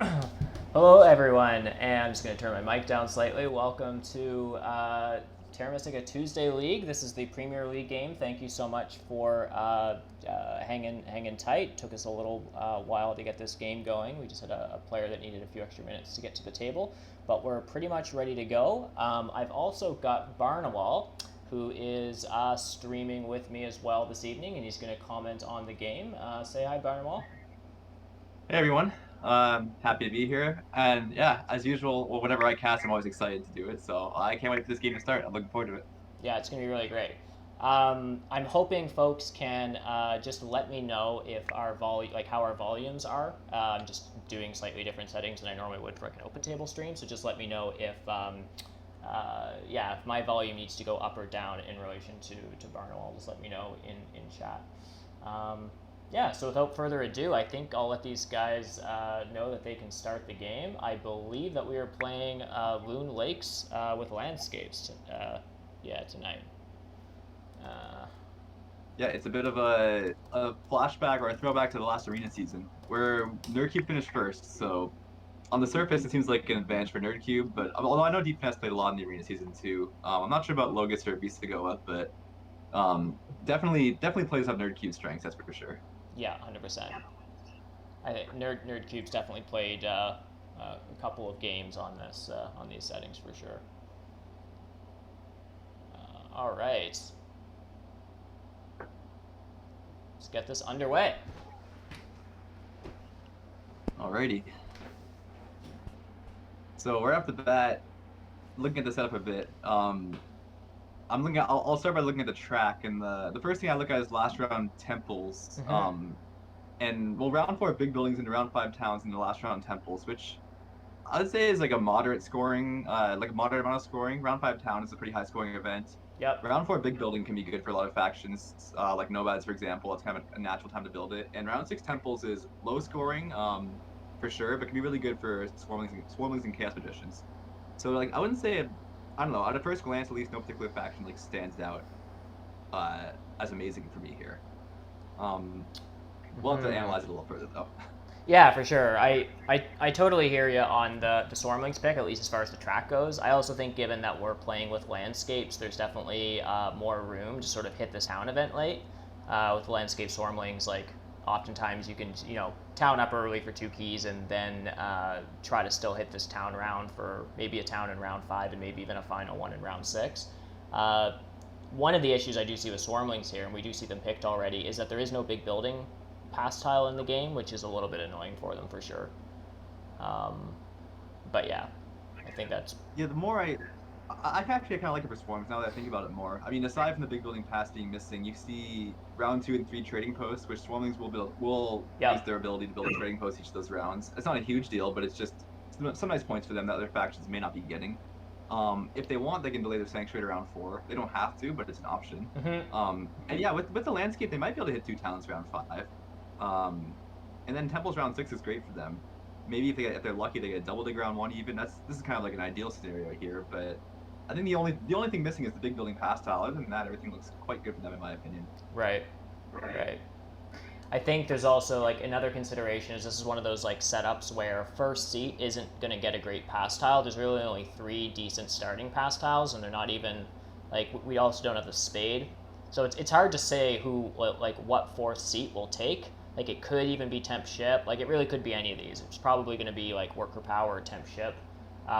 Hello, everyone, and I'm just going to turn my mic down slightly. Welcome to Terra Mystica Tuesday League. This is the Premier League game. Thank you so much for hanging tight. Took us a little while to get this game going. We just had a player that needed a few extra minutes to get to the table, but we're pretty much ready to go. I've also got Barnawal, who is streaming with me as well this evening, and he's going to comment on the game. Say hi, Barnawal. Hey everyone, happy to be here. And yeah, as usual, well, whenever I cast, I'm always excited to do it. So I can't wait for this game to start. I'm looking forward to it. Yeah, it's going to be really great. I'm hoping folks can just let me know if our volume, like how our volumes are. I'm just doing slightly different settings than I normally would for like an open table stream. So just let me know if, if my volume needs to go up or down in relation to Barnwell. Just let me know in chat. So without further ado, I think I'll let these guys know that they can start the game. I believe that we are playing Loon Lakes with landscapes. Tonight. Uh, Yeah, it's a bit of a flashback or a throwback to the last arena season where Nerdcube finished first. So on the surface, it seems like an advantage for Nerdcube, but although I know DPS played a lot in the arena season too, I'm not sure about Logus or Visagoa, but definitely plays have Nerdcube strengths, that's for sure. yeah, 100%. I think Nerdcube's definitely played a couple of games on this on these settings for sure. All right, let's get this underway. Alrighty. So we're off the bat looking at the setup a bit. I'm looking at. I'll start by looking at the track, and the first thing I look at is last round temples. Mm-hmm. And well, round four big buildings and round five towns, and the last round temples, which I'd say is like a moderate scoring, like a moderate amount of scoring. Round five town is a pretty high scoring event. Yep. Round four big building can be good for a lot of factions, like nomads for example. It's kind of a natural time to build it. And round six temples is low scoring, for sure, but can be really good for swarmlings and chaos magicians. So like I wouldn't say I don't know. At a first glance, at least no particular faction like stands out as amazing for me here. Um, we'll have to Mm-hmm. analyze it a little further though. Yeah, for sure. I totally hear you on the Stormlings pick, at least as far as the track goes. I also think, given that we're playing with landscapes, there's definitely more room to sort of hit this town event late. With landscape Stormlings, like oftentimes you can town up early for 2 keys and then try to still hit this town round for maybe a town in round 5 and maybe even a final one in round 6. Uh, One of the issues I do see with Swarmlings here, and we do see them picked already, is that there is no big building pass tile in the game, which is a little bit annoying for them for sure. Um, but yeah, I think that's Yeah, the more I actually kind of like it for swarms now that I think about it more. I mean, aside from the big building pass being missing, you see round two and three trading posts, which swarmlings will use yeah. their ability to build a trading post each of those rounds. It's not a huge deal, but it's just some nice points for them that other factions may not be getting. If they want, they can delay their sanctuary to round four. They don't have to, but it's an option. Mm-hmm. And yeah, with the landscape, they might be able to hit two towns round five. Um, and then temples round six is great for them. Maybe if they're lucky, they get a double dig round one even. This is kind of like an ideal scenario here, but I think the only thing missing is the big building pass tile. Other than that, everything looks quite good for them in my opinion. Right. Right. I think there's also like another consideration is this is one of those like setups where first seat isn't going to get a great pass tile. There's really only 3 decent starting pass tiles, and they're not even like we also don't have the spade, so it's hard to say who like what fourth seat will take. Like it could even be temp ship. Like it really could be any of these. It's probably going to be like worker power or temp ship,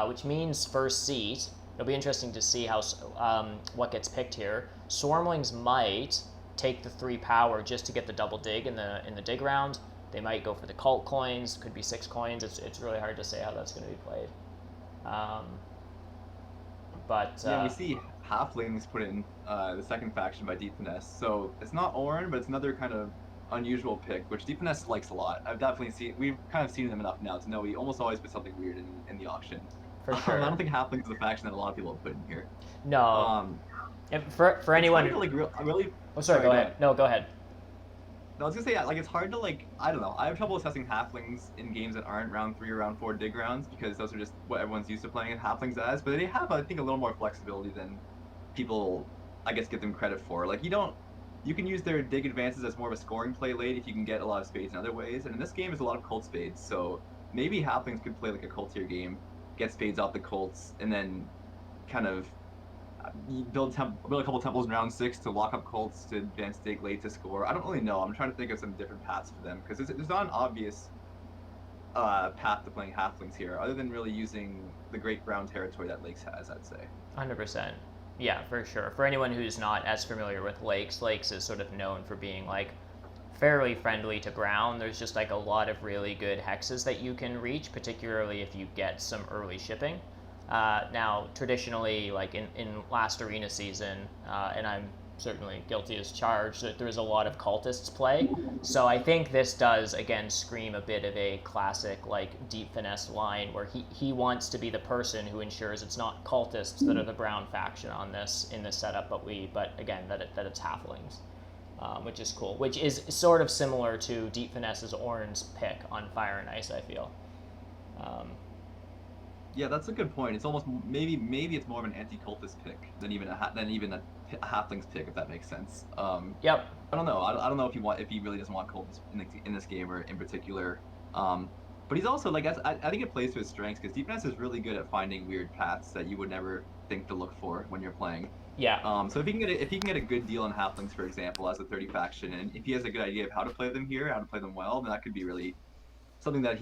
which means first seat. It'll be interesting to see how what gets picked here. Swarmlings might take the 3 power just to get the double dig in the dig round. They might go for the cult coins. Could be 6 coins. It's really hard to say how that's going to be played. Um, but Yeah, we see halflings put in the second faction by Deep Finesse, so it's not Orin, but it's another kind of unusual pick, which Deep Finesse likes a lot. We've kind of seen them enough now to know he almost always puts something weird in the auction. for I sure, don't think halflings is a faction that a lot of people have put in here. no. Um, For it's hard anyone, to like really. oh sorry, Sorry, go go ahead. ahead. No, go ahead. No, I was gonna say, yeah, like it's hard to like I don't know. I have trouble assessing halflings in games that aren't round three or round four dig rounds because those are just what everyone's used to playing halflings as. But they have, I think, a little more flexibility than people, I guess, give them credit for. Like you can use their dig advances as more of a scoring play late if you can get a lot of spades in other ways. And in this game, is a lot of cold spades, so maybe Halflings could play like a Coltier game, get spades off the Colts, and then kind of build a couple temples in round 6 to lock up Colts to advance stake late to score. I don't really know. I'm trying to think of some different paths for them because there's not an obvious path to playing Halflings here, other than really using the great ground territory that Lakes has, I'd say. 100%. Yeah, for sure. For anyone who's not as familiar with Lakes, Lakes is sort of known for being like fairly friendly to ground. There's just like a lot of really good hexes that you can reach, particularly if you get some early shipping. Now, traditionally, like in last arena season, and I'm certainly guilty as charged, that there's a lot of cultists play. So I think this does, again, scream a bit of a classic, like, deep finesse line where he wants to be the person who ensures it's not cultists that are the brown faction on this in this setup, but again, that it's halflings. Which is cool, which is sort of similar to Deep Finesse's Ornn's pick on Fire and Ice, I feel. Yeah, that's a good point. It's almost maybe it's more of an anti-cultist pick than even a halflings pick, if that makes sense. Yep. I don't know. I don't know if he really doesn't want cultists in this game or in particular. But he's also like I think it plays to his strengths because defense is really good at finding weird paths that you would never think to look for when you're playing. Yeah. So if he can get a good deal on halflings, for example, as a 30 faction, and if he has a good idea of how to play them here, how to play them well, then that could be really something that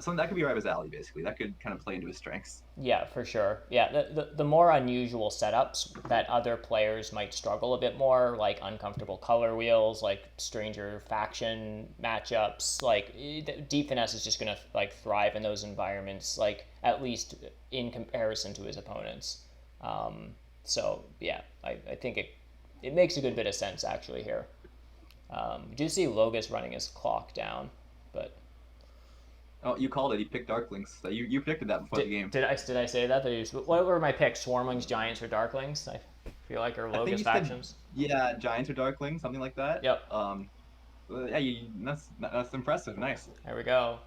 something that could be right up his alley. Basically, that could kind of play into his strengths. Yeah, for sure. Yeah, the more unusual setups that other players might struggle a bit more, like uncomfortable color wheels, like stranger faction matchups, like Deep Finesse is just gonna like thrive in those environments, like at least in comparison to his opponents. So yeah, I think it makes a good bit of sense actually here. You do see Logus running his clock down, but Oh, you called it. He picked Darklings. So you predicted that before the game. Did I say that? What were my picks? Swarmlings, Giants, or Darklings? I feel like are Logus factions. Yeah, Giants or Darklings, something like that. Yep. Yeah, that's impressive. Nice. There we go.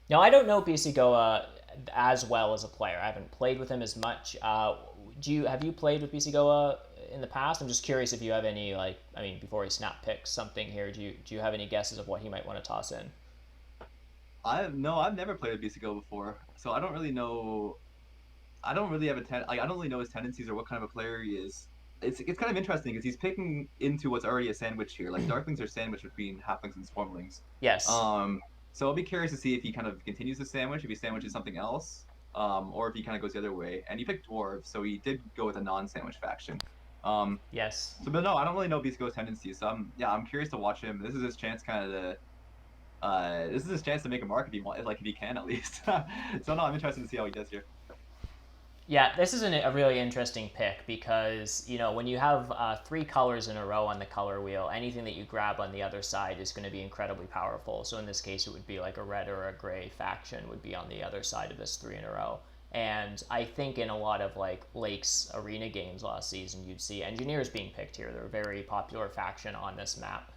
Now I don't know BC Goa as well as a player. I haven't played with him as much. Have you played with BC Goa in the past? I'm just curious if you have any before he snap picks something here. Do you have any guesses of what he might want to toss in? I've never played with BC Goa before, so I don't really know. I don't really have I don't really know his tendencies or what kind of a player he is. It's kind of interesting because he's picking into what's already a sandwich here. Like Darklings are sandwiched between halflings and swarmlings. Yes. So I'll be curious to see if he kind of continues the sandwich, if he sandwiches something else, or if he kind of goes the other way. And he picked dwarves, so he did go with a non-sandwich faction. Yes. So, but no, I don't really know BC Goa's tendencies. So I'm curious to watch him. This is his chance, kind of this is his chance to make a mark if he can at least. So no, I'm interested to see how he does here. Yeah, this is a really interesting pick because, when you have 3 colors in a row on the color wheel, anything that you grab on the other side is going to be incredibly powerful. So in this case, it would be like a red or a gray faction would be on the other side of this 3 in a row. And I think in a lot of like Lakes arena games last season, you'd see engineers being picked here. They're a very popular faction on this map.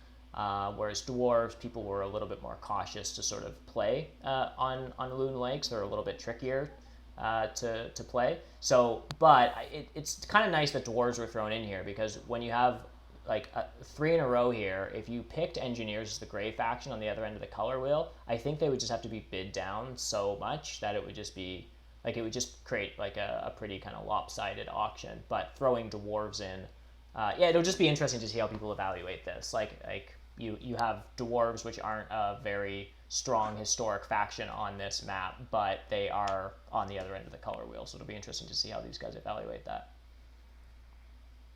Whereas dwarves, people were a little bit more cautious to sort of play on Loon Lakes. They're a little bit trickier to play. So, but it's kind of nice that dwarves were thrown in here because when you have like 3 in a row here, if you picked engineers as the gray faction on the other end of the color wheel, I think they would just have to be bid down so much that it would just be like it would just create like a pretty kind of lopsided auction. But throwing dwarves in, it'll just be interesting to see how people evaluate this. Like you have dwarves, which aren't a very strong historic faction on this map, but they are on the other end of the color wheel. So it'll be interesting to see how these guys evaluate that.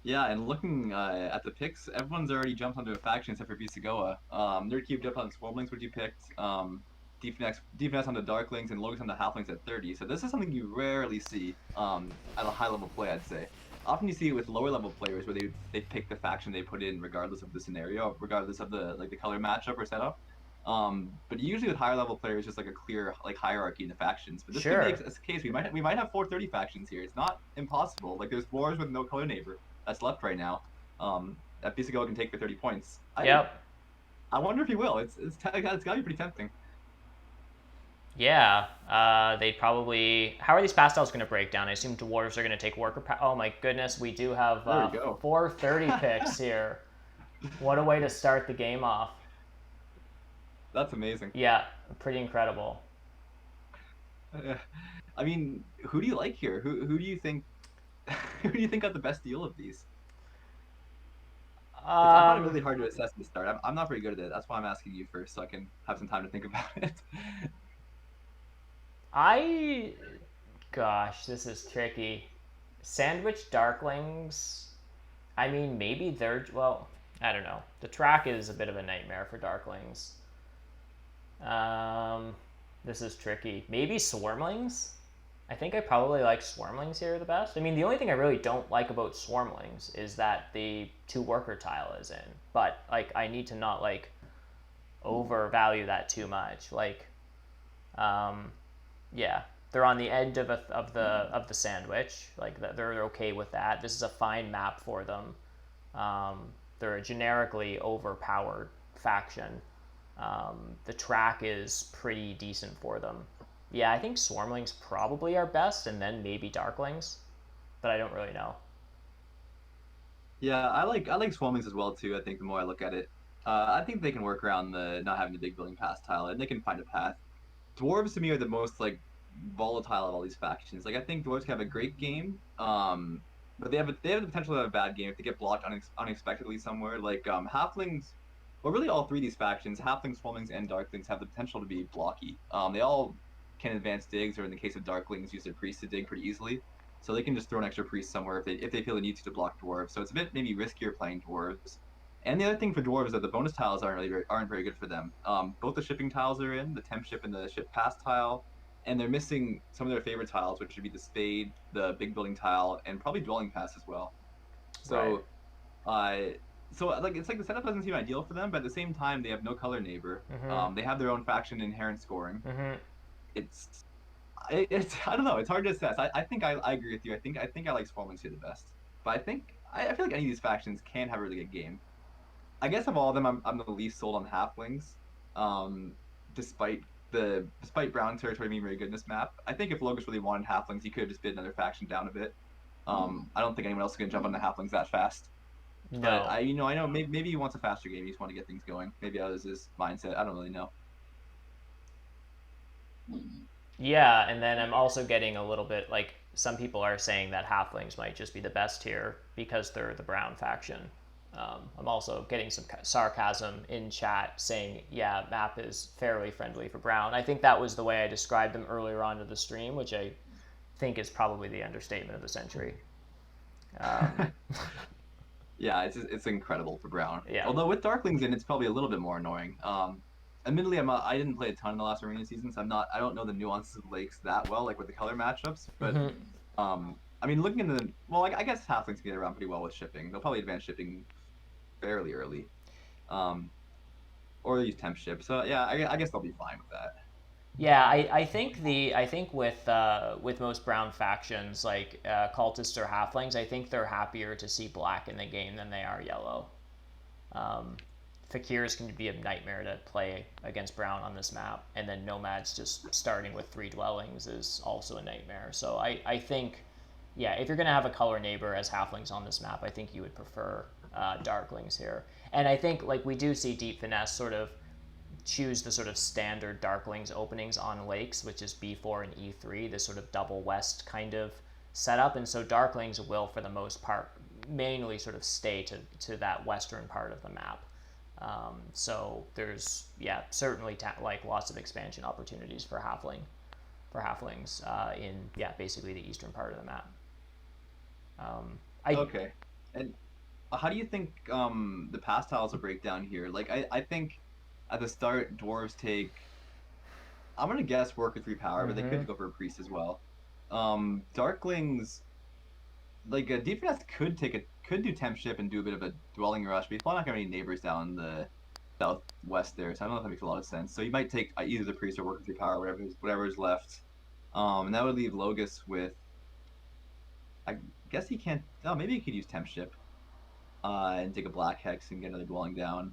Yeah, and looking at the picks, everyone's already jumped onto a faction except for BC Goa. Nerdcube jumped on Swarmlings, which you picked. Defense on the Darklings, and Logus on the Halflings at 30. So this is something you rarely see at a high level play, I'd say. Often you see it with lower level players where they pick the faction they put in regardless of the scenario, regardless of the color matchup or setup. But usually with higher level players, just like a clear hierarchy in the factions. But this could be a case. We might have 430 factions here. It's not impossible. Like there's dwarves with no color neighbor that's left right now. That BC Goa can take for 30 points. I wonder if he will. It's gotta be pretty tempting. Yeah, they'd probably... How are these pastels going to break down? I assume dwarves are going to take worker... Oh my goodness, we do have 430 picks here. What a way to start the game off. That's amazing. Yeah, pretty incredible. I mean, who do you like here? Who do you think who do you think got the best deal of these? I find it Um, really hard to assess at the start. I'm not very good at it. That's why I'm asking you first, so I can have some time to think about it. I, gosh, this is tricky. Sandwich Darklings. I mean, maybe they're well. I don't know. The track is a bit of a nightmare for Darklings. Um, this is tricky. Maybe Swarmlings. I think I probably like Swarmlings here the best. I mean, the only thing I really don't like about Swarmlings is that the two worker tile is in. But like, I need to not like overvalue that too much. Like, um, yeah, they're on the edge of the sandwich. Like they're okay with that. This is a fine map for them. They're a generically overpowered faction. The track is pretty decent for them. Yeah, I think Swarmlings probably are best, and then maybe Darklings, but I don't really know. Yeah, I like Swarmlings as well too. I think the more I look at it, I think they can work around the not having the big building pass tile, and they can find a path. Dwarves to me are the most like volatile of all these factions. Like I think dwarves can have a great game, but they have the potential to have a bad game if they get blocked unexpectedly somewhere. Like halflings, well, really all three of these factions, halflings, swarmlings, and darklings have the potential to be blocky. They all can advance digs, or in the case of darklings, use their priests to dig pretty easily. So they can just throw an extra priest somewhere if they feel the need to block dwarves. So it's a bit maybe riskier playing dwarves. And the other thing for dwarves is that the bonus tiles aren't very good for them. Both the shipping tiles are in the temp ship and the ship pass tile, and they're missing some of their favorite tiles, which would be the spade, the big building tile, and probably dwelling pass as well. Right. So, uh, like it's like the setup doesn't seem ideal for them, but at the same time they have no color neighbor. Mm-hmm. They have their own faction inherent scoring. Mm-hmm. It's it's I don't know. It's hard to assess. I think I agree with you. I think I like Swarmlings here the best, but I feel like any of these factions can have a really good game. I guess of all of them, I'm the least sold on halflings. Um, despite despite Brown territory being very good in this map, I think if Logos really wanted halflings, he could have just bid another faction down a bit. I don't think anyone else is gonna jump on the halflings that fast. But No. I know maybe he wants a faster game. He just want to get things going. Maybe that was his mindset. I don't really know. Yeah, and then I'm also getting a little bit like some people are saying that halflings might just be the best here because they're the brown faction. I'm also getting some sarcasm in chat saying, yeah, map is fairly friendly for brown. I think that was the way I described them earlier on to the stream, which I think is probably the understatement of the century. Um, Yeah, it's incredible for Brown. yeah. Although with Darklings in, it's probably a little bit more annoying. Admittedly, I didn't play a ton in the last arena season, so I don't know the nuances of lakes that well, like with the color matchups. But Mm-hmm. I mean, looking into well, I guess halflings can get around pretty well with shipping. They'll probably advance shipping fairly early, um, or use temp ship. So yeah, I guess they'll be fine with that. Yeah, I think with most brown factions like cultists or halflings, I think they're happier to see black in the game than they are yellow. Um, Fakirs can be a nightmare to play against brown on this map, and then nomads just starting with three dwellings is also a nightmare. So I think, yeah, if you're gonna have a color neighbor as halflings on this map, I think you would prefer darklings here. And I think like we do see deep finesse sort of choose the sort of standard darklings openings on lakes, which is B4 and E3, this sort of double west kind of setup. And so darklings will, for the most part, mainly sort of stay to that western part of the map. So there's certainly like lots of expansion opportunities for halflings in basically the eastern part of the map. I Okay, and how do you think the pass tiles will break down here? Like I think at the start dwarves take I'm gonna guess work with 3 power, but they mm-hmm. could go for a priest as well. Darklings like DPS could do temp ship and do a bit of a dwelling rush, but he's probably not gonna have any neighbors down the southwest there, so I don't know if that makes a lot of sense. So you might take either the priest or work with 3 power, whatever is left. And that would leave Logos with I guess he can't. Oh, maybe he could use temp ship and take a black hex and get another dwelling down,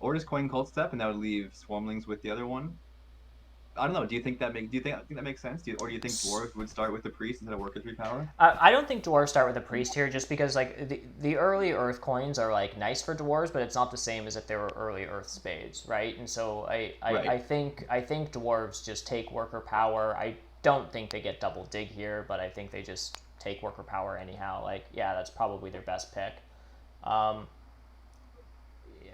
or just coin cult step, and that would leave Swarmlings with the other one. I don't know. Do you think that makes sense? Or do you think dwarves would start with the priest instead of worker 3 power? I don't think dwarves start with a priest here, just because like the early Earth coins are like nice for dwarves, but it's not the same as if they were early Earth spades, right? And so Right. I think dwarves just take worker power. I don't think they get double dig here, but I think they just take worker power anyhow. Like, yeah, that's probably their best pick. Um,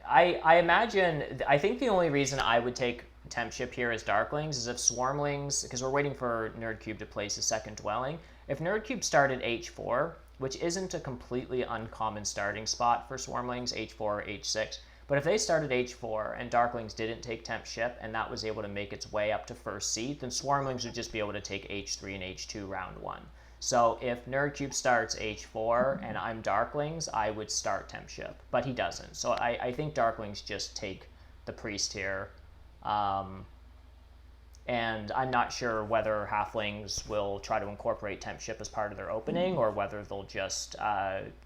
I imagine. I think the only reason I would take temp ship here as Darklings is if Swarmlings, because we're waiting for Nerdcube to place a second dwelling. If Nerdcube started H4, which isn't a completely uncommon starting spot for Swarmlings, H4 or H6, but if they started H4 and Darklings didn't take temp ship and that was able to make its way up to first seat, then Swarmlings would just be able to take H3 and H2 round one. So if Nerdcube starts H4 and I'm Darklings, I would start temp ship, but he doesn't. So I think Darklings just take the priest here. Um, and I'm not sure whether halflings will try to incorporate temp ship as part of their opening or whether they'll just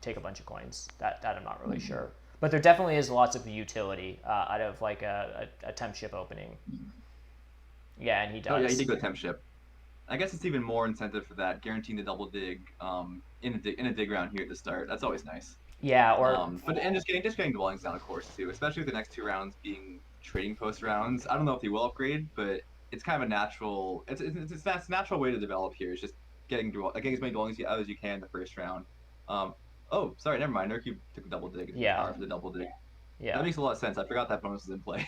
take a bunch of coins. That I'm not really sure. But there definitely is lots of utility out of like a temp ship opening. Yeah, and he does. Oh yeah, he did go temp ship. I guess it's even more incentive for that, guaranteeing the double dig in a dig round here at the start. That's always nice. Yeah, or But and just getting dwellings down, of course, too. Especially with the next 2 rounds being trading post rounds. I don't know if he will upgrade, but it's kind of a natural. It's a natural way to develop here. It's just getting as many dwellings out as you can in the first round. Um, oh, sorry, never mind. Nurkic took a double dig. Yeah. Power for the double dig. Yeah. That makes a lot of sense. I forgot that bonus was in play.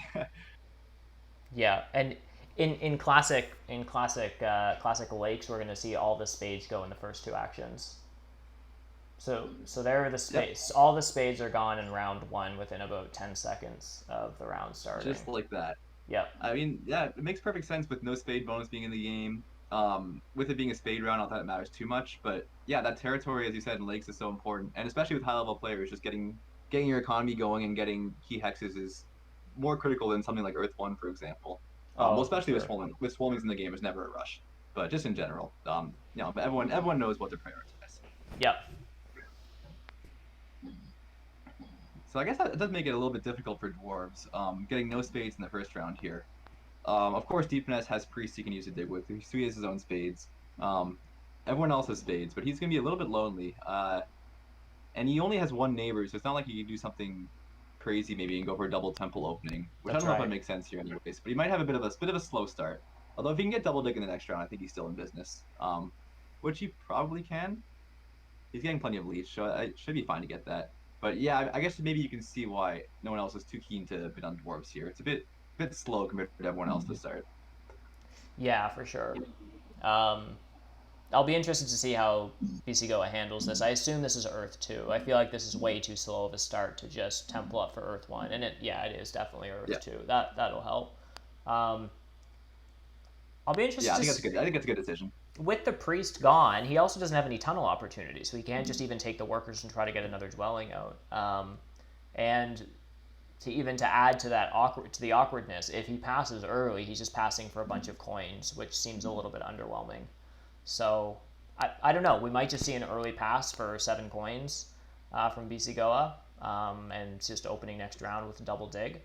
Yeah, and in classic lakes, we're going to see all the spades go in the first two actions. So there are the spades. Yep. All the spades are gone in round one within about 10 seconds of the round starting. Just like that. Yep. I mean, yeah, it makes perfect sense with no spade bonus being in the game. With it being a spade round, I don't think it matters too much. But yeah, that territory, as you said, in lakes is so important, and especially with high level players, just getting your economy going and getting key hexes is more critical than something like Earth 1, for example. Well, especially sure. with Swarmlings in the game, is never a rush. But just in general, everyone knows what to prioritize. Yep. So I guess that does make it a little bit difficult for dwarves, getting no spades in the first round here. Of course, Deep Finesse has priests he can use to dig with, so he has his own spades. Everyone else has spades, but he's going to be a little bit lonely. And he only has one neighbor, so it's not like he can do something crazy maybe and go for a double temple opening, which I don't know if that makes sense here anyways. But he might have a bit of a slow start. Although if he can get double dig in the next round, I think he's still in business, which he probably can. He's getting plenty of leads, so it should be fine to get that. But yeah, I guess maybe you can see why no one else is too keen to bid on dwarves here. It's a bit slow compared to everyone else to start. Yeah, for sure. I'll be interested to see how BC Goa handles this. I assume this is Earth 2. I feel like this is way too slow of a start to just temple up for Earth 1. And it is definitely Earth 2. That'll help. I'll be interested. Yeah, I think that's a good decision. With the priest gone, he also doesn't have any tunnel opportunities, so he can't just even take the workers and try to get another dwelling out. And to add to the awkwardness, if he passes early, he's just passing for a bunch of coins, which seems a little bit underwhelming. So I don't know. We might just see an early pass for 7 coins from BC Goa, and just opening next round with a double dig.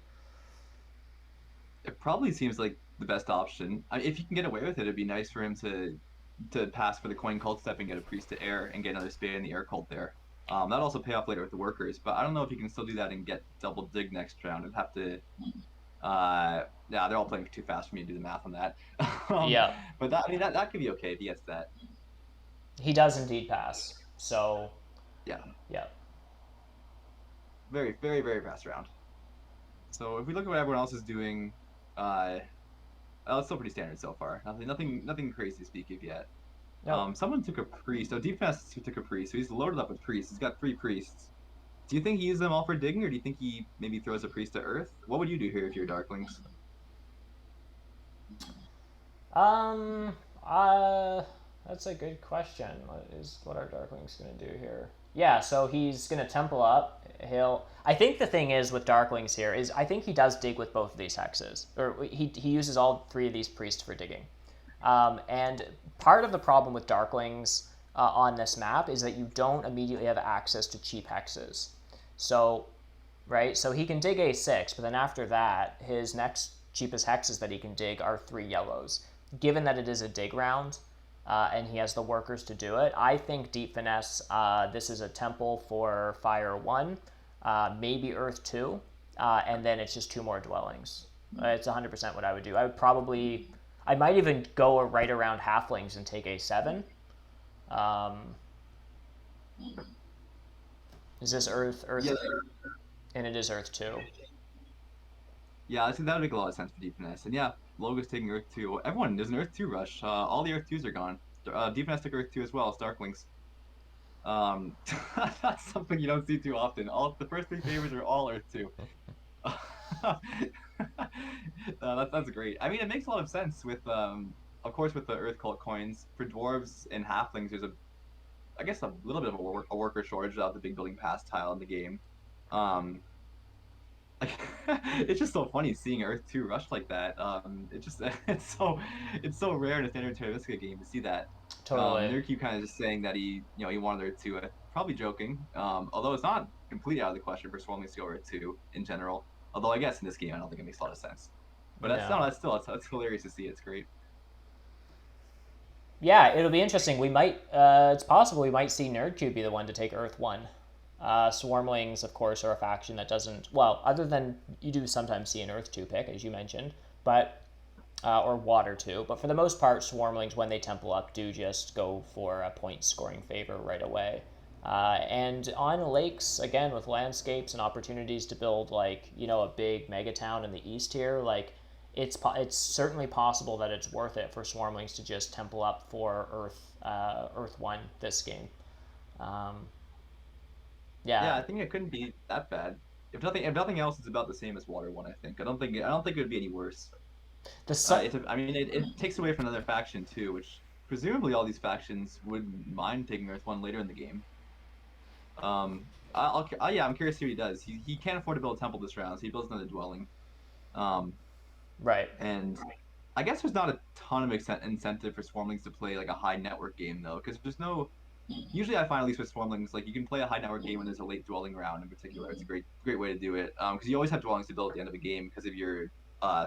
It probably seems like the best option. If you can get away with it, it'd be nice for him to pass for the coin cult step and get a priest to air and get another spade in the air cult there. That'd also pay off later with the workers, but I don't know if you can still do that and get double dig next round. It'd have to. Yeah, they're all playing too fast for me to do the math on that. Yeah. But that could be okay if he gets that. He does indeed pass. So. Yeah. Yeah. Very, very, very fast round. So if we look at what everyone else is doing, it's still pretty standard so far. Nothing crazy to speak of yet. Nope. Someone took a priest. Deep Finesse took a priest, so he's loaded up with priests. He's got 3 priests. Do you think he uses them all for digging, or do you think he maybe throws a priest to Earth? What would you do here if you're Darklings? That's a good question. What are Darklings going to do here? Yeah, so he's going to temple up. I think the thing is with Darklings here is I think he does dig with both of these hexes, or he uses all 3 of these priests for digging. And part of the problem with Darklings on this map is that you don't immediately have access to cheap hexes. So, right, so he can dig A6, but then after that, his next cheapest hexes that he can dig are 3 yellows. Given that it is a dig round, and he has the workers to do it, I think Deep Finesse, this is a temple for Fire 1, maybe Earth 2, and then it's just 2 more dwellings. It's 100% what I would do. I might even go right around halflings and take A7. Is this Earth? Yeah, And it is Earth 2. yeah, I think that would make a lot of sense for Deep Finesse. And yeah, Logo's taking Earth 2. Everyone, there's an Earth 2 rush. All the Earth 2s are gone. Deep Finesse took Earth 2 as well, Starklings. That's something you don't see too often. The first 3 favors are all Earth 2. That's great. I mean, it makes a lot of sense with, of course, with the Earth Cult coins. For dwarves and halflings, there's I guess a little bit of a worker shortage without the big building pass tile in the game. Like, it's just so funny seeing Earth 2 rush like that. It's so rare in a standard Terra Mystica game to see that. Totally. Nerdcube kind of just saying that he wanted Earth 2, probably joking. Although it's not completely out of the question for Swarmlings to go Earth 2 in general. Although I guess in this game I don't think it makes a lot of sense. But that's hilarious to see. It's great. Yeah, it'll be interesting. It's possible we might see Nerdcube be the one to take Earth 1. Swarmlings, of course, are a faction that doesn't, well, other than you do sometimes see an Earth 2 pick, as you mentioned, but or Water 2, but for the most part, Swarmlings, when they temple up, do just go for a point scoring favor right away. And on lakes, again, with landscapes and opportunities to build, like, a big mega town in the east here, like, it's certainly possible that it's worth it for Swarmlings to just temple up for Earth 1 this game. Yeah, I think it couldn't be that bad. If nothing else, it's about the same as Water 1. I think. I don't think it would be any worse. It takes away from another faction too, which presumably all these factions would mind taking Earth 1 later in the game. I'm curious to see what he does. He can't afford to build a temple this round, so he builds another dwelling. Right. And I guess there's not a ton of incentive for Swarmlings to play like a high network game though, because there's no. Usually, I find at least with Swarmlings, like you can play a high network game when there's a late dwelling round in particular. It's a great way to do it because you always have dwellings to build at the end of a game because of your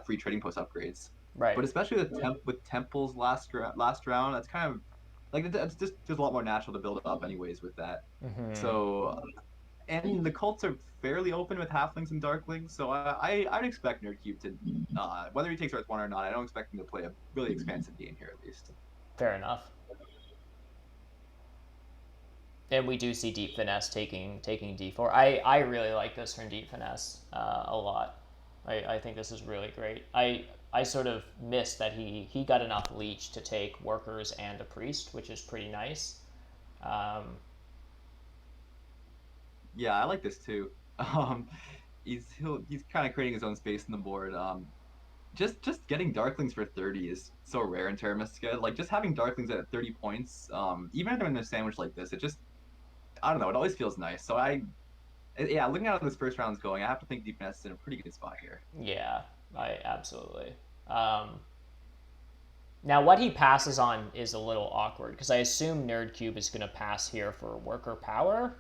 free trading post upgrades. Right. But especially with temples last round, that's kind of like it's just a lot more natural to build up anyways with that. Mm-hmm. So, and the cults are fairly open with halflings and darklings, so I'd expect Nerdcube to whether he takes Earth 1 or not, I don't expect him to play a really expansive game here at least. Fair enough. And we do see Deep Finesse taking D4. I really like this from Deep Finesse a lot. I think this is really great. I sort of missed that he got enough leech to take workers and a priest, which is pretty nice. Yeah, I like this too. He's kind of creating his own space in the board. Just getting Darklings for 30 is so rare in Terra Mystica. Like just having Darklings at 30 points, even if they're in a sandwich like this, I don't know, it always feels nice. So looking at how this first round's going, I have to think Deep Finesse is in a pretty good spot here. Yeah, absolutely. Now, what he passes on is a little awkward because I assume Nerdcube is going to pass here for worker power,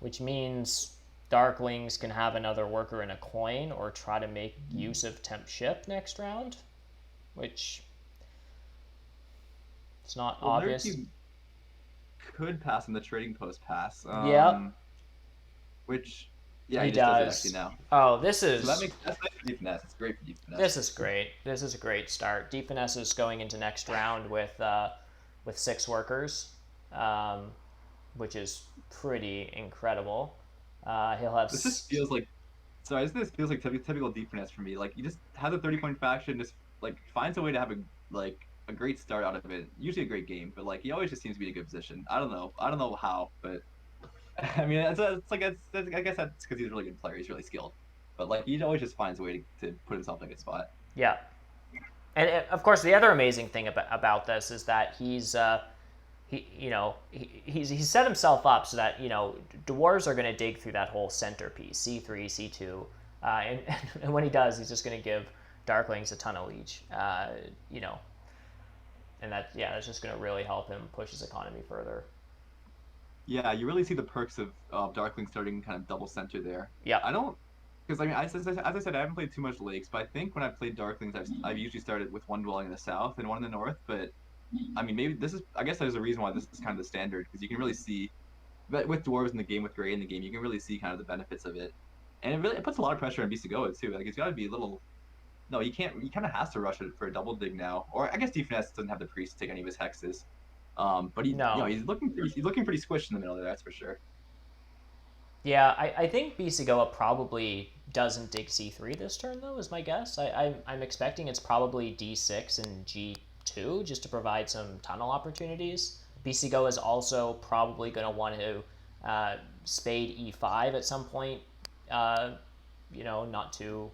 which means Darklings can have another worker in a coin or try to make use of Temp Ship next round, which it's not obvious. Nerdcube could pass in the trading post pass. Which, yeah, he does it actually now. Oh, that's nice for Deep Finesse. It's great for Deep Finesse. This is great. This is a great start. Deep Finesse is going into next round with 6 workers, which is pretty incredible. He'll have. This feels like typical Deep Finesse for me. Like he just has a 30-point faction, just like finds a way to have a great start out of it. Usually a great game, but like he always just seems to be in a good position. I don't know how, but I mean, I guess that's because he's a really good player. He's really skilled, but like he always just finds a way to put himself in a good spot. Yeah, and of course the other amazing thing about this is that he's set himself up so that dwarves are going to dig through that whole centerpiece, C3, C2, and when he does, he's just going to give Darklings a ton of leech, and that's just going to really help him push his economy further. Yeah, you really see the perks of Darkling starting kind of double center there. Yeah. Because I mean, as I said, I haven't played too much lakes, but I think when I've played Darklings, I've usually started with one dwelling in the south and one in the north. But I mean, maybe this is, I guess there's a reason why this is kind of the standard, because you can really see, but with dwarves in the game, with gray in the game, you can really see kind of the benefits of it, and it puts a lot of pressure on Bisagoa too. Like it's got to be a little. No, you can't. He kind of has to rush it for a double dig now, or I guess Defense doesn't have the priest to take any of his hexes. But No. he's looking pretty squished in the middle there, that's for sure. Yeah, I think Bisigoa probably doesn't dig C3 this turn, though, is my guess. I'm expecting it's probably D6 and G2 just to provide some tunnel opportunities. Bisigoa is also probably going to want to spade E5 at some point. Uh, not too.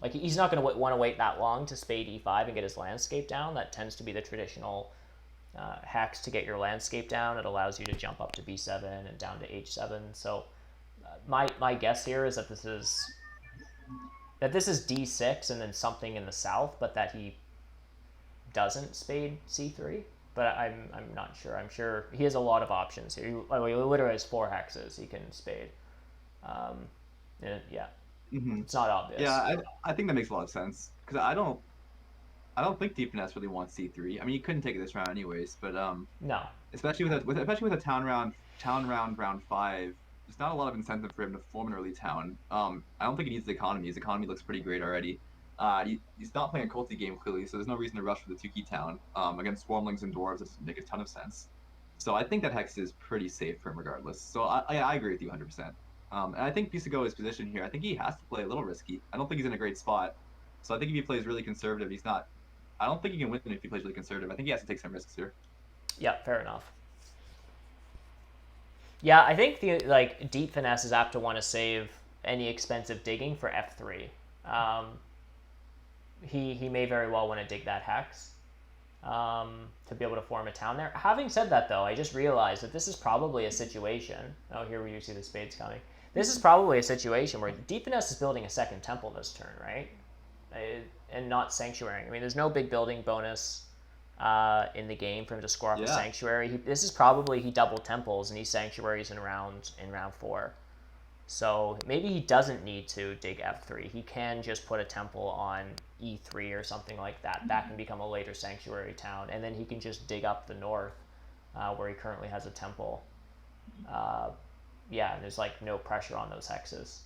Like, he's not going to want to wait that long to spade E5 and get his landscape down. That tends to be the traditional hex to get your landscape down. It allows you to jump up to B7 and down to H7. So my guess here is that this is D6 and then something in the south, but that he doesn't spade C3. But I'm not sure. I'm sure he has a lot of options here. He literally has 4 hexes he can spade. Yeah, it's not obvious. Yeah, I think that makes a lot of sense because I don't think Deep Finesse really wants C3. I mean, he couldn't take it this round anyways, but No. especially with a round 5, there's not a lot of incentive for him to form an early town. I don't think he needs the economy. His economy looks pretty great already. He's not playing a culty game clearly, so there's no reason to rush for the 2-key town. Against Swarmlings and Dwarves, this would make a ton of sense. So I think that Hex is pretty safe for him regardless. So I agree with you 100%. And I think Pisago is positioned here. I think he has to play a little risky. I don't think he's in a great spot. So I think if he plays really conservative, he's not. I don't think he can win if he plays really conservative. I think he has to take some risks here. Yeah, fair enough. Yeah, I think the deep finesse is apt to want to save any expensive digging for F3. He may very well want to dig that hex to be able to form a town there. Having said that, though, I just realized that this is probably a situation. Oh, here we see the spades coming. This is probably a situation where Deep Finesse is building a second temple this turn, right? And not Sanctuary. I mean, there's no big building bonus in the game for him to score off a Sanctuary. This is probably he double temples and he Sanctuaries in round 4. So maybe he doesn't need to dig F3. He can just put a temple on E3 or something like that. That can become a later Sanctuary town, and then he can just dig up the north where he currently has a temple. Yeah, and there's no pressure on those hexes.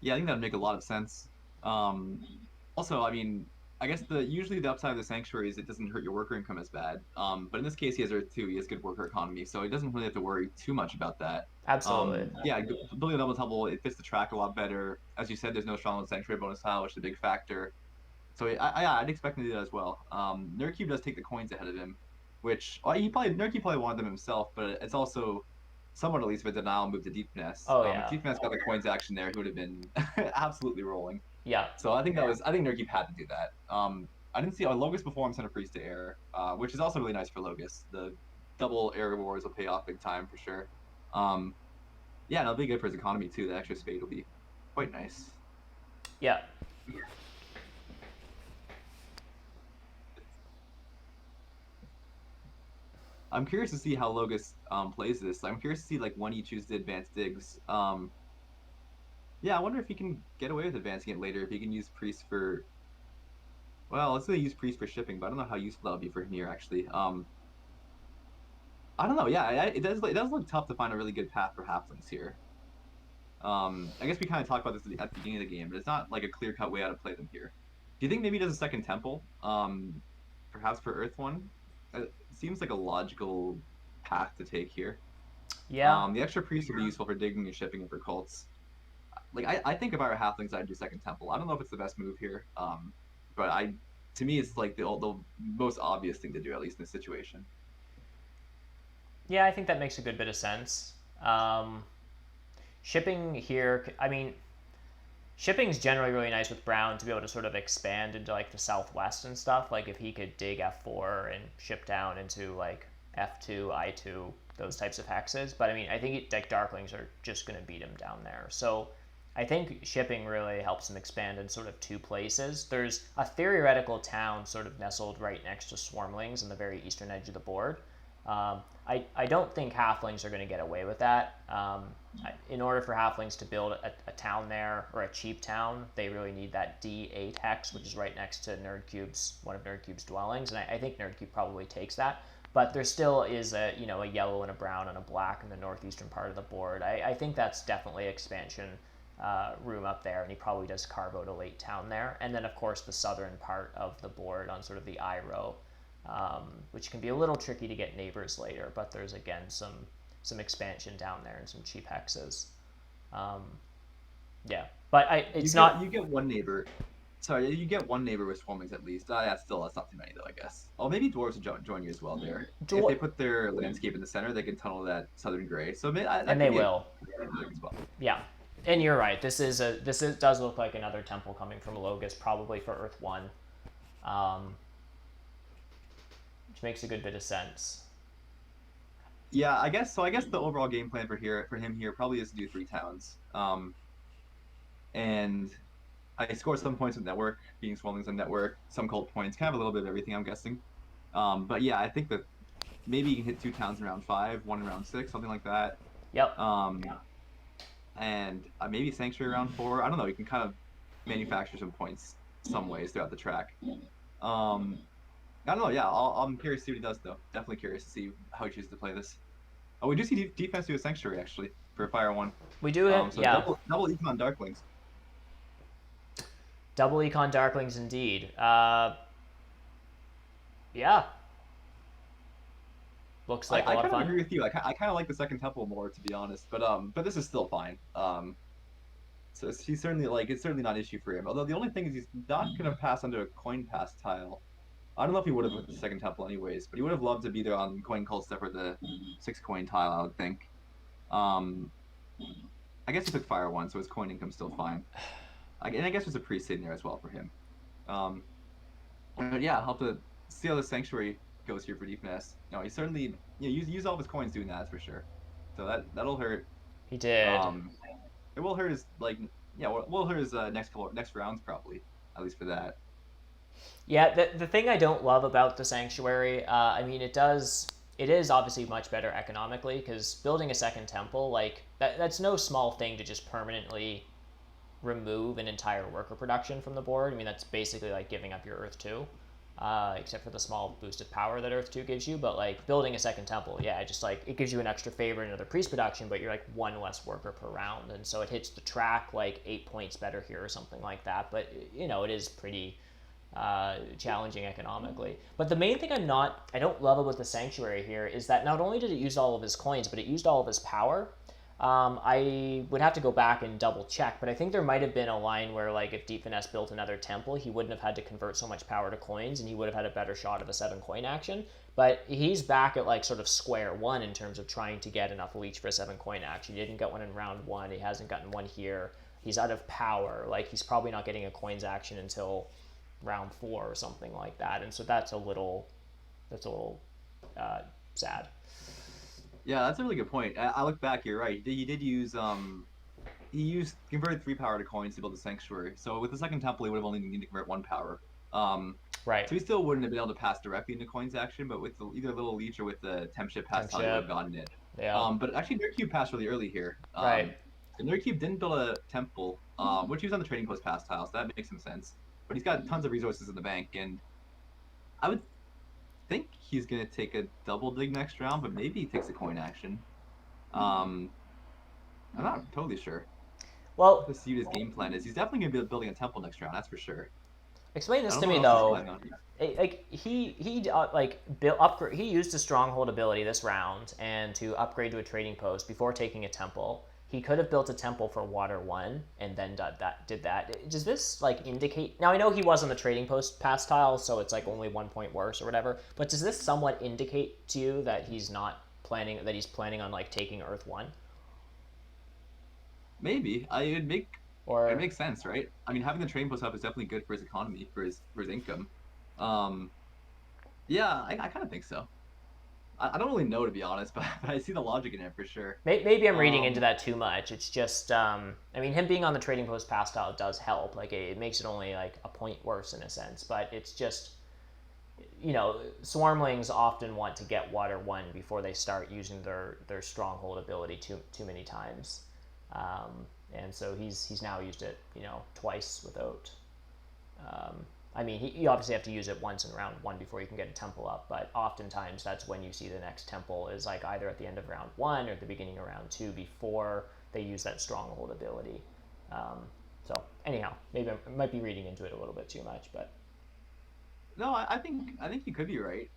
Yeah, I think that would make a lot of sense. Also, I mean, I guess usually the upside of the Sanctuary is it doesn't hurt your worker income as bad. But in this case, he has Earth 2. He has good worker economy, so he doesn't really have to worry too much about that. Absolutely. Yeah, building a double temple, it fits the track a lot better. As you said, there's no strong Sanctuary bonus tile, which is a big factor. So I'd expect him to do that as well. Nurcube does take the coins ahead of him, which Nurcube probably wanted them himself, but it's also somewhat at least of a denial move to Deep Finesse. Oh, yeah. If Deep Finesse got the coins action there, he would have been absolutely rolling. Yeah. So I think Nurcube had to do that. I didn't see Logus before him sent a priest to air, which is also really nice for Logus. The double air rewards will pay off big time for sure. Yeah, and it'll be good for his economy too. The extra spade will be quite nice. Yeah. I'm curious to see how Logus plays this. I'm curious to see when he chooses to advance digs. Yeah, I wonder if he can get away with advancing it later. If he can use priest for, well, let's say use priest for shipping, but I don't know how useful that would be for him here actually. I don't know. Yeah, it does look tough to find a really good path for halflings here. I guess we kind of talked about this at the beginning of the game, but it's not like a clear-cut way how to play them here. Do you think maybe he does a second temple? Perhaps for Earth 1? It seems like a logical path to take here. Yeah. The extra priest would be useful for digging and shipping and for cults. I think if I were halflings, I'd do second temple. I don't know if it's the best move here, but to me, it's like the most obvious thing to do, at least in this situation. Yeah, I think that makes a good bit of sense. Shipping here, I mean, shipping's generally really nice with Brown to be able to sort of expand into the southwest and stuff. Like if he could dig F4 and ship down into F2, I2, those types of hexes. But I mean, I think Darklings are just going to beat him down there. So I think shipping really helps him expand in sort of 2 places. There's a theoretical town sort of nestled right next to Swarmlings on the very eastern edge of the board. I don't think halflings are going to get away with that. In order for halflings to build a town there, or a cheap town, they really need that D8 hex, which is right next to one of Nerdcube's dwellings, and I think Nerdcube probably takes that. But there still is a yellow and a brown and a black in the northeastern part of the board. I think that's definitely expansion room up there, and he probably does carve out a late town there. And then of course the southern part of the board on sort of the I row, which can be a little tricky to get neighbors later, but there's again some expansion down there and some cheap hexes. Yeah, but you get one neighbor. Sorry, you get one neighbor with swarmlings at least. That's not too many though, I guess. Oh, maybe dwarves would join you as well there. If they put their landscape in the center, they can tunnel that southern gray. So and they will. Yeah, and you're right. This does look like another temple coming from Logus, probably for Earth 1, which makes a good bit of sense. Yeah, I guess the overall game plan for him here probably is to do 3 towns. And I scored some points with network, being swarmlings on network, some cult points, kind of a little bit of everything, I'm guessing. But yeah, I think that maybe you can hit 2 towns in round 5, 1 in round 6, something like that. Yep. And maybe Sanctuary round 4. I don't know. You can kind of manufacture some points some ways throughout the track. I don't know. Yeah, I'm curious to see what he does, though. Definitely curious to see how he chooses to play this. Oh, we do see defense do a Sanctuary, actually, for Fire 1. We do it, so yeah. Double Econ Darklings. Double Econ Darklings, indeed. Yeah. Looks like a lot of fun. I agree with you. I kind of like the second temple more, to be honest. But this is still fine. So he's certainly it's certainly not an issue for him. Although the only thing is he's not gonna pass onto a coin pass tile. I don't know if he would have with the second temple anyways, but he would have loved to be there on coin cult step or the 6 coin tile, I would think. I guess he took Fire 1, so his coin income's still fine. And I guess there's a priest in there as well for him. But yeah, I'll have to see how the Sanctuary goes here for defense. No, he certainly use all of his coins doing that, that's for sure. So that'll hurt. He did. It will hurt his will hurt his next rounds probably, at least for that. Yeah, the thing I don't love about the Sanctuary, I mean, it is obviously much better economically, because building a second temple, that's no small thing to just permanently remove an entire worker production from the board. I mean, that's basically like giving up your Earth 2, except for the small boost of power that Earth 2 gives you. But building a second temple, yeah, just it gives you an extra favor in another priest production, but you're 1 less worker per round, and so it hits the track 8 points better here or something like that. But it is pretty challenging economically. But the main thing I don't love about the Sanctuary here is that not only did it use all of his coins, but it used all of his power. I would have to go back and double check, but I think there might have been a line where if Deep Finesse built another temple, he wouldn't have had to convert so much power to coins, and he would have had a better shot of a 7 coin action. But he's back at sort of square one in terms of trying to get enough leech for a 7 coin action. He didn't get one in round 1. He hasn't gotten one here. He's out of power. He's probably not getting a coins action until round 4 or something like that. And so that's a little sad. Yeah, that's a really good point. I look back, you're right. He did use converted 3 power to coins to build the Sanctuary. So with the second temple, he would have only needed to convert 1 power. Right. So he still wouldn't have been able to pass directly into coins action, but with either Little Leech or with the temp ship pass, he would have gotten it. Yeah. But actually, Nerdcube passed really early here. Right. And Nerdcube didn't build a temple, which he was on the trading post pass tile, so that makes some sense. But he's got tons of resources in the bank, and I would think he's gonna take a double dig next round, but maybe he takes a coin action. I'm not totally sure. Well, to see what his game plan is. He's definitely gonna be building a temple next round. That's for sure. Explain this to me though. He used his stronghold ability this round and to upgrade to a trading post before taking a temple. He could have built a temple for Water 1 and then did that. Does this indicate... Now I know he was on the trading post pass tile, so it's only 1 point worse or whatever, but does this somewhat indicate to you that he's planning on taking Earth 1? Maybe. It makes sense, right? I mean, having the trading post up is definitely good for his economy, for his income. Yeah, I kind of think so. I don't really know, to be honest, but I see the logic in it for sure. Maybe I'm reading into that too much. It's just, I mean, him being on the trading post pass tile does help. It makes it only a point worse in a sense, but it's just, Swarmlings often want to get water 1 before they start using their stronghold ability too many times. And so he's now used it, twice without. I mean, you obviously have to use it once in round 1 before you can get a temple up, but oftentimes that's when you see the next temple is like either at the end of round 1 or the beginning of round 2 before they use that stronghold ability. So anyhow, maybe I might be reading into it a little bit too much, but No, I think you could be right.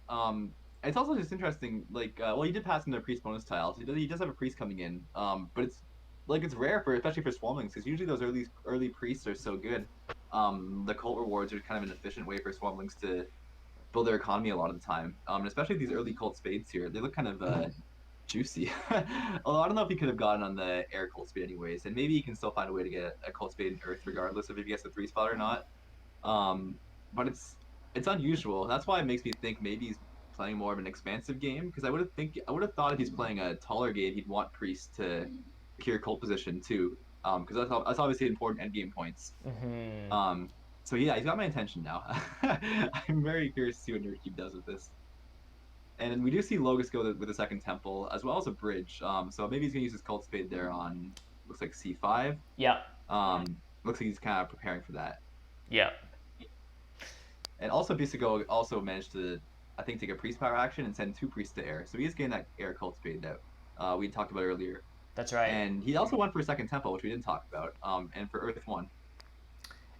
It's also just interesting. Like, well, he did pass in their priest bonus tiles. He does have a priest coming in. But it's rare for especially for Swarmlings because usually those early priests are so good. The cult rewards are kind of an efficient way for Swarmlings to build their economy a lot of the time. And especially these early cult spades here, they look kind of juicy. Although I don't know if he could have gotten on the air cult spade anyways, and maybe he can still find a way to get a cult spade in earth regardless of if he gets the 3 spot or not. But it's unusual. That's why it makes me think maybe he's playing more of an expansive game because I would have thought if he's playing a taller game, he'd want Priest to secure cult position too. Because that's obviously important end game points. So yeah, he's got my attention now. I'm very curious to see what Nerdkeep does with this. And we do see Logos go with the second temple as well as a bridge. So maybe he's gonna use his cult spade there on looks like C5. yeah, Looks like he's kind of preparing for that. yeah. And also Bisago also managed to, I think, take a priest power action and send 2 priests to air. So he is getting that air cult spade that we talked about earlier. That's right. And he also went for a second temple, which we didn't talk about, and for Earth 1.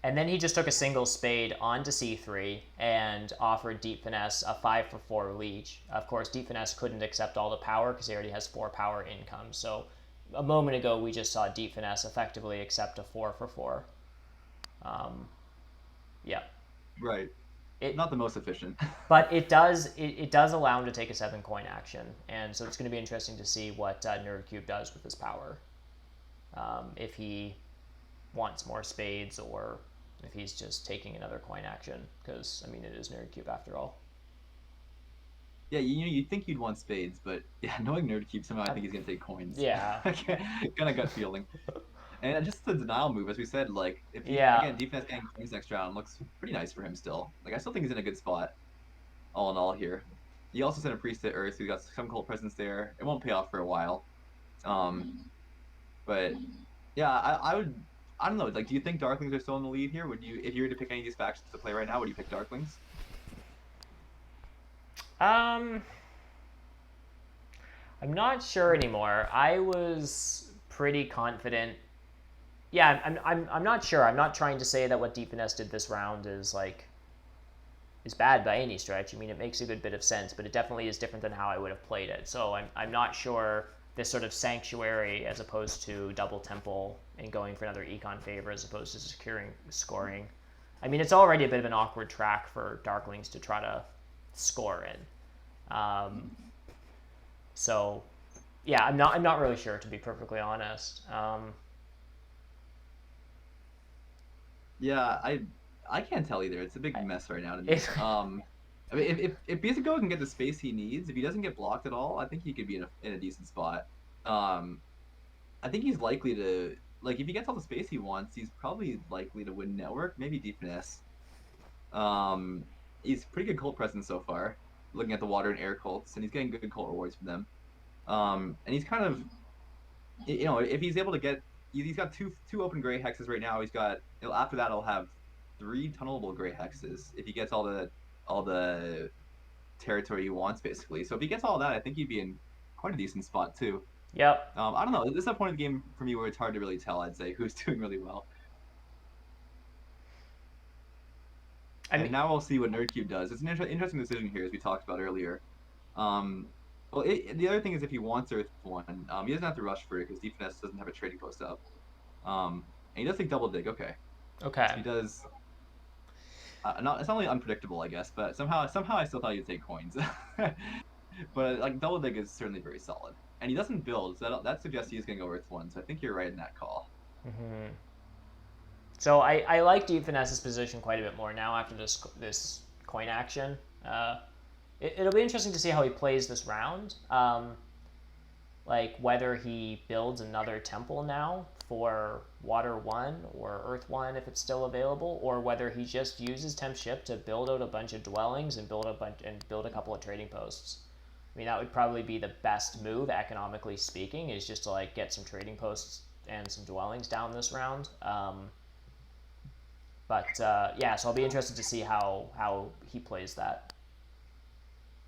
And then he just took a single spade onto C3 and offered Deep Finesse a 5-for-4 leech. Of course, Deep Finesse couldn't accept all the power because he already has 4 power income. So a moment ago, we just saw Deep Finesse effectively accept a 4-for-4. Yeah. Right. Not the most efficient. But it does allow him to take a 7 coin action. And so it's going to be interesting to see what Nerdcube does with his power. If he wants more spades or if he's just taking another coin action. Because, I mean, it is Nerdcube after all. Yeah, you'd think you'd want spades, but yeah, knowing Nerdcube, somehow I think he's going to take coins. Yeah. Kind of gut feeling. And just the denial move, as we said, like, if he, Yeah. again, defense getting coins next round looks pretty nice for him still. Like, I still think he's in a good spot, all in all here. He also sent a priest to Earth, so he got some cult presence there. It won't pay off for a while. But, yeah, I don't know, like, do you think Darklings are still in the lead here? Would you, if you were to pick any of these factions to play right now, would you pick Darklings? I'm not sure anymore. I was pretty confident. Yeah, I'm not sure. I'm not trying to say that what Deep Finesse did this round is bad by any stretch. I mean, it makes a good bit of sense, but it definitely is different than how I would have played it. So I'm not sure this sort of sanctuary as opposed to double temple and going for another econ favor as opposed to securing scoring. I mean, it's already a bit of an awkward track for Darklings to try to score in. So yeah, I'm not really sure, to be perfectly honest. Yeah, I can't tell either. It's a big mess right now to me. I mean, if Bisago can get the space he needs, if he doesn't get blocked at all, I think he could be in a decent spot. I think he's likely to, like, if he gets all the space he wants, he's probably likely to win network, maybe Deep Finesse. He's pretty good cult presence so far, looking at the water and air cults, and he's getting good cult rewards from them. And he's kind of, if he's able to get, he's got two open gray hexes right now. He's got, after that, he'll have 3 tunnelable gray hexes if he gets all the territory he wants, basically. So if he gets all that, I think he'd be in quite a decent spot too. Yep. I don't know. This is a point of the game for me where it's hard to really tell, I'd say, who's doing really well. And now we'll see what Nerdcube does. It's an interesting decision here, as we talked about earlier. Well, the other thing is if he wants Earth 1, he doesn't have to rush for it because Deep Finesse doesn't have a trading post up. And he does take Double Dig, okay. Okay. So he does. It's not only unpredictable, I guess, but somehow I still thought he'd take coins. But like Double Dig is certainly very solid, and he doesn't build, so that suggests he's gonna go Earth 1. So I think you're right in that call. Mm-hmm. So I like Deep Finesse's position quite a bit more now after this coin action. It'll be interesting to see how he plays this round. Like whether he builds another temple now for Water 1 or Earth 1 if it's still available, or whether he just uses Temp Ship to build out a bunch of dwellings and build a couple of trading posts. I mean, that would probably be the best move economically speaking, is just to like get some trading posts and some dwellings down this round. Yeah, so I'll be interested to see how he plays that.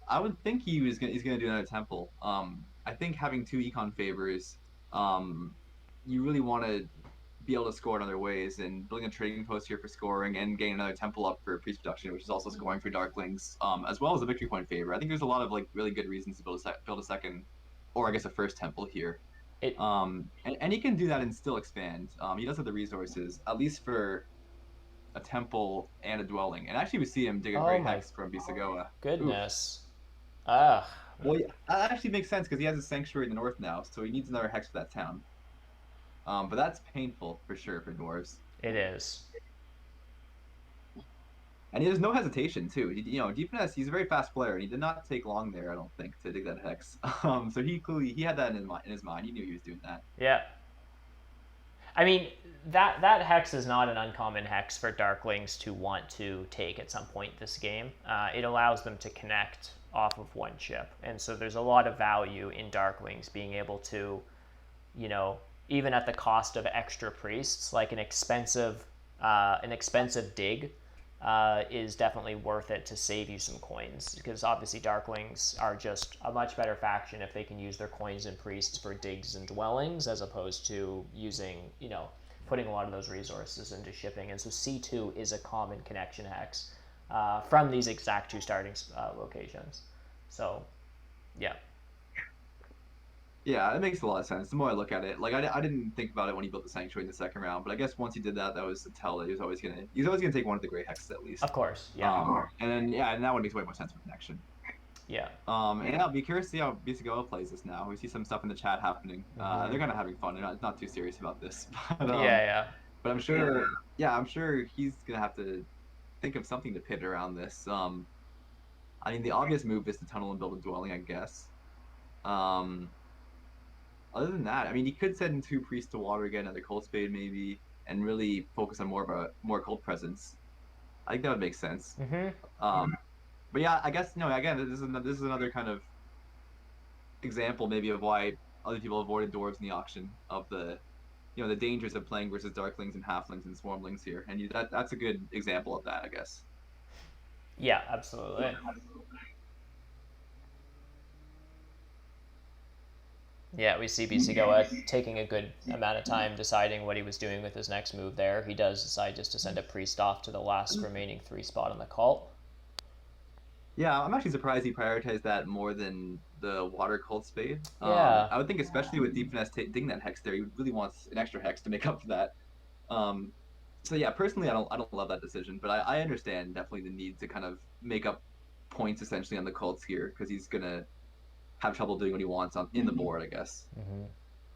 I would think he's gonna do another temple. I think having two econ favors, you really want to be able to score in other ways, and building a trading post here for scoring and getting another temple up for priest production, which is also scoring for darklings, as well as a victory point favor. I think there's a lot of like really good reasons to build a second, or I guess a first temple here. It. And he can do that and still expand. He does have the resources, at least for a temple and a dwelling. And actually, we see him dig a Oh great my hex from Bisagoa. Oof. goodness. Ugh. Well, yeah, that actually makes sense because he has a sanctuary in the north now, so he needs another hex for that town. But that's painful for sure for dwarves. It is. And there's no hesitation too. Deepness, he's a very fast player, and he did not take long there, I don't think, to dig that hex. So he had that in his mind. He knew he was doing that. Yeah. I mean, that hex is not an uncommon hex for Darklings to want to take at some point this game. It allows them to connect off of one chip, and so there's a lot of value in Darklings being able to, even at the cost of extra priests, like an expensive dig is definitely worth it to save you some coins, because obviously Darklings are just a much better faction if they can use their coins and priests for digs and dwellings, as opposed to using, putting a lot of those resources into shipping. And so C2 is a common connection hex from these exact two starting locations. So, yeah. Yeah, it makes a lot of sense. The more I look at it, like I didn't think about it when he built the sanctuary in the second round, but I guess once he did that, that was a tell that he was always gonna take one of the great hexes at least. Of course, yeah. And that one makes way more sense for connection. Yeah. And I'll be curious to see how Bisagoa plays this now. We see some stuff in the chat happening. They're kind of having fun. They're not too serious about this. But, yeah. But I'm sure he's gonna have to think of something to pivot around this. I mean, the obvious move is to tunnel and build a dwelling, I guess. Other than that, I mean, he could send two priests to water again, another cold spade maybe, and really focus on more cold presence. I think that would make sense. But yeah, I guess again, this is another kind of example maybe of why other people avoided dwarves in the auction, of the the dangers of playing versus darklings and halflings and swarmlings here, and that's a good example of that, I guess. Yeah, absolutely. Yeah, we see Bisagoa taking a good amount of time deciding what he was doing with his next move there. He does decide just to send a priest off to the last remaining 3 spot on the cult. Yeah, I'm actually surprised he prioritized that more than the water cold spade. Yeah. I would think, especially with Deep Finesse digging that hex there, he really wants an extra hex to make up for that. So yeah, personally, I don't love that decision, but I understand definitely the need to kind of make up points essentially on the cults here, because he's gonna have trouble doing what he wants in the board, I guess,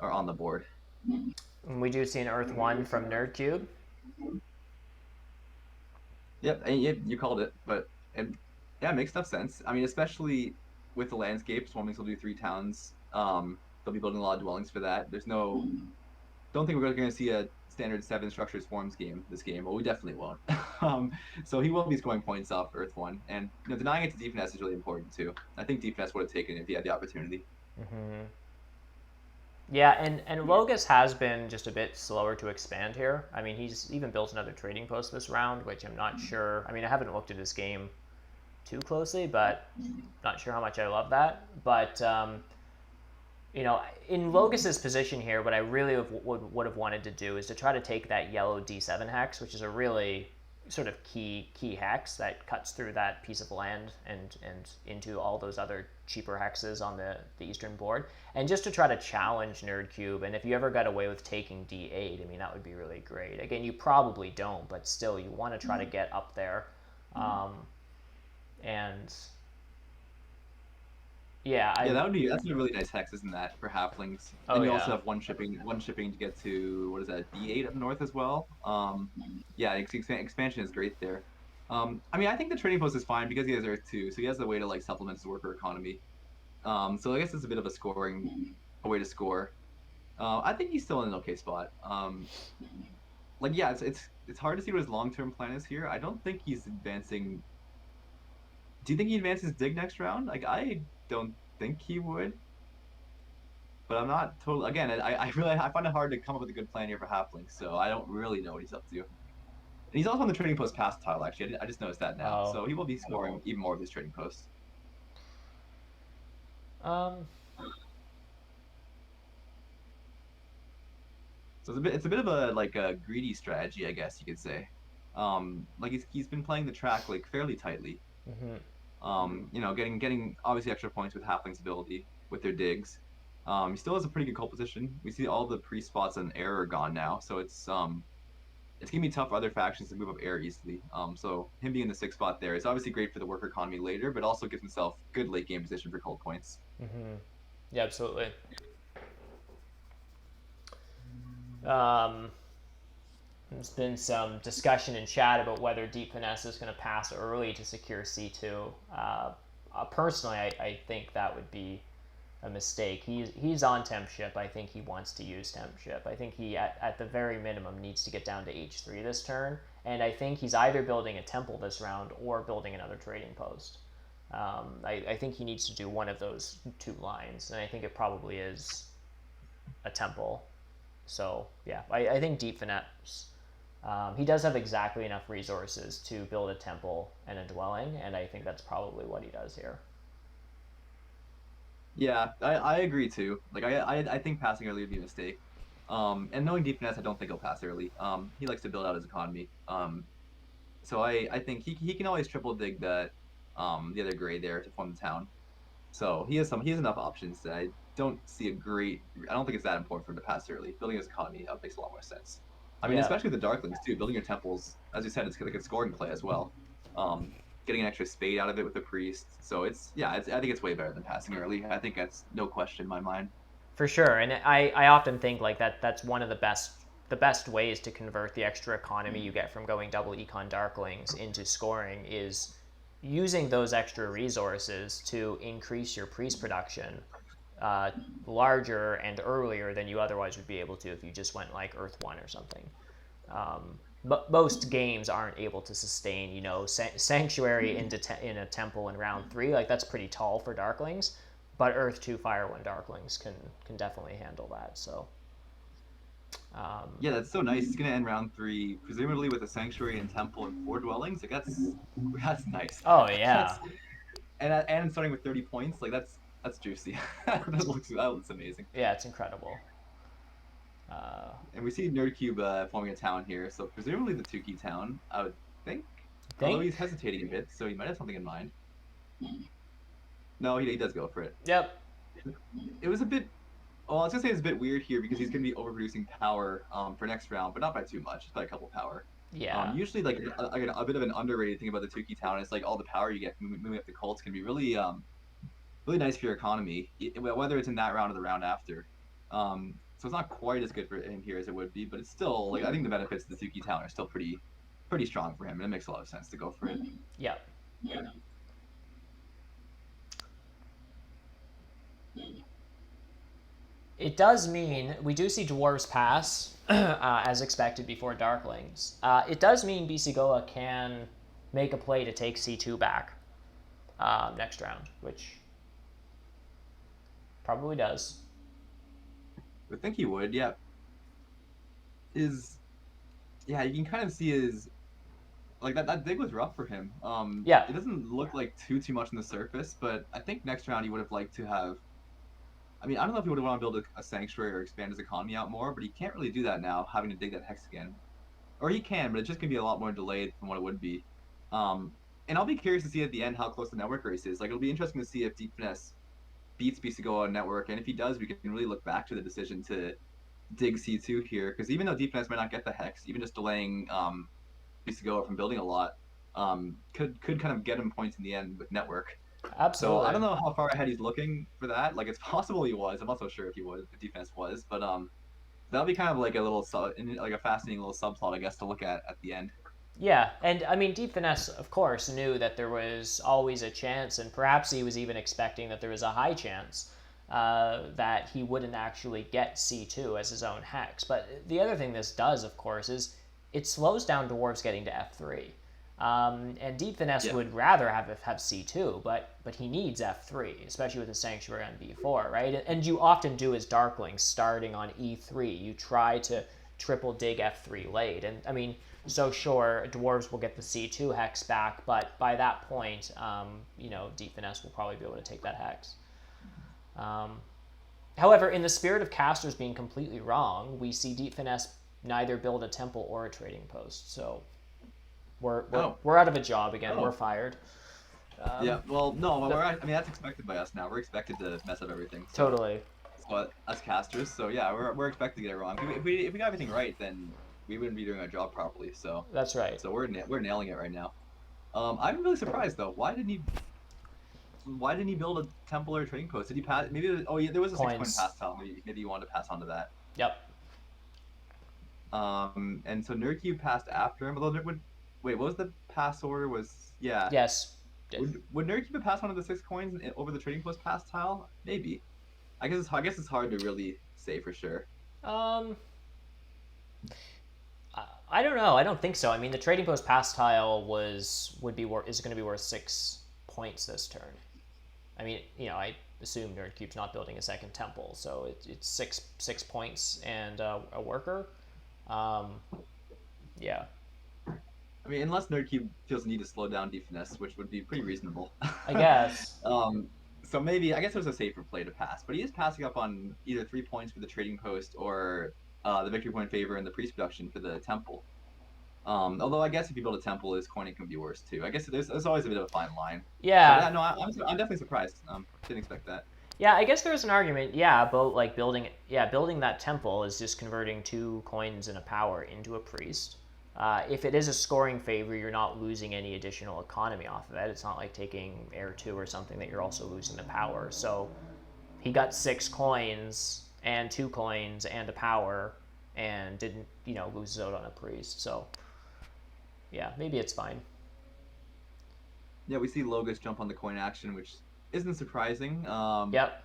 or on the board. And we do see an Earth 1 from Nerdcube. Yep, and you called it, but yeah, it makes enough sense. I mean, especially with the landscape, Swarmlings will do 3 towns. They'll be building a lot of dwellings for that. Don't think we're going to see a standard 7 structured swarms this game. Well, we definitely won't. So he will be scoring points off Earth 1, and denying it to Deep Finesse is really important too. I think Deep Finesse would have taken it if he had the opportunity. Yeah, and Logus has been just a bit slower to expand here. I mean, he's even built another trading post this round, which I'm not sure. I mean, I haven't looked at his game too closely, but not sure how much I love that. But in Logus's position here, what I really would have wanted to do is to try to take that yellow D7 hex, which is a really sort of key hex that cuts through that piece of land and into all those other cheaper hexes on the eastern board, and just to try to challenge Nerdcube. And if you ever got away with taking D8, I mean, that would be really great. Again, you probably don't, but still, you want to try to get up there. And that's a really nice hex, isn't that, for halflings? And you also have one shipping to get to, what is that, D8 up north as well. Expansion is great there. I mean, I think the trading post is fine because he has Earth 2, so he has a way to like supplement his worker economy. So I guess it's a bit of a way to score. I think he's still in an okay spot. Like yeah, it's hard to see what his long-term plan is here. I don't think he's advancing. Do you think he advances Dig next round? Like I don't think he would, but I'm not totally. Again, I really I find it hard to come up with a good plan here for Halfling, so I don't really know what he's up to. And he's also on the trading post pass tile. Actually, I just noticed that now. Oh. So he will be scoring even more of his trading posts. Um, So it's a bit of a like a greedy strategy, I guess you could say. Like he's been playing the track like fairly tightly. mhm. You know, getting obviously extra points with Halfling's ability with their digs. He still has a pretty good call position. We see all the pre spots and air are gone now, so it's gonna be tough for other factions to move up air easily. So him being in the sixth spot there is obviously great for the worker economy later, but also gives himself good late game position for cult points. Yeah, absolutely. Um, there's been some discussion in chat about whether Deep Finesse is going to pass early to secure C2. Personally, I think that would be a mistake. He's on temp ship. I think he wants to use temp ship. I think he, at the very minimum, needs to get down to H3 this turn. And I think he's either building a temple this round or building another trading post. I think he needs to do one of those two lines. And I think it probably is a temple. So, yeah, I think Deep Finesse, he does have exactly enough resources to build a temple and a dwelling, and I think that's probably what he does here. Yeah, I agree too. Like I think passing early would be a mistake. And knowing Deep Finesse, I don't think he'll pass early. He likes to build out his economy. So I think he can always triple dig that the other grade there to form the town. So he has enough options that I don't see a great. I don't think it's that important for him to pass early. Building his economy up makes a lot more sense. I mean, Yeah, especially with the Darklings too. Building your temples, as you said, it's like a scoring play as well. Getting an extra spade out of it with the priest. So I think it's way better than passing early. I think that's no question in my mind. for sure. And I often think like that's one of the best ways to convert the extra economy you get from going double econ darklings into scoring is using those extra resources to increase your priest production larger and earlier than you otherwise would be able to if you just went like Earth 1 or something. But most games aren't able to sustain, Sanctuary in a temple in round 3. Like, that's pretty tall for Darklings. But Earth 2 Fire 1 Darklings can definitely handle that. So, Yeah, that's so nice. It's gonna end round 3, presumably with a sanctuary and temple and 4 dwellings. Like that's nice. oh, yeah. That's and starting with 30 points. Like that's juicy. That looks amazing. Yeah, it's incredible. Uh, And we see Nerdcube forming a town here, so presumably the Tukey town, I would think. Although think? he's hesitating a bit, so he might have something in mind. No, he does go for it. Yep. It was a bit. Well, I was gonna say it's a bit weird here because he's gonna be overproducing power for next round, but not by too much. Just by a couple power. Yeah. Usually, like a bit of an underrated thing about the Tukey town is like all the power you get from moving up the cults can be really nice for your economy, whether it's in that round or the round after. So it's not quite as good for him here as it would be, but it's still like I think the benefits of the Tukey town are still pretty strong for him, and it makes a lot of sense to go for it. Yep. It does mean we do see dwarves pass as expected before darklings. It does mean BC Goa can make a play to take C2 back next round, which probably does. I think he would, yeah. Yeah, you can kind of see his like that dig was rough for him. Yeah. It doesn't look like too much on the surface, but I think next round he would have liked to have. I mean, I don't know if he would want to build a sanctuary or expand his economy out more, but he can't really do that now, having to dig that hex again. Or he can, but it's just gonna be a lot more delayed than what it would be. And I'll be curious to see at the end how close the network race is. Like, it'll be interesting to see if Deep Finesse beats BCGO on network, and if he does, we can really look back to the decision to dig C2 here, because even though Deep Finesse might not get the hex, even just delaying BCGO from building a lot could kind of get him points in the end with network. Absolutely. So I don't know how far ahead he's looking for that. Like, it's possible he was. I'm not so sure if he was, if Defense was, but that'll be kind of like a fascinating little subplot, I guess, to look at the end. Yeah, and I mean, Deep Finesse, of course, knew that there was always a chance, and perhaps he was even expecting that there was a high chance that he wouldn't actually get C2 as his own hex. But the other thing this does, of course, is it slows down dwarves getting to F3. And Deep Finesse would rather have C2, but he needs F3, especially with the Sanctuary on B4, right? And you often do as Darklings starting on E3. You try to triple dig F3 late. And I mean, so sure, dwarves will get the C2 hex back, but by that point, Deep Finesse will probably be able to take that hex. However, in the spirit of casters being completely wrong, we see Deep Finesse neither build a temple or a trading post. So we're out of a job again. We're fired. Well, no, but that's expected by us now. We're expected to mess up everything. So, totally. So us casters. So yeah, we're expected to get it wrong. If we got everything right, then we wouldn't be doing our job properly. So that's right. So we're nailing it right now. I'm really surprised though. Why didn't he build a temple or a trading post? Did he pass? Maybe there was a 6-coin pass tile. Maybe you wanted to pass on to that. Yep. And so Nerdcube passed after him. Although what was the pass order? Yes. Would Nerdcube have passed on to the 6 coins over the trading post pass tile? Maybe. I guess it's hard to really say for sure. I don't know. I don't think so. I mean, the trading post pass tile is going to be worth 6 points this turn. I mean, I assume Nerdcube's not building a second temple, so it's 6 points and a worker. Yeah. I mean, unless Nerdcube feels the need to slow down Deep Finesse, which would be pretty reasonable. I guess. So maybe, I guess it was a safer play to pass, but he is passing up on either 3 points for the trading post or the victory point favor and the priest production for the temple. Although I guess if you build a temple, his coining can be worse too. I guess there's always a bit of a fine line. Yeah. But, no, I'm definitely surprised. Didn't expect that. Yeah, I guess there's an argument. Yeah, but like building that temple is just converting 2 coins and a power into a priest. If it is a scoring favor, you're not losing any additional economy off of it. It's not like taking Air 2 or something that you're also losing the power. So he got 6 coins and 2 coins and a power and didn't, lose out on a priest. So yeah, maybe it's fine. Yeah, we see Logos jump on the coin action, which isn't surprising. Yep.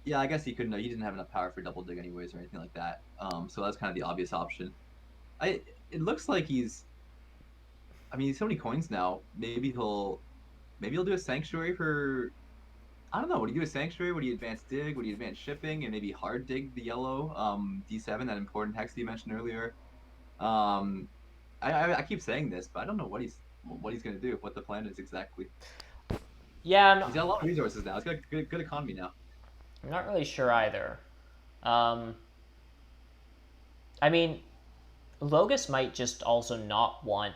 Yeah, I guess he couldn't. He didn't have enough power for double dig anyways or anything like that. So that's kind of the obvious option. It looks like he's so many coins now. Maybe he'll do a sanctuary for. I don't know. Would he do a sanctuary? Would he advance dig? Would he advance shipping and maybe hard dig the yellow D7, that important hex that you mentioned earlier? I keep saying this, but I don't know what he's gonna do. What the plan is exactly. Yeah, he's got a lot of resources now. He's got a good economy now. I'm not really sure either. I mean, Logos might just also not want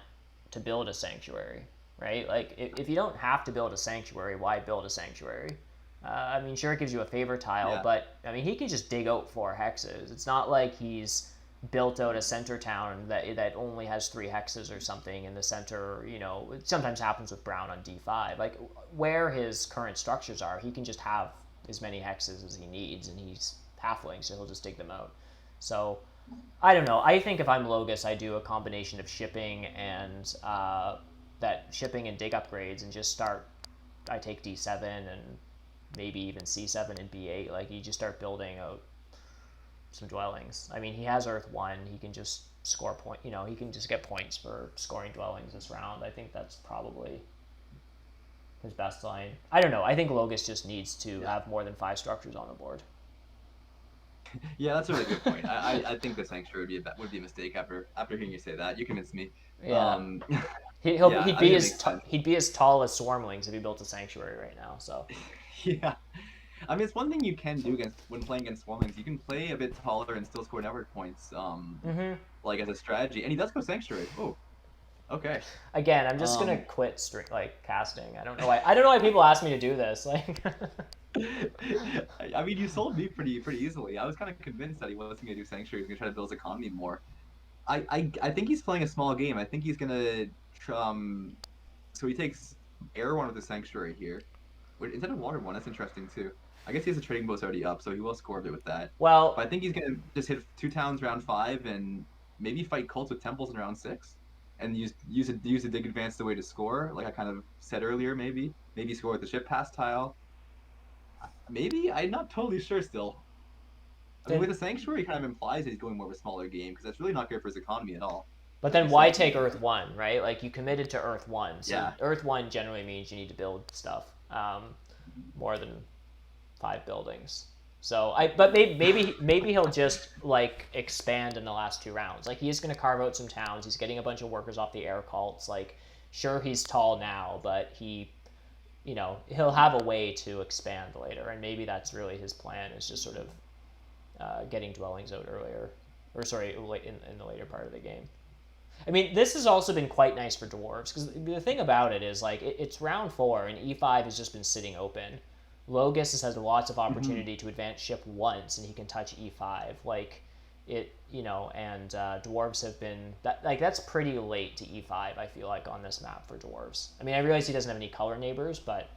to build a sanctuary, right? Like, if you don't have to build a sanctuary, why build a sanctuary? I mean, sure, it gives you a favor tile, but, I mean, he can just dig out 4 hexes. It's not like he's built out a center town that only has 3 hexes or something in the center. It sometimes happens with Brown on D5. Like, where his current structures are, he can just have as many hexes as he needs, and he's halfling, so he'll just dig them out. So I don't know. I think if I'm Logos, I do a combination of shipping and shipping and dig upgrades, and just start. I take D7 and maybe even C7 and B8. Like, you just start building out some dwellings. I mean, he has Earth 1. He can just score point. He can just get points for scoring dwellings this round. I think that's probably his best line. I don't know. I think Logos just needs to have more than 5 structures on the board. Yeah, that's a really good point. I think the sanctuary would be a mistake after hearing you say that. You convinced me. Yeah. He'd be as tall as Swarmlings if he built a sanctuary right now. So. Yeah. I mean, it's one thing you can do when playing against Swarmlings. You can play a bit taller and still score network points, like as a strategy. And he does go sanctuary. Oh, okay. Again, I'm just gonna quit casting. I don't know why people ask me to do this. Like, I mean, you sold me pretty easily. I was kind of convinced that he wasn't gonna do sanctuary. He was gonna try to build his economy more. I think he's playing a small game. I think he's gonna so he takes air 1 with the sanctuary here. Instead of water 1, that's interesting too. I guess he has a trading post already up, so he will score a bit with that. Well, but I think he's gonna just hit 2 towns round 5 and maybe fight cults with temples in round 6, and use a dig advance the way to score, like I kind of said earlier. Maybe score with the ship pass tile. Maybe I'm not totally sure still. I mean, with Then, a sanctuary, it kind of implies he's going more of a smaller game because that's really not good for his economy at all. but Like you then why said. take Earth 1, right? Like, you committed to Earth 1. So, Yeah. Earth 1 generally means you need to build stuff, more than 5 buildings. But maybe he'll just like expand in the last 2 rounds. Like, he's going to carve out some towns. He's getting a bunch of workers off the air cults. Like, sure, he's tall now, but he'll have a way to expand later, and maybe that's really his plan, is just sort of getting dwellings out earlier, or sorry, in the later part of the game. I mean, this has also been quite nice for dwarves, because the thing about it is, like, it's round 4 and E5 has just been sitting open. Logus has had lots of Hmm. opportunity to advance ship once, and he can touch E5. Like, and dwarves have been that's pretty late to E5. I feel like on this map for dwarves. I mean, I realize he doesn't have any color neighbors, but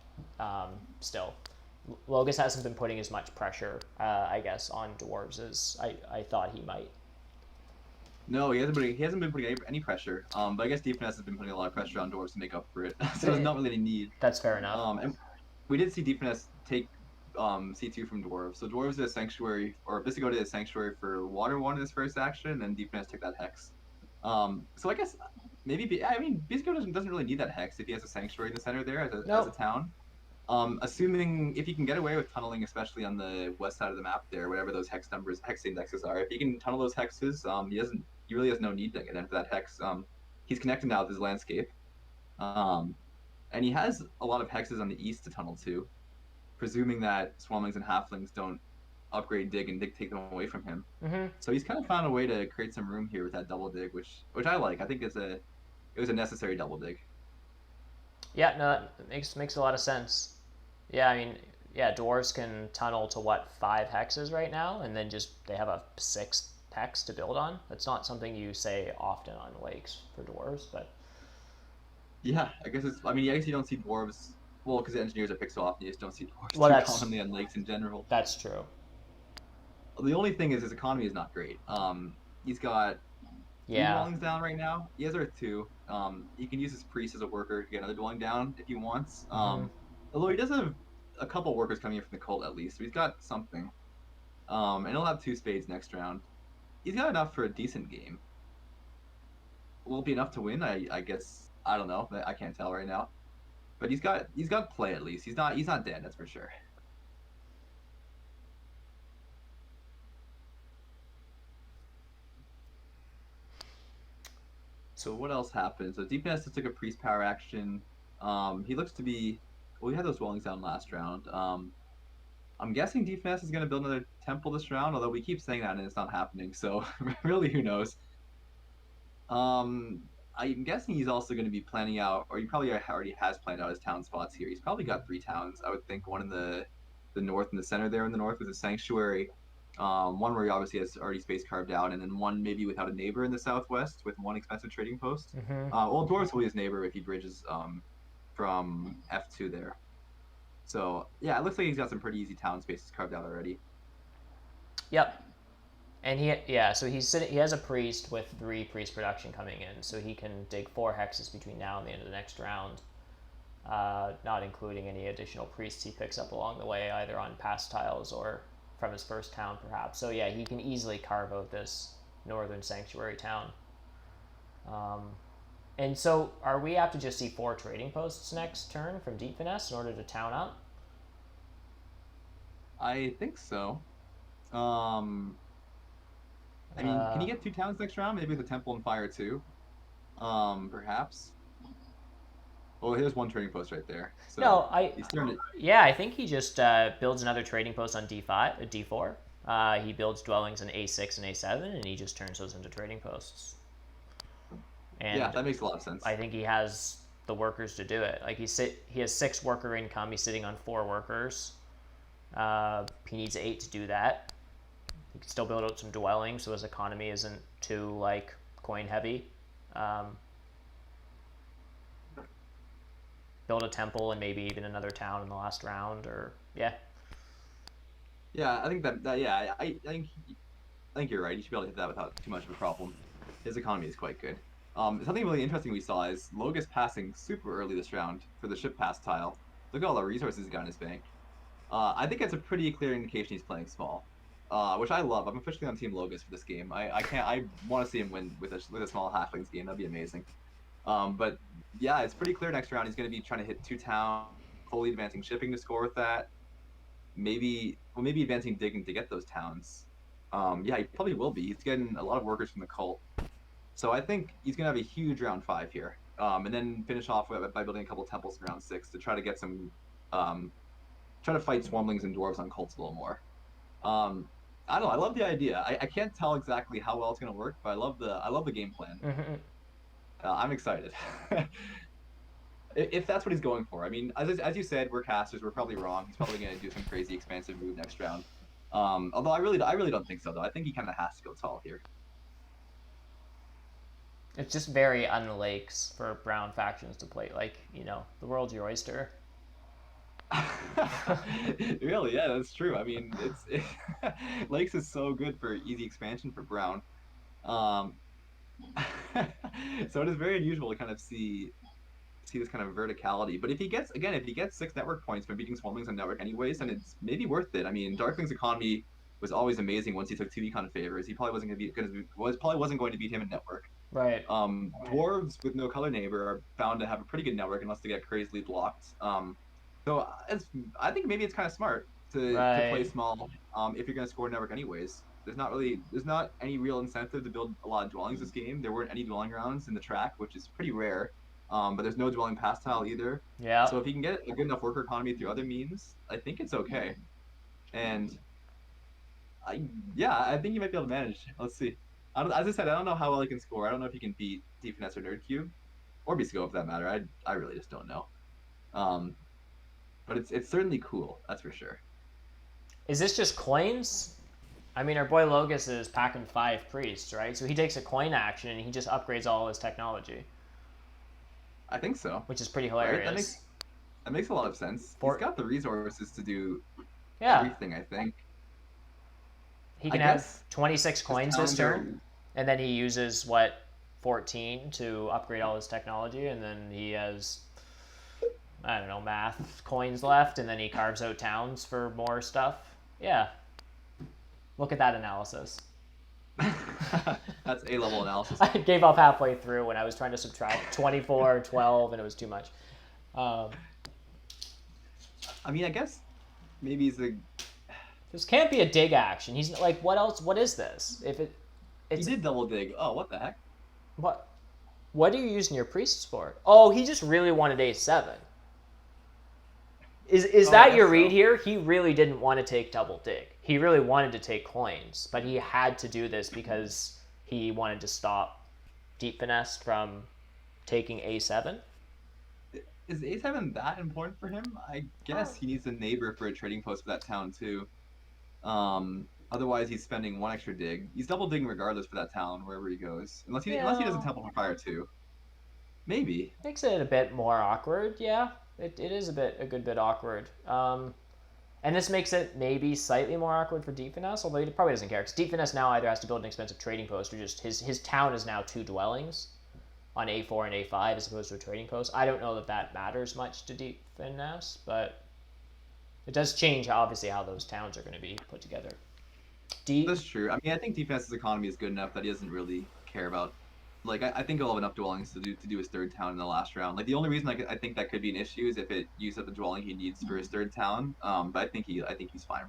still, Logus hasn't been putting as much pressure, I guess, on dwarves as I thought he might. No, he hasn't been putting any pressure. But I guess Deepness has been putting a lot of pressure on Dwarves to make up for it. So there's Eh, not really any need. That's fair enough. And we did see Deepness take C2 from Dwarves. So Dwarves did a sanctuary, or Visigo did a sanctuary for Water One in his first action, and Deepness took that hex. So I guess maybe I mean Visigo doesn't really need that hex if he has a sanctuary in the center there as a Nope. town. Assuming if you can get away with tunneling, especially on the west side of the map there, whatever those hex indexes are, if he can tunnel those hexes, he really has no need to get into that hex. He's connected now with his landscape, um, and he has a lot of hexes on the east to tunnel to, presuming that Swarmlings and Halflings don't upgrade dig and dig take them away from him. Mm-hmm. So he's kind of found a way to create some room here with that double dig, which I like. I think it was a necessary double dig. Yeah, no, that makes a lot of sense. Yeah, I mean, yeah, dwarves can tunnel to what, 5 hexes right now, and then just they have a 6th hex to build on. That's not something you say often on lakes for dwarves, but Yeah, I guess it's. I mean, I guess you don't see dwarves. Well, because the engineers are picked so often, you just don't see dwarves well, too that's commonly on lakes in general. that's true. The only thing is his economy is not great. He's got three Yeah. dwellings down right now. He has Earth 2. He can use his priest as a worker to get another dwelling down if he wants. Mm-hmm. Although he does have a couple workers coming in from the cult at least, so he's got something. And he'll have 2 spades next round. He's got enough for a decent game. Will it be enough to win? I guess I don't know. I can't tell right now. But he's got play at least. He's not dead. That's for sure. So what else happened? So Deep Nest took a priest power action. He looks to be. Well, we had those dwellings down last round. I'm guessing Deep Nest is going to build another temple this round, although we keep saying that and it's not happening. So really, who knows? I'm guessing he's also going to be planning out, or he probably already has planned out his town spots here. He's probably got 3 towns. I would think one in the north and the center there in the north with a sanctuary. One where he obviously has already space carved out, and then one maybe without a neighbor in the southwest with one expensive trading post. Mm-hmm. Well, Doris will be his neighbor if he bridges from F2 there. So yeah, it looks like he's got some pretty easy town spaces carved out already. Yep. And so he has a priest with 3 priest production coming in, so he can dig 4 hexes between now and the end of the next round. Not including any additional priests he picks up along the way, either on past tiles or from his first town, perhaps. So yeah, he can easily carve out this northern sanctuary town. Um, and so, are we have to just see 4 trading posts next turn from Deep Finesse in order to town up? I think so. Um, I mean, can Uh, you get 2 towns next round? Maybe the Temple and Fire too. Perhaps. Well, here's one trading post right there. no, So he's starting to. yeah, I think he just builds another trading post on D5, D4. He builds dwellings in A6 and A7, and he just turns those into trading posts. Yeah, And that makes a lot of sense. I think he has the workers to do it. Like, he has 6 worker income. He's sitting on 4 workers. He needs 8 to do that. He can still build out some dwellings, so his economy isn't too like coin heavy. Um, Build a temple and maybe even another town in the last round, or yeah. Yeah, I think that yeah, I think you're right. You should be able to hit that without too much of a problem. His economy is quite good. Something really interesting we saw is Logus passing super early this round for the ship pass tile. Look at all the resources he's got in his bank. I think it's a pretty clear indication he's playing small, which I love. I'm officially on Team Logos for this game. I can't. I want to see him win with a small halflings game. That'd be amazing. But yeah, it's pretty clear next round he's going to be trying to hit 2 town, fully advancing shipping to score with that. Maybe advancing digging to get those towns. Yeah, he probably will be. He's getting a lot of workers from the cult. So I think he's going to have a huge round 5 here. And then finish off by building a couple temples in round 6 to try to get some, try to fight swarmlings and dwarves on cults a little more. I don't know. I love the idea. I can't tell exactly how well it's going to work, but I love the game plan. Mm-hmm. I'm excited. If that's what he's going for. I mean, as you said, we're casters. We're probably wrong. He's probably going to do some crazy expansive move next round. Although I really don't think so, though. I think he kind of has to go tall here. It's just very unlakes for brown factions to play. Like, the world's your oyster. Really, yeah, that's true. I mean, Lakes is so good for easy expansion for brown. Um, so it is very unusual to kind of see this kind of verticality. But if he gets 6 network points from beating Swarmlings on network anyways, then it's maybe worth it. I mean, Darkling's economy was always amazing once he took 2 econ favors. He probably wasn't going to beat him in network. Right. Dwarves with no color neighbor are bound to have a pretty good network unless they get crazily blocked. So I think maybe it's kind of smart to play small if you're going to score network anyways. There's not any real incentive to build a lot of dwellings this game. There weren't any dwelling grounds in the track, which is pretty rare. But there's no dwelling pass tile either. Yeah. So if you can get a good enough worker economy through other means, I think it's okay. And I think you might be able to manage. Let's see. As I said, I don't know how well he can score. I don't know if he can beat Finesse or Nerdcube, or Bisco for that matter. I really just don't know. But it's certainly cool. That's for sure. Is this just coins? I mean, our boy Logos is packing 5 priests, right? So he takes a coin action and he just upgrades all his technology. I think so. Which is pretty hilarious. Right? That makes a lot of sense. He's got the resources to do everything, I think. He can have 26 coins this turn, and then he uses, 14 to upgrade all his technology, and then he has, I don't know, math coins left, and then he carves out towns for more stuff. Yeah. Look at that analysis. That's A-level analysis. I gave up halfway through when I was trying to subtract 24, 12, and it was too much. I mean, I guess maybe this can't be a dig action. He's like, what else? What is this? He did double dig. Oh, what the heck? What are you using your priests for? Oh, he just really wanted A7. Is that your read here? He really didn't want to take double dig. He really wanted to take coins, but he had to do this because he wanted to stop Deep Finesse from taking A7. Is A7 that important for him? I guess he needs a neighbor for a trading post for that town too. Otherwise, he's spending 1 extra dig. He's double digging regardless for that town wherever he goes, unless he doesn't temple for fire too. Maybe makes it a bit more awkward. Yeah, it is a good bit awkward. And this makes it maybe slightly more awkward for Deep Finesse, although he probably doesn't care because Deep Finesse now either has to build an expensive trading post or just his town is now 2 dwellings on A4 and A5 as opposed to a trading post. I don't know that matters much to Deep Finesse, but it does change obviously how those towns are going to be put together. That's true. I mean, I think Deep Finesse's economy is good enough that he doesn't really care about. Like, I think he'll have enough dwellings to do his 3rd town in the last round. Like, the only reason I think that could be an issue is if it used up the dwelling he needs for his 3rd town. But I think he's fine.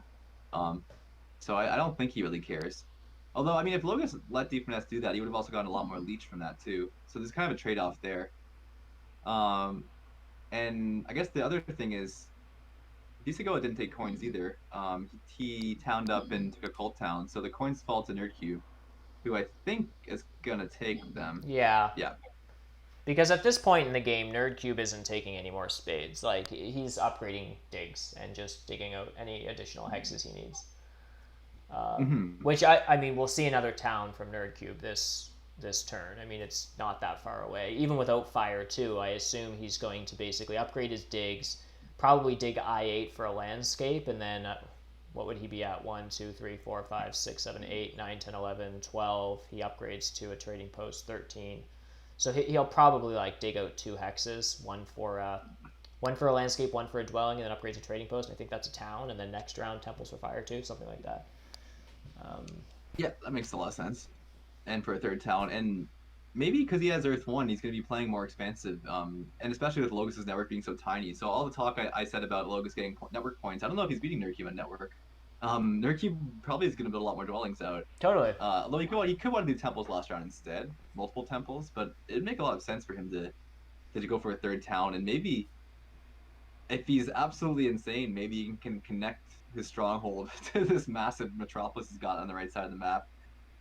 So I don't think he really cares. Although, I mean, if Logos let Deep Finesse do that, he would have also gotten a lot more leech from that too. So there's kind of a trade-off there. And I guess the other thing is, Visigoa didn't take coins either. He towned up and took a cult town, so the coins fall to Nerdcube, who I think is gonna take them. Yeah. Yeah. Because at this point in the game, Nerdcube isn't taking any more spades. Like, he's upgrading digs and just digging out any additional hexes he needs. Which, I mean, we'll see another town from Nerdcube this turn. I mean, it's not that far away. Even without fire, too, I assume he's going to basically upgrade his digs, probably dig I8 for a landscape, and then what would he be at? 1, 2, 3, 4, 5, 6, 7, 8, 9, 10, 11, 12. He upgrades to a trading post 13. So he'll probably like dig out 2 hexes, one for One for a landscape, one for a dwelling, and then upgrades a trading post. I think that's a town, and then next round temples for fire too, something like that. Yeah, that makes a lot of sense. And for a third town, and maybe because he has Earth 1, he's going to be playing more expansive, and especially with Logos' network being so tiny. So all the talk I said about Logos getting network points, I don't know if he's beating Nerdcube on network. Nerdcube probably is going to build a lot more dwellings out. Totally. Although he could want to do temples last round instead, multiple temples, but it'd make a lot of sense for him to go for a third town, and maybe if he's absolutely insane, maybe he can connect his stronghold to this massive metropolis he's got on the right side of the map.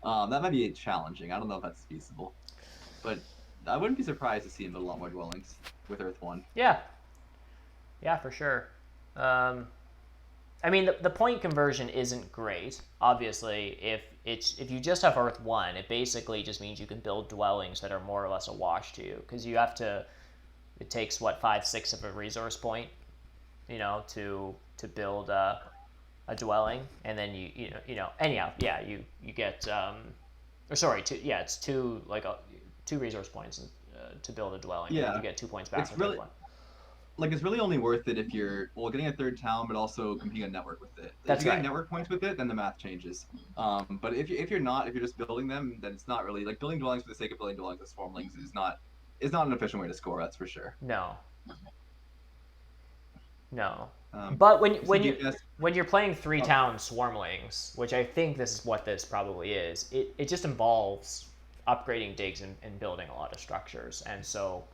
That might be challenging. I don't know if that's feasible, but I wouldn't be surprised to see him build a lot more dwellings with Earth 1. Yeah. Yeah, for sure. I mean, the point conversion isn't great. Obviously, if you just have Earth 1, it basically just means you can build dwellings that are more or less a wash to you, because you have to. It takes 5, 6 of a resource point, to build a dwelling, and then anyhow, yeah, you get it's two resource points to build a dwelling. Yeah, and you get 2 points back from really, one. it's really only worth it if you're getting a third town, but also competing on network with it. That's if you're right. getting network points with it, then the math changes. But if you're not, if you're just building them, then it's not really like building dwellings for the sake of building dwellings with swarmlings is not an efficient way to score. That's for sure. No. But when you're playing 3 town swarmlings, which I think this is what this probably is, it just involves upgrading digs and building a lot of structures. And so,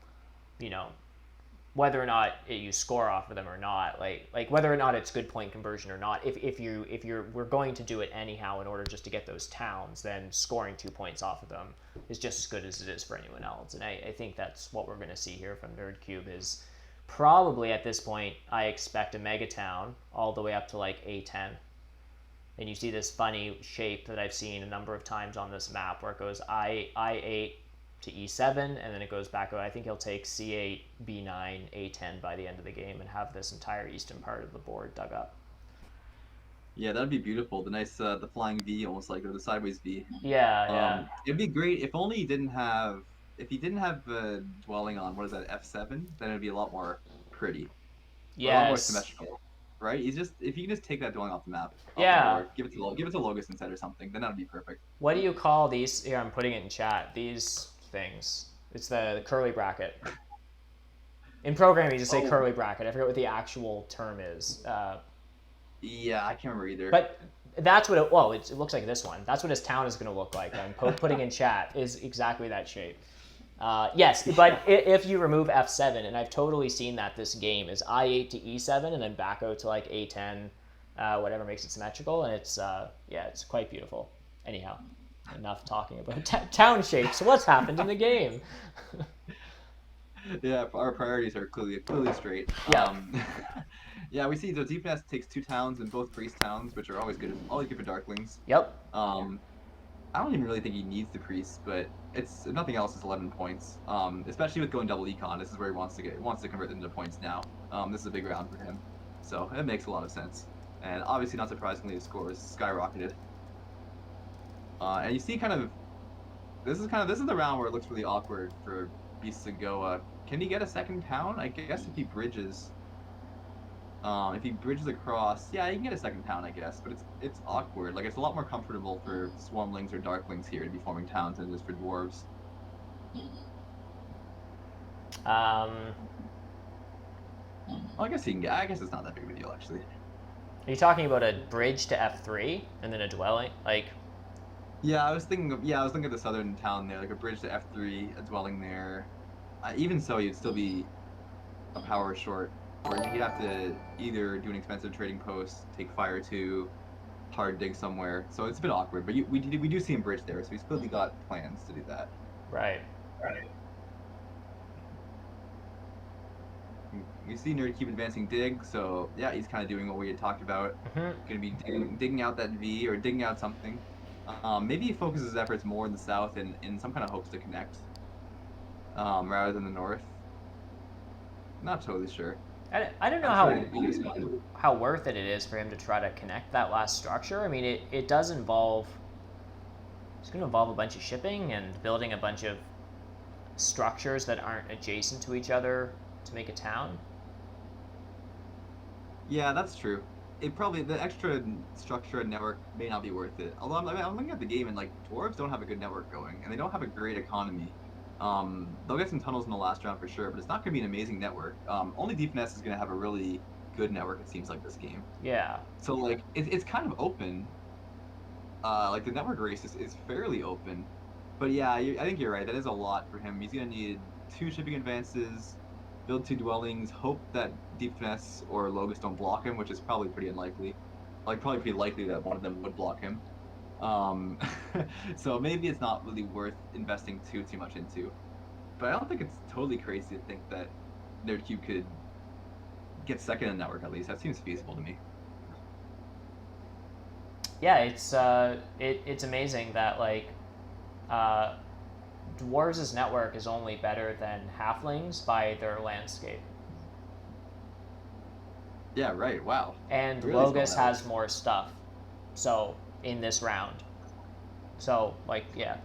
whether or not you score off of them or not, like whether or not it's good point conversion or not, we're going to do it anyhow in order just to get those towns, then scoring 2 points off of them is just as good as it is for anyone else. And I think that's what we're going to see here from Nerdcube is probably at this point, I expect a mega town all the way up to like A10. And you see this funny shape that I've seen a number of times on this map where it goes I8 to E7, and then it goes back. I think he'll take C8, B9, A10 by the end of the game and have this entire eastern part of the board dug up. Yeah, that'd be beautiful. The nice, the flying V, almost like, or the sideways V. Yeah. It'd be great if only he didn't have a dwelling on, what is that, F7, then it'd be a lot more pretty. Yes. A lot more symmetrical, right? If you can just take that dwelling off the map, yeah, the board, give it to Logos instead or something, then that'd be perfect. What do you call these? Here, I'm putting it in chat. These things. It's the curly bracket. In programming, you just say curly bracket. I forget what the actual term is. Yeah, I can't remember either. But that's what it looks like this one. That's what his town is going to look like. I'm putting in chat is exactly that shape. Yes, but if you remove F7, and I've totally seen that this game is I8 to E7 and then back out to like A10, whatever makes it symmetrical, and it's quite beautiful. Anyhow, enough talking about town shapes. What's happened in the game? Yeah, our priorities are clearly straight. Yeah. Yeah, we see the Deepnest takes 2 towns and both priest towns, which are always good for Darklings. Yep. I don't even really think he needs the priest, but it's if nothing else, it's 11 points. Especially with going double econ, this is where he wants to convert them into points now. This is a big round for him, so it makes a lot of sense. And obviously, not surprisingly, his score is skyrocketed. And you see, this is the round where it looks really awkward for Beast to go. Can he get a second town? I guess if he bridges. If he bridges across, yeah, he can get a second town, I guess, but it's awkward. Like, it's a lot more comfortable for Swarmlings or Darklings here to be forming towns than it is for Dwarves. Well, I guess it's not that big of a deal, actually. Are you talking about a bridge to F3 and then a dwelling? Like. Yeah, I was thinking of the southern town there, like a bridge to F3, a dwelling there. Even so, you'd still be a power short. Or you'd have to either do an expensive trading post, take fire 2, hard dig somewhere. So it's a bit awkward, but we do see him bridge there, so he's clearly got plans to do that. Right. You see Nerdcube advancing dig, so yeah, he's kind of doing what we had talked about. Mm-hmm. Going to be digging out that V or digging out something. Maybe he focuses his efforts more in the south in some kind of hopes to connect, rather than the north. Not totally sure. I don't know how worth it is for him to try to connect that last structure. I mean, it does involve. It's going to involve a bunch of shipping and building a bunch of structures that aren't adjacent to each other to make a town. Yeah, that's true. It probably the extra structure and network may not be worth it. Although I'm looking at the game and like dwarves don't have a good network going, and they don't have a great economy. They'll get some tunnels in the last round for sure, but it's not going to be an amazing network. Only DPS is going to have a really good network. It seems like this game. Yeah. So like it's kind of open. Like the network race is fairly open. But yeah, I think you're right. That is a lot for him. He's gonna need 2 shipping advances, build 2 dwellings, hope that Deep Finesse or Logos don't block him, which is probably pretty unlikely. Like probably pretty likely that one of them would block him. Um, so maybe it's not really worth investing too much into. But I don't think it's totally crazy to think that Nerd Cube could get second in the network at least. That seems feasible to me. Yeah, it's amazing that like uh, dwarves' network is only better than halflings by their landscape, Yeah, right. Wow. and Really Logos spelling that has word. more stuff. So in this round, so like yeah,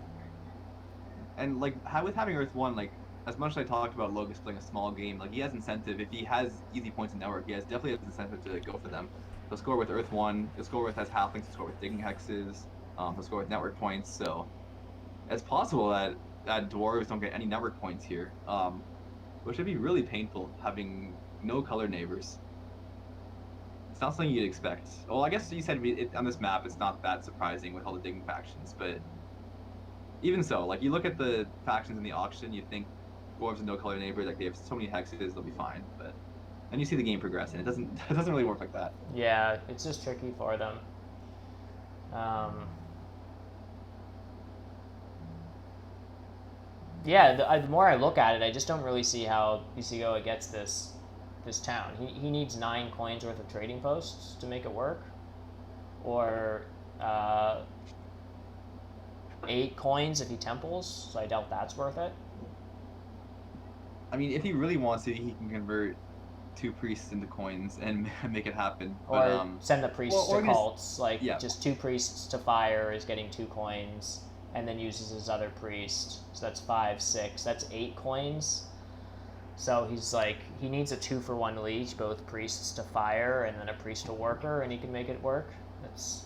And like with having Earth One, like as much as I talked about Logos playing a small game, like he has incentive. If he has easy points in network, he has definitely has incentive to go for them. He'll score with Earth One. He'll score with has halflings. He'll score with digging hexes. He'll score with network points. So it's possible that dwarves don't get any network points here, which would be really painful having no color neighbors. It's not something you'd expect. Well, I guess you said on this map, it's not that surprising with all the digging factions, but even so, like you look at the factions in the auction, you think dwarves and no color neighbor, like they have so many hexes, they'll be fine. But then you see the game progress, and it doesn't it doesn't really work like that. yeah, it's just tricky for them. Um, yeah, the more I look at it, I just don't really see how Bisigoa gets this town. He needs 9 coins worth of trading posts to make it work, or uh, 8 coins if he temples. So I doubt that's worth it. I mean, if he really wants to, he can convert 2 priests into coins and make it happen. But Or send the priests to or just cults. Like yeah, just 2 priests to fire is getting 2 coins, and then uses his other priest. So that's 5, 6. That's 8 coins. So he's like he needs a 2-for-1 leech, both priests to fire and then a priest to worker, and he can make it work. That's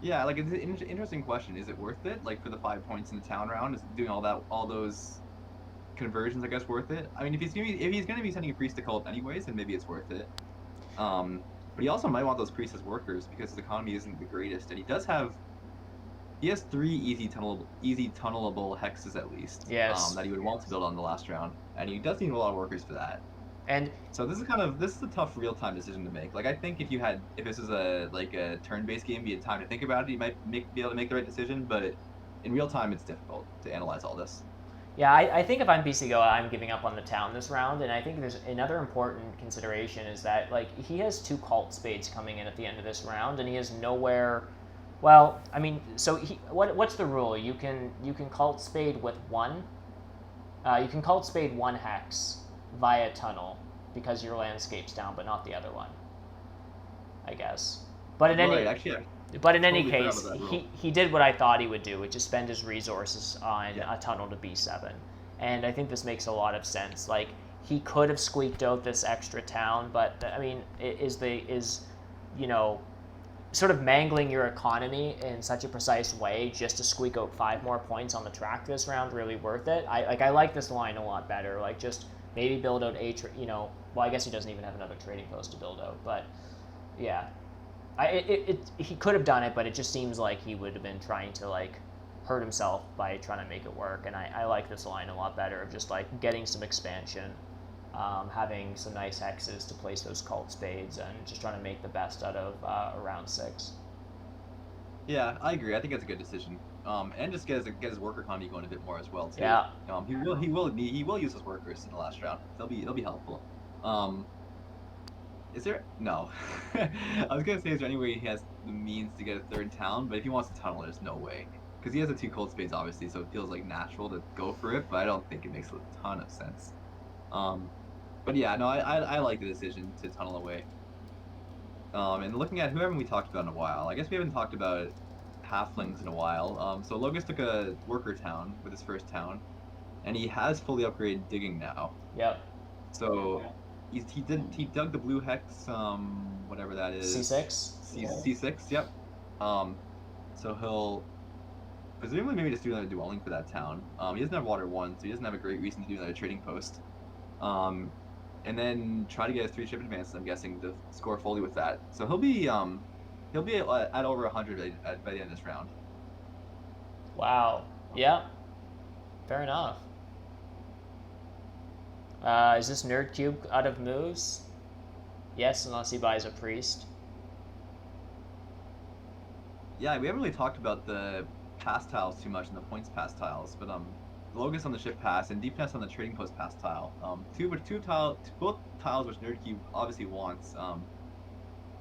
yeah, like it's an interesting question. Is it worth it? Like for the 5 points in the town round, is doing all those conversions, I guess, worth it? I mean, if he's gonna be sending a priest to cult anyways, then maybe it's worth it. But he also might want those priests as workers because his economy isn't the greatest, and he has 3 easy tunnelable hexes at least. yes. That he would want to build on the last round, and he does need a lot of workers for that. And So this is a tough real time decision to make. Like I think if this is a turn-based game, you had time to think about it, you might be able to make the right decision. But in real time, it's difficult to analyze all this. yeah, I think if I'm BC Goa, I'm giving up on the town this round. And I think there's another important consideration is that like he has 2 cult spades coming in at the end of this round, and he has nowhere. Well, I mean, so what's the rule? You can cult spade with one. You can cult spade 1 hex via tunnel because your landscape's down, but not the other one. I guess. But in any Right, actually, but in I any totally forgot case, about that rule. he did what I thought he would do, which is spend his resources on Yeah. a tunnel to B7. And I think this makes a lot of sense. Like he could have squeaked out this extra town, but I mean, you know sort of mangling your economy in such a precise way just to squeak out 5 more points on the track this round really worth it? I like this line a lot better. Like just maybe build out well, I guess he doesn't even have another trading post to build out, but yeah, he could have done it, but it just seems like he would have been trying to like hurt himself by trying to make it work. And I like this line a lot better of just like getting some expansion, having some nice hexes to place those cult spades, and just trying to make the best out of round 6. Yeah, I agree. I think that's a good decision. And just get his worker economy going a bit more as well too. Yeah. He will use his workers in the last round. They'll be helpful. Is there no? I was gonna say, is there any way he has the means to get a third town? But if he wants to tunnel, there's no way because he has the 2 cold spades obviously, so it feels like natural to go for it. But I don't think it makes a ton of sense. Um, but yeah, no, I like the decision to tunnel away. And looking at who haven't we talked about in a while? I guess we haven't talked about halflings in a while. So Logos took a worker town with his first town, and he has fully upgraded digging now. Yep. So he dug the blue hex, whatever that is. C6. C6. Yep. So he'll presumably maybe just do another dwelling for that town. He doesn't have water 1, so he doesn't have a great reason to do another trading post. And then try to get his 3 ship advances, I'm guessing, to score fully with that. So he'll be at over 100 by the end of this round. Wow. Yeah. Fair enough. Is this Nerd Cube out of moves? Yes, unless he buys a priest. Yeah, we haven't really talked about the pass tiles too much and the points pass tiles, but Logos on the ship pass and Deep Nest on the trading post pass tile. Both tiles which Nerd Cube obviously wants.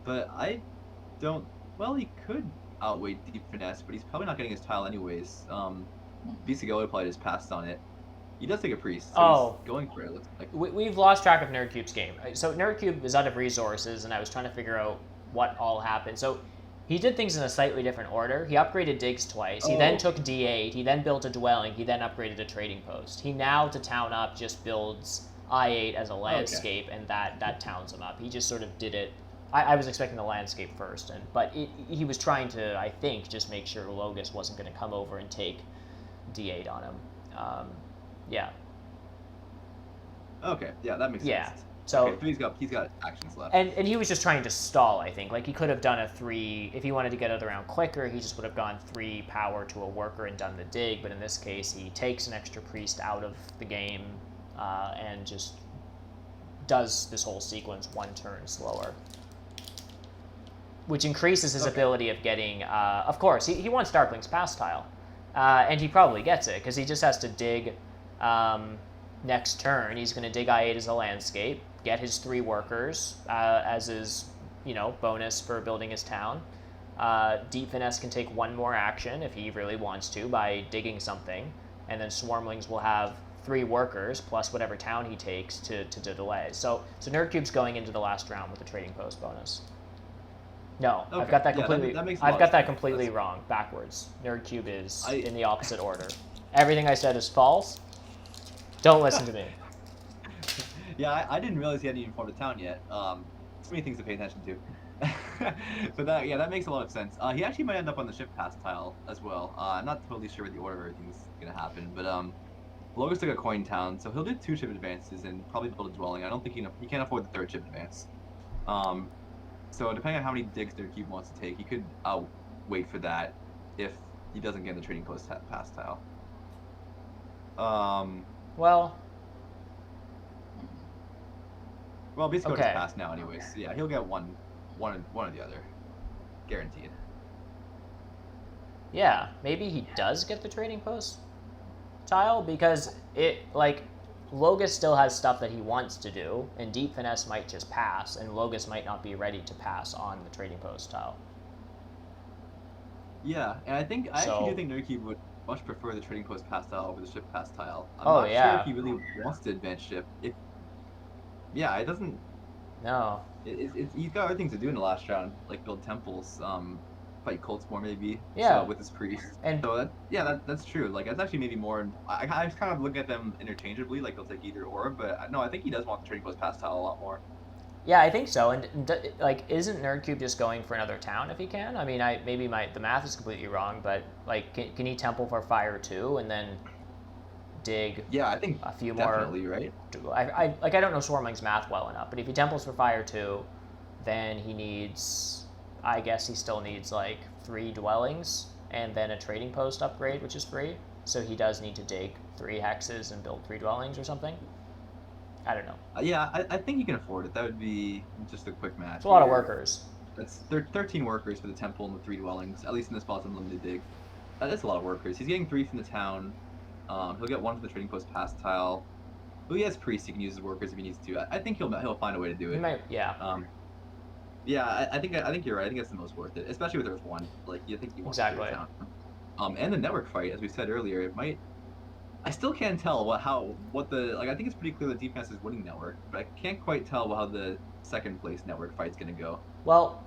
But I don't. Well, he could outweigh Deep Finesse, but he's probably not getting his tile anyways. Bisagoli probably just passed on it. He does take a priest, so he's going for it. Looks like we've lost track of Nerd Cube's game. So Nerd Cube is out of resources, and I was trying to figure out what all happened. So he did things in a slightly different order. He upgraded digs twice. He then took D8. He then built a dwelling. He then upgraded a trading post. He now, to town up, just builds I8 as a landscape, and that towns him up. He just sort of did it. I was expecting the landscape first, but he was trying to, I think, just make sure Logos wasn't going to come over and take D8 on him. Yeah. Okay, yeah, that makes sense. So okay, so he's got actions left. And he was just trying to stall, I think. Like, he could have done a 3, if he wanted to get out of the round quicker, he just would have gone 3 power to a worker and done the dig, but in this case, he takes an extra priest out of the game and just does this whole sequence 1 turn slower. Which increases his ability of getting, of course, he wants Darkling's pass tile. And he probably gets it, because he just has to dig next turn. He's going to dig I8 as a landscape, get his 3 workers as his, bonus for building his town. Deep Finesse can take 1 more action if he really wants to by digging something, and then Swarmlings will have 3 workers plus whatever town he takes to delay. So Nerd Cube's going into the last round with a trading post bonus. No, okay. I've got that completely. I've got that completely wrong. Backwards. Nerd Cube is in the opposite order. Everything I said is false. Don't listen to me. Yeah, I didn't realize he hadn't even formed a town yet. So many things to pay attention to. But that makes a lot of sense. He actually might end up on the ship pass tile as well. I'm not totally sure what the order of everything's gonna happen, but Logos took a coin town, so he'll do 2 ship advances and probably build a dwelling. I don't think he can't afford the 3rd ship advance. So depending on how many digs Nerd Cube wants to take, he could wait for that if he doesn't get the trading post pass tile. Well, Bisco just passed now anyways. So yeah, he'll get one or the other, guaranteed. Yeah, maybe he does get the trading post tile, because Logos still has stuff that he wants to do, and Deep Finesse might just pass, and Logos might not be ready to pass on the trading post tile. Yeah, and I actually do think Nerd Cube would much prefer the trading post pass tile over the ship pass tile. I'm not sure if he really wants to advance ship. It doesn't. No. He's got other things to do in the last round, like build temples, fight Coldspore maybe. Yeah. So with his priest. And so that's true. Like, that's actually maybe more. I kind of look at them interchangeably, like they'll take either or. But no, I think he does want the trading post pass tile a lot more. Yeah, I think so. And isn't Nerd Cube just going for another town if he can? I mean, the math is completely wrong, but can he temple for fire 2 and then dig? Yeah, I think a few definitely, more. Right. I don't know Swarmling's math well enough, but if he temples for fire 2, then he needs. I guess he still needs 3 dwellings and then a trading post upgrade, which is free. So he does need to dig 3 hexes and build 3 dwellings or something. I don't know. Yeah, I think you can afford it. That would be just a quick match. It's a lot of workers. That's 13 workers for the temple and the 3 dwellings, at least in this spot's unlimited dig. That's a lot of workers. He's getting 3 from the town. He'll get 1 from the trading post pass tile. Well, he has priests. He can use his workers if he needs to. I think he'll find a way to do it. He might, yeah. I think you're right. I think that's the most worth it, especially with Earth 1. You think he wants to go down. And the network fight, as we said earlier, it might. I still can't tell I think it's pretty clear that Defense is winning network, but I can't quite tell how the 2nd place network fight's gonna go. Well,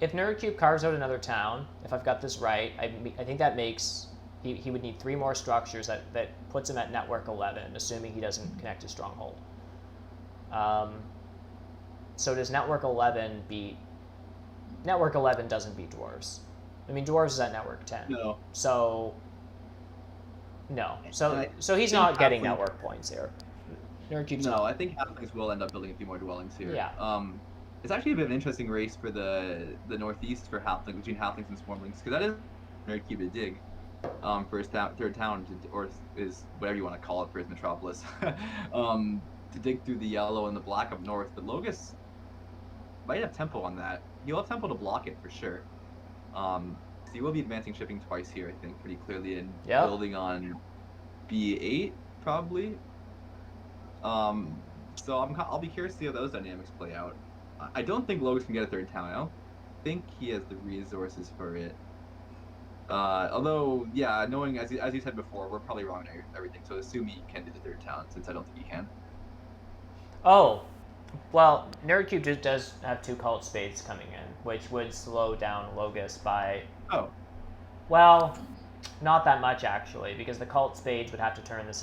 if Nerd Cube carves out another town, if I've got this right, I think that makes he would need 3 more structures that puts him at network 11, assuming he doesn't connect to Stronghold. So does Network 11 beat... Network 11 doesn't beat Dwarves. I mean, Dwarves is at Network 10. No. So... No. I So he's think not getting Halfling- network points here. Nerdcube's No, not. I think halflings will end up building a few more dwellings here. Yeah. It's actually a bit of an interesting race for the northeast for halfling between halflings and swarmlings, because that is Nerdcube to dig for his third town, or is whatever you want to call it for his metropolis, to dig through the yellow and the black up north. But Logus might have tempo on that. He'll have tempo to block it for sure. So he will be advancing shipping twice here, I think, pretty clearly, and building on B8 probably. So I'll be curious to see how those dynamics play out. I don't think Logus can get a third town. I don't think he has the resources for it. Although, yeah, knowing as you said before, we're probably wrong on everything. So assume he can do the third town, since I don't think he can. Oh, well, Nerdcube just does have 2 Cult Spades coming in, which would slow down Logus by... Oh. Well, not that much, actually, because the Cult Spades would have to turn the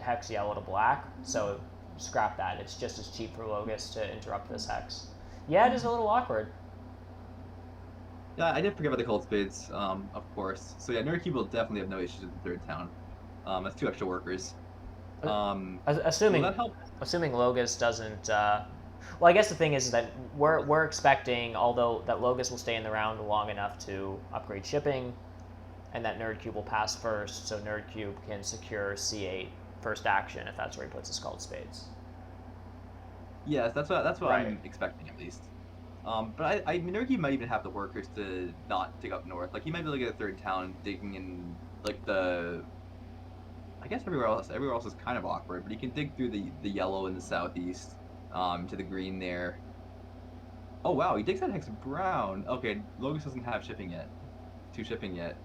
Hex yellow to black, so scrap that. It's just as cheap for Logus to interrupt this Hex. Yeah, it is a little awkward. Yeah, I did forget about the Cold Spades, of course. So yeah, Nerdcube will definitely have no issues with the third town. That's 2 extra workers. Assuming Logus doesn't... well, I guess the thing is that we're expecting, although that Logus will stay in the round long enough to upgrade shipping, and that Nerdcube will pass first, so Nerdcube can secure C8 first action if that's where he puts his Cult Spades. Yes, that's what Right. I'm expecting at least. But I mean, Nerdcube might even have the workers to not dig up north. Like he might be able to get a third town digging in like the. I guess everywhere else is kind of awkward, but he can dig through the yellow in the southeast, to the green there. Oh wow, he digs that hex brown. Okay, Logus doesn't have shipping yet. 2 shipping yet.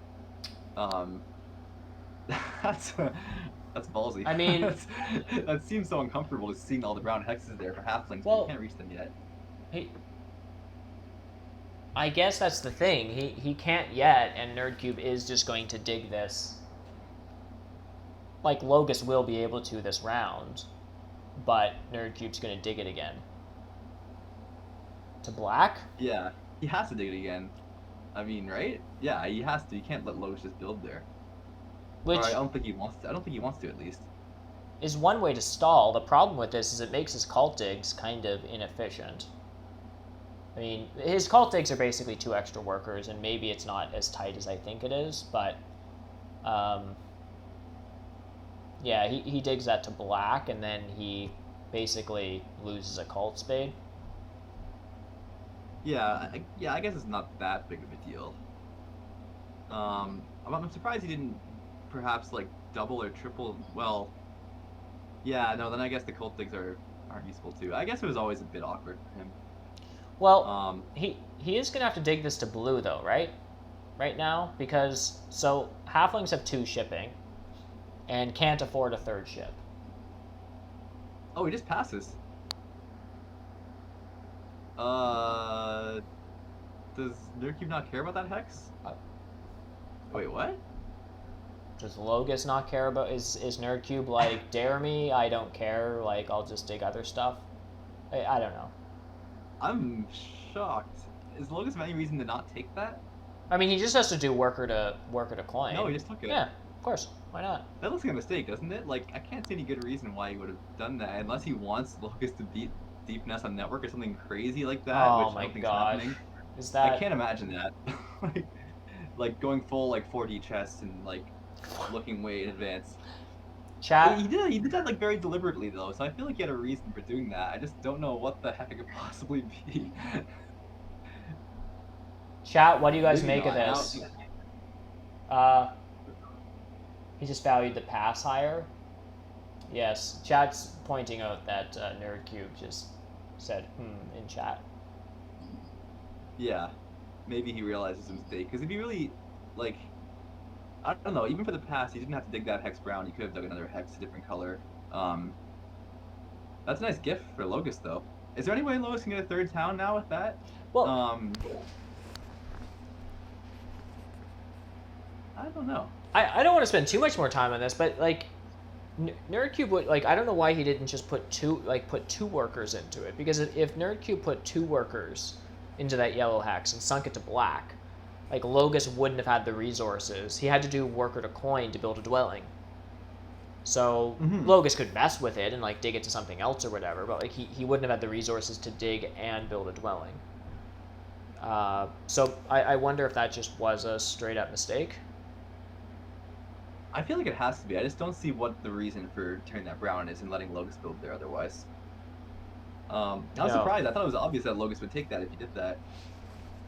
That's ballsy. I mean, that seems so uncomfortable just seeing all the brown hexes there for halflings, but you can't reach them yet. I guess that's the thing. He can't yet, and Nerdcube is just going to dig this. Like, Logus will be able to this round, but Nerdcube's going to dig it again. To black? Yeah, he has to dig it again. I mean, right? Yeah, he has to. You can't let Logus just build there. Which I don't think he wants to. I don't think he wants to, at least. Is one way to stall. The problem with this is it makes his cult digs kind of inefficient. I mean, his cult digs are basically 2 extra workers, and maybe it's not as tight as I think it is, but yeah, he digs that to black, and then he basically loses a Cult Spade. Yeah, I guess it's not that big of a deal. I'm surprised he didn't perhaps like double or triple. Well, yeah, no. Then I guess the cult digs aren't useful too. I guess it was always a bit awkward for him. Well, he is gonna have to dig this to blue though, right? Right now, because so halflings have 2 shipping, and can't afford a 3rd ship. Oh, he just passes. Does Nerdcube not care about that hex? Wait, what? Does Logus not care about... Is Nerdcube like, dare me, I don't care, like, I'll just dig other stuff? I don't know. I'm shocked. Is Logus have any reason to not take that? I mean, he just has to do worker to coin. No, he just took it. Yeah, of course. Why not? That looks like a mistake, doesn't it? Like, I can't see any good reason why he would have done that, unless he wants Logus to beat Deepness on Network or something crazy like that, Oh which I my don't think's gosh. happening. Is that... I can't imagine that. like going full like 4D chess and like looking way in advance. Chat? He did that like very deliberately though, so I feel like he had a reason for doing that. I just don't know what the heck it could possibly be. Chat, what do you guys Maybe make of not. this? He just valued the pass higher. Yes, chat's pointing out that Nerdcube just said in chat. Yeah, maybe he realized his mistake. Because if he really, like, I don't know, even for the pass, he didn't have to dig that hex brown. He could have dug another hex, a different color. That's a nice gift for Logus, though. Is there any way Logus can get a 3rd town now with that? Well, I don't know. I don't want to spend too much more time on this, but like, Nerdcube would like. I don't know why he didn't just put two workers into it, because if Nerdcube put 2 workers into that yellow hex and sunk it to black, like Logus wouldn't have had the resources. He had to do worker to coin to build a dwelling. So Logus could mess with it and like dig it to something else or whatever, but like he wouldn't have had the resources to dig and build a dwelling. So I wonder if that just was a straight up mistake. I feel like it has to be. I just don't see what the reason for turning that brown is and letting Logus build there otherwise. I was surprised. I thought it was obvious that Logus would take that if he did that.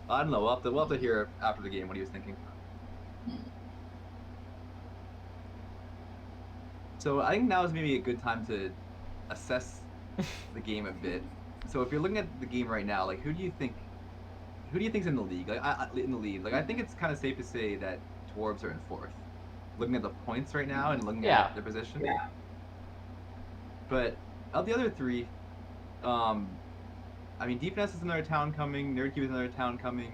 I don't know. We'll have to hear after the game what he was thinking. So I think now is maybe a good time to assess the game a bit. So if you're looking at the game right now, like who do you think's in the league? Like in the lead, like I think it's kind of safe to say that Dwarves are in 4th. Looking at the points right now and looking at their position. Yeah. But of the other 3, I mean, Deep Nest is another town coming. Nerdcube is another town coming.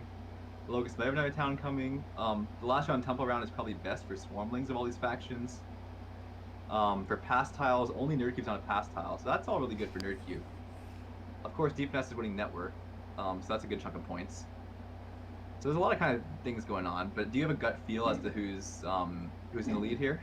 Logus might have another town coming. The last round Temple round is probably best for Swarmlings of all these factions. For pass tiles, only Nerdcube's on a pass tile, so that's all really good for Nerdcube. Of course, Deep Nest is winning Network, so that's a good chunk of points. So there's a lot of kind of things going on, but do you have a gut feel as to who's in the lead here?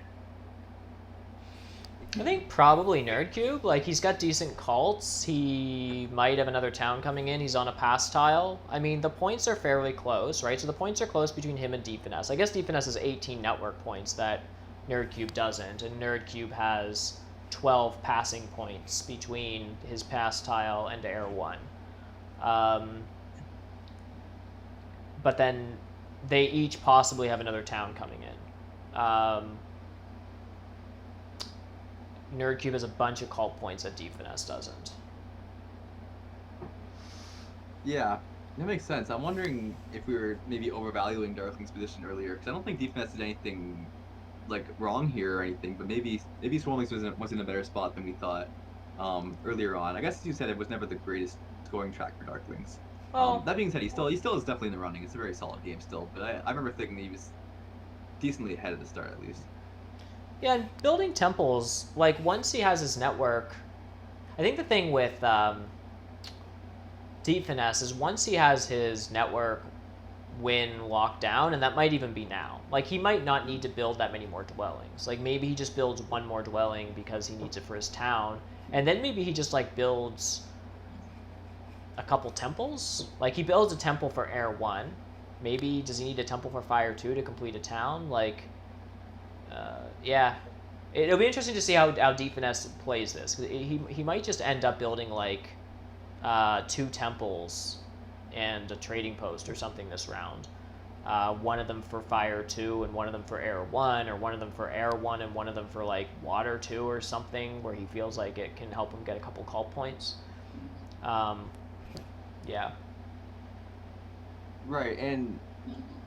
I think probably Nerdcube. Like, he's got decent cults. He might have another town coming in. He's on a pass tile. I mean, the points are fairly close, right? So the points are close between him and Deep Finesse. I guess Deep Finesse has 18 network points that Nerdcube doesn't, and Nerdcube has 12 passing points between his pass tile and Air 1. But then they each possibly have another town coming in. Nerdcube has a bunch of cult points that Deep Finesse doesn't. Yeah, that makes sense. I'm wondering if we were maybe overvaluing Darkling's position earlier, because I don't think Deep Finesse did anything like wrong here or anything, but maybe Swarmlings was in a better spot than we thought earlier on. I guess you said it was never the greatest scoring track for Darklings. Well, that being said, he still is definitely in the running. It's a very solid game still, but I remember thinking he was decently ahead at the start at least. Yeah, and building temples, like once he has his network, I think the thing with Deep Finesse is once he has his network win locked down, and that might even be now. Like, he might not need to build that many more dwellings. Like, maybe he just builds one more dwelling because he needs it for his town, and then maybe he just like builds a couple temples. Like, he builds a temple for Air 1. Maybe does he need a temple for Fire 2 to complete a town? Like, yeah. It'll be interesting to see how Deep Finesse plays this. Cause he might just end up building like 2 temples and a trading post or something this round. One of them for Fire 2 and one of them for Air 1, or one of them for Air 1 and one of them for like Water 2 or something, where he feels like it can help him get a couple cult points. Yeah. Right, and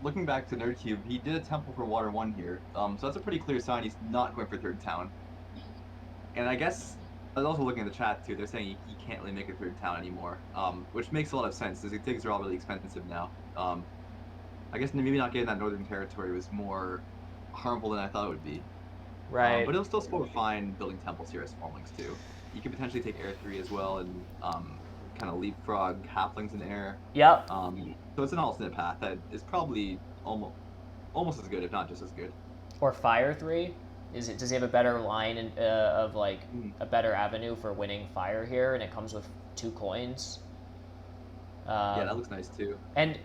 looking back to Nerdcube, he did a temple for Water 1 here, so that's a pretty clear sign he's not going for 3rd town. And I guess, I was also looking at the chat too, they're saying he can't really make a 3rd town anymore, which makes a lot of sense, because things are all really expensive now. I guess maybe not getting that Northern Territory was more harmful than I thought it would be. Right. But it'll still score fine building temples here as Swarmlings too. You could potentially take Air 3 as well, and kind of leapfrog halflings in air. Yep. So it's an alternate path that is probably almost as good, if not just as good. Or Fire 3? Does he have a better line of like a better avenue for winning Fire here, and it comes with 2 coins? Yeah, that looks nice too. And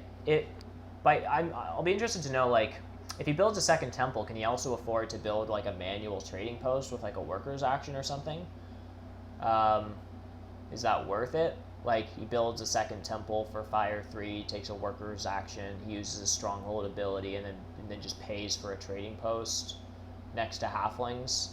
I'll be interested to know, like, if he builds a 2nd temple, can he also afford to build like a manual trading post with like a workers action or something? Is that worth it? Like, he builds a 2nd temple for Fire 3, takes a worker's action, he uses a stronghold ability, and then just pays for a trading post next to halflings.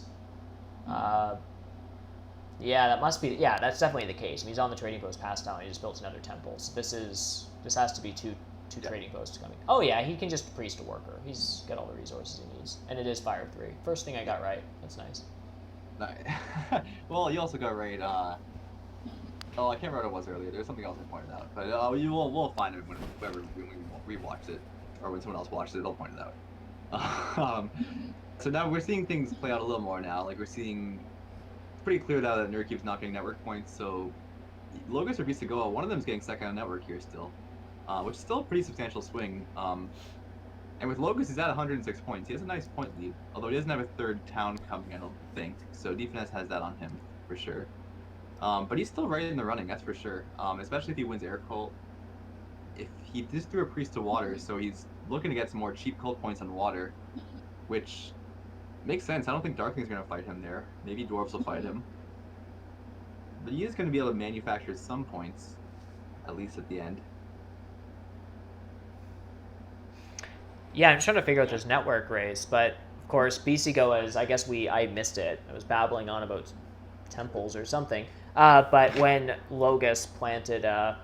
Yeah, that's definitely the case. I mean, he's on the trading post past now, and he just built another temple. So this has to be two trading posts coming. Oh yeah, he can just priest a worker. He's got all the resources he needs, and it is Fire 3. First thing I got right. That's nice. Well, you also got right. Oh, I can't remember what it was earlier. There's something else I pointed out, but we'll find it when we watch it, or when someone else watches it, they'll point it out. Um, so now we're seeing things play out a little more now. Like we're seeing, it's pretty clear now that Nerdcube's not getting network points. So Logos or Bisagoa, one of them is getting second on network here still, which is still a pretty substantial swing. And with Logos, he's at 106 points. He has a nice point lead, although he doesn't have a third town coming, I don't think. So Defense has that on him for sure. But he's still right in the running, that's for sure. Especially if he wins Air Cult. If he just threw a Priest to Water, so he's looking to get some more cheap cult points on Water, which makes sense. I don't think Darkling's going to fight him there. Maybe Dwarves will fight him. But he is going to be able to manufacture some points, at least at the end. Yeah, I'm trying to figure out this network race, but of course, BC Goas, I guess I missed it. I was babbling on about temples or something. But when Logos planted, I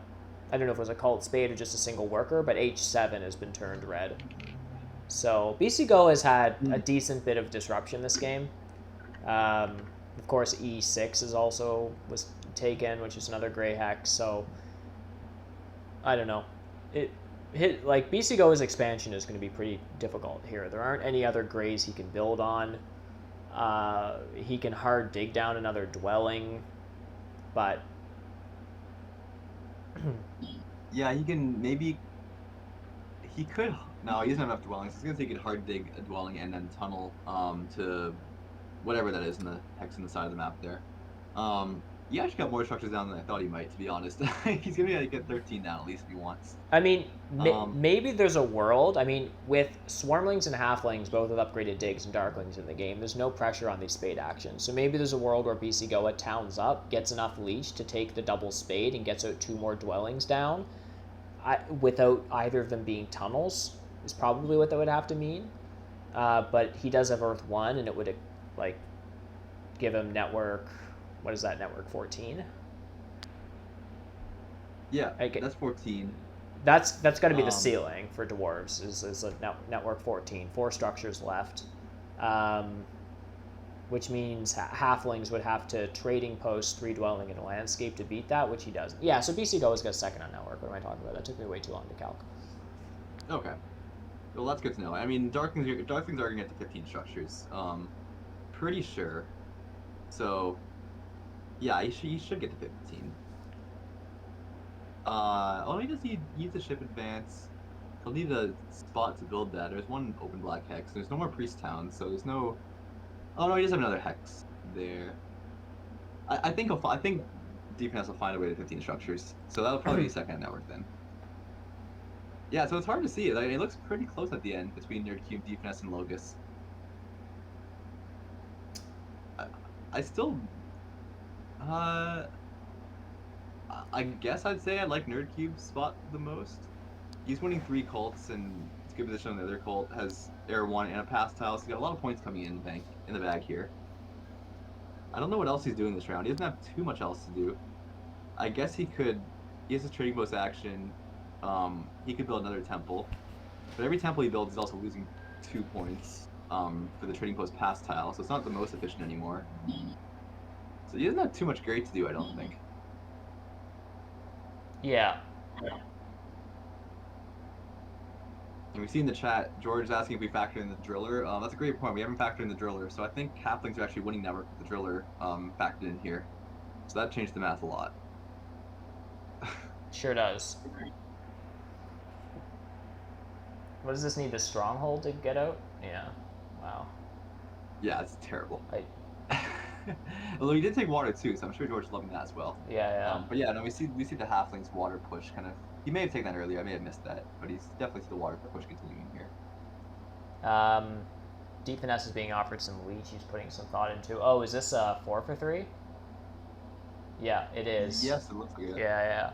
don't know if it was a cult spade or just a single worker, but H7 has been turned red. So BC Goas had a decent bit of disruption this game. Of course, E6 was taken, which is another gray hex. So I don't know. BC Go's expansion is going to be pretty difficult here. There aren't any other grays he can build on. He can hard dig down another dwelling, but yeah, he can maybe. He could. No, he doesn't have enough dwellings. He's gonna take it hard dig a dwelling and then tunnel to whatever that is in the hex on the side of the map there. He actually got more structures down than I thought he might, to be honest. He's going to get 13 down at least if he wants. I mean, maybe there's a world. I mean, with Swarmlings and Halflings both with upgraded digs and Darklings in the game, there's no pressure on these spade actions. So maybe there's a world where BC Goa towns up, gets enough leech to take the double spade, and gets out 2 more dwellings down without either of them being tunnels, is probably what that would have to mean. But he does have Earth 1, and it would give him network. What is that, network 14? Yeah, that's 14. That's got to be the ceiling for dwarves. Is a network 14. 4 structures left, which means halflings would have to trading post 3 dwelling in a landscape to beat that, which he doesn't. Yeah, so BC Go's got second on network. What am I talking about? That took me way too long to calc. Okay, well that's good to know. I mean, Darklings are going to get to 15 structures. Pretty sure. So. Yeah, he should get to 15. He just needs a ship advance. He'll need a spot to build that. There's one open black hex. There's no more priest towns, so there's no. Oh no, he does have another hex there. I think Defense will find a way to 15 structures, so that'll probably be second network then. Yeah, so it's hard to see. It looks pretty close at the end between Nerdcube, Defense, and Logos. I still. I guess I'd say I like Nerdcube's spot the most. He's winning 3 cults, and it's a good position on the other cult. Has Air 1 and a pass tile, so he's got a lot of points coming in the bag here. I don't know what else he's doing this round. He doesn't have too much else to do. I guess he has a trading post action. He could build another temple. But every temple he builds is also losing 2 points for the trading post pass tile, so it's not the most efficient anymore. So he doesn't have too much great to do, I don't think. Yeah. And we see in the chat, George is asking if we factor in the driller. That's a great point. We haven't factored in the driller, so I think halflings are actually winning network with the driller factored in here. So that changed the math a lot. Sure does. What does this need, the stronghold to get out? Yeah. Wow. Yeah, it's terrible. Although he did take water too, so I'm sure George is loving that as well. Yeah. But yeah, no, we see the halflings water push kind of. He may have taken that earlier. I may have missed that, but he's definitely see the water push continuing here. Deep Finesse is being offered some leech. He's putting some thought into. Oh, is this 4 for 3? Yeah, it is. Yes, it looks like it. Yeah.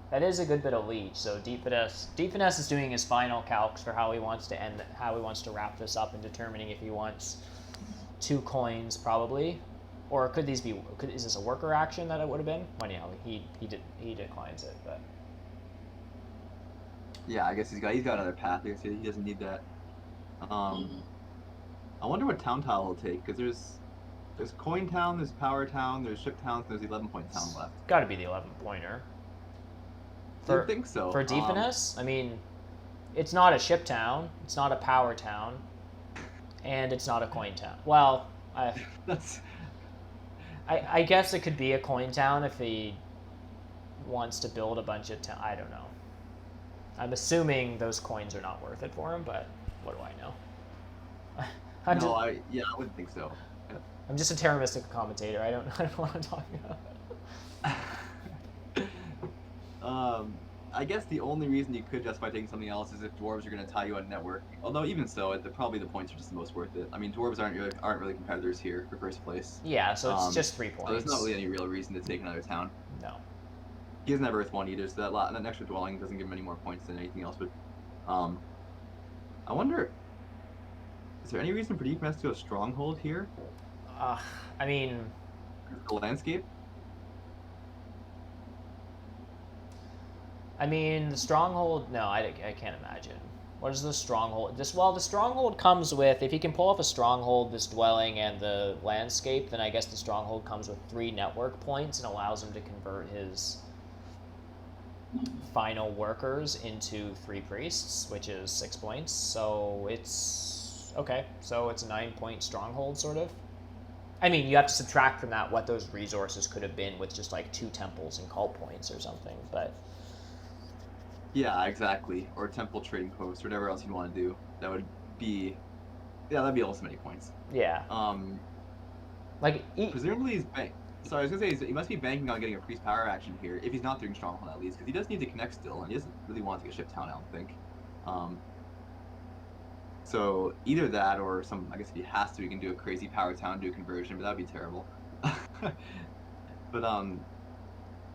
That is a good bit of leech. So Deep Finesse is doing his final calcs for how he wants to wrap this up and determining if he wants 2 coins probably, or could these be? Is this a worker action that it would have been? Well, anyhow, he declines it, but. Yeah, I guess he's got another path. I guess he doesn't need that. I wonder what town tile he'll take, because there's coin town, there's power town, there's ship town, there's 11-point town left. Got to be the 11-pointer. I think so. For Deep Finesse, I mean, it's not a ship town, it's not a power town. And it's not a coin town. Well, That's I guess it could be a coin town if he wants to build a bunch of I don't know. I'm assuming those coins are not worth it for him, but what do I know? I wouldn't think so. I'm just a Terra Mystica commentator. I don't know what I'm talking about. I guess the only reason you could justify taking something else is if dwarves are going to tie you on network. Although even so, probably the points are just the most worth it. I mean, dwarves aren't really competitors here for first place. Yeah, so it's just 3 points. So there's not really any real reason to take another town. No. He doesn't have Earth 1 either, so that extra dwelling doesn't give him any more points than anything else. But I wonder, is there any reason for defense to a stronghold here? I mean, the landscape. I mean, the stronghold. No, I can't imagine. What is the stronghold? The stronghold comes with, if he can pull off a stronghold, this dwelling, and the landscape, then I guess the stronghold comes with 3 network points and allows him to convert his final workers into 3 priests, which is 6 points. So it's okay. So it's a 9-point stronghold, sort of. I mean, you have to subtract from that what those resources could have been with just like 2 temples and cult points or something, but. Yeah, exactly. Or temple trading post, or whatever else you'd want to do. That'd be also many points. Yeah. Presumably he's Sorry, I was gonna say he must be banking on getting a priest power action here if he's not doing stronghold at least, because he does need to connect still, and he doesn't really want to get ship town, I don't think. So either that or I guess if he has to, he can do a crazy power town, do a conversion, but that'd be terrible. But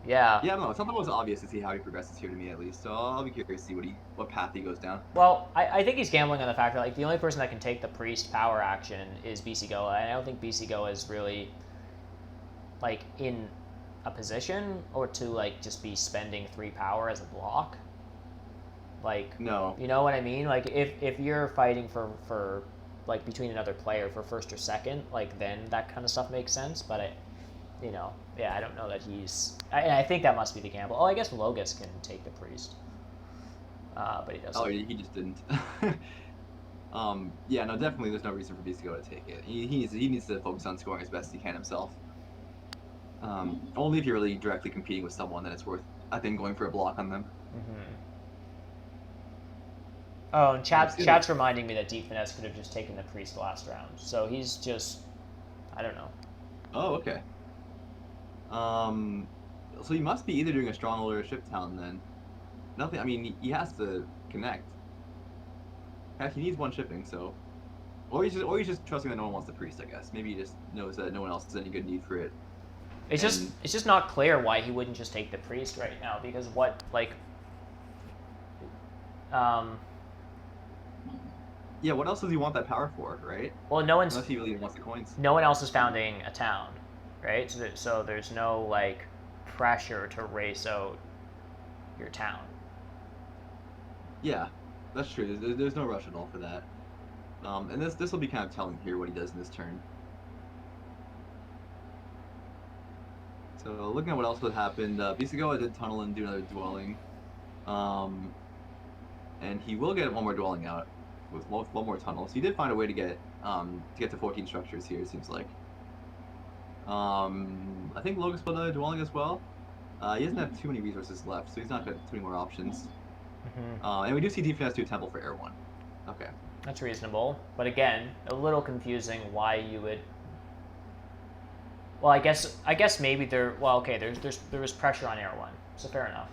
yeah. I don't know. It's not the most obvious to see how he progresses here to me, at least. So I'll be curious to see what path he goes down. Well, I think he's gambling on the fact that like the only person that can take the priest power action is BC Goa, and I don't think BC Goa is really like in a position or to like just be spending 3 power as a block. Like, no, you know what I mean? Like if you're fighting for like between another player for first or second, like then that kind of stuff makes sense. But I don't know that he's. I think that must be the gamble. Oh, I guess Logus can take the priest, but he doesn't. Oh, he just didn't. Yeah, no, definitely. There's no reason for BC Goa to take it. He needs to focus on scoring as best he can himself. Only if you're really directly competing with someone, then it's worth, I think, going for a block on them. Mm-hmm. Oh, and chat's reminding me that Deep Finesse could have just taken the priest last round. So he's just, I don't know. Oh, okay. So he must be either doing a stronghold or a ship town then. Nothing. I mean, he has to connect. Heck, he needs 1 shipping, so. Or he's just trusting that no one wants the priest, I guess. Maybe he just knows that no one else has any good need for it. It's just not clear why he wouldn't just take the priest right now, because yeah, what else does he want that power for, right? Well, unless he really wants the coins. No one else is founding a town, right? So there's no like pressure to race out your town. Yeah, that's true. There's no rush at all for that. And this will be kind of telling here what he does in this turn. So looking at what else would happen, BC Goa did tunnel and do another dwelling, and he will get 1 more dwelling out with 1 more tunnel. So he did find a way to get to 14 structures here. It seems like. I think Logus put another dwelling as well. He doesn't have too many resources left, so he's not got too many more options. Mm-hmm. And we do see defense to a temple for Air 1. Okay. That's reasonable, but again, a little confusing why you would. Well, I guess maybe there. Well, okay. There was pressure on Air 1, so fair enough.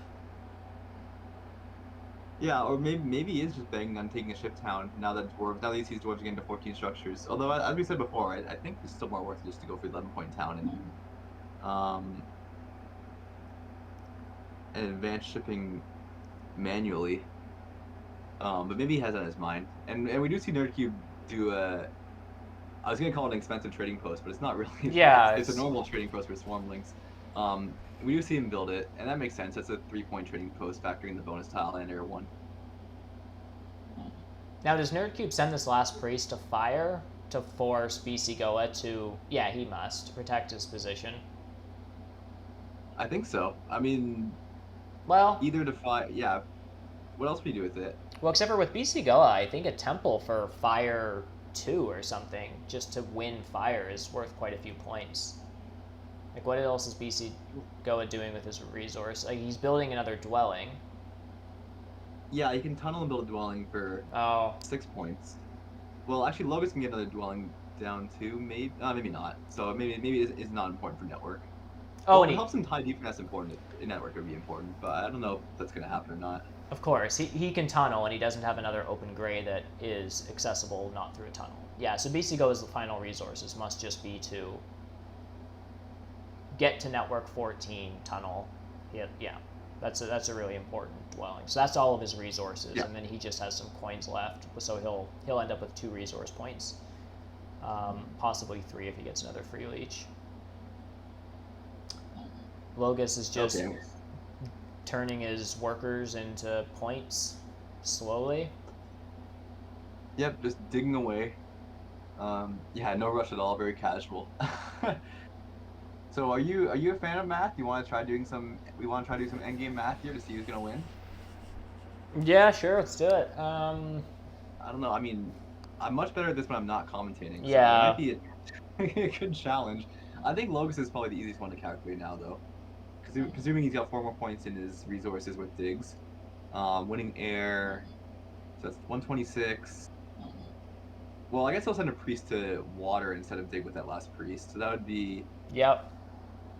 Yeah, or maybe he is just banking on taking a ship town now that he sees dwarves getting to 14 structures. Although, as we said before, I think it's still more worth it just to go for the 11-point town and advance shipping manually. But maybe he has that in his mind. And we do see NerdCube do I was gonna call it an expensive trading post, but it's not really. Yeah, it's a normal trading post for Swarmlings. We do see him build it, and that makes sense. That's a 3-point trading post, factoring the bonus tile and Air 1. Now, does NerdCube send this last priest to fire to force BC Goa to? Yeah, he must protect his position. I think so. I mean, well, either to fire. Yeah. What else would you do with it? Well, except for with BC Goa, I think a temple for fire 2 or something just to win fire is worth quite a few points. Like, what else is BC Goa doing with his resource? Like, he's building another dwelling. Yeah, you can tunnel and build a dwelling for 6 points. Well, actually, Logos can get another dwelling down too. Maybe not. So maybe it's not important for network. Oh, well, and it helps him tie deep, and that's important. In network would be important, but I don't know if that's gonna happen or not. of course, he can tunnel, and he doesn't have another open gray that is accessible not through a tunnel. Yeah, so BC Go's final resources must just be to get to network 14, tunnel. Yeah, that's a really important dwelling. So that's all of his resources, Yeah. and then he just has some coins left. So he'll end up with 2 resource points, possibly 3 if he gets another free leech. Logos is just turning his workers into points slowly. Yep, just digging away. Yeah, no rush at all. Very casual. So are you a fan of math? We want to try doing some endgame math here to see who's gonna win. Yeah, sure, let's do it. I don't know. I mean, I'm much better at this when I'm not commentating. So Yeah. it might be a good challenge. I think Logos is probably the easiest one to calculate now, though. Presuming he's got 4 more points in his resources with digs. Winning air, so that's 126. Well, I guess I'll send a priest to water instead of dig with that last priest. So that would be. Yep.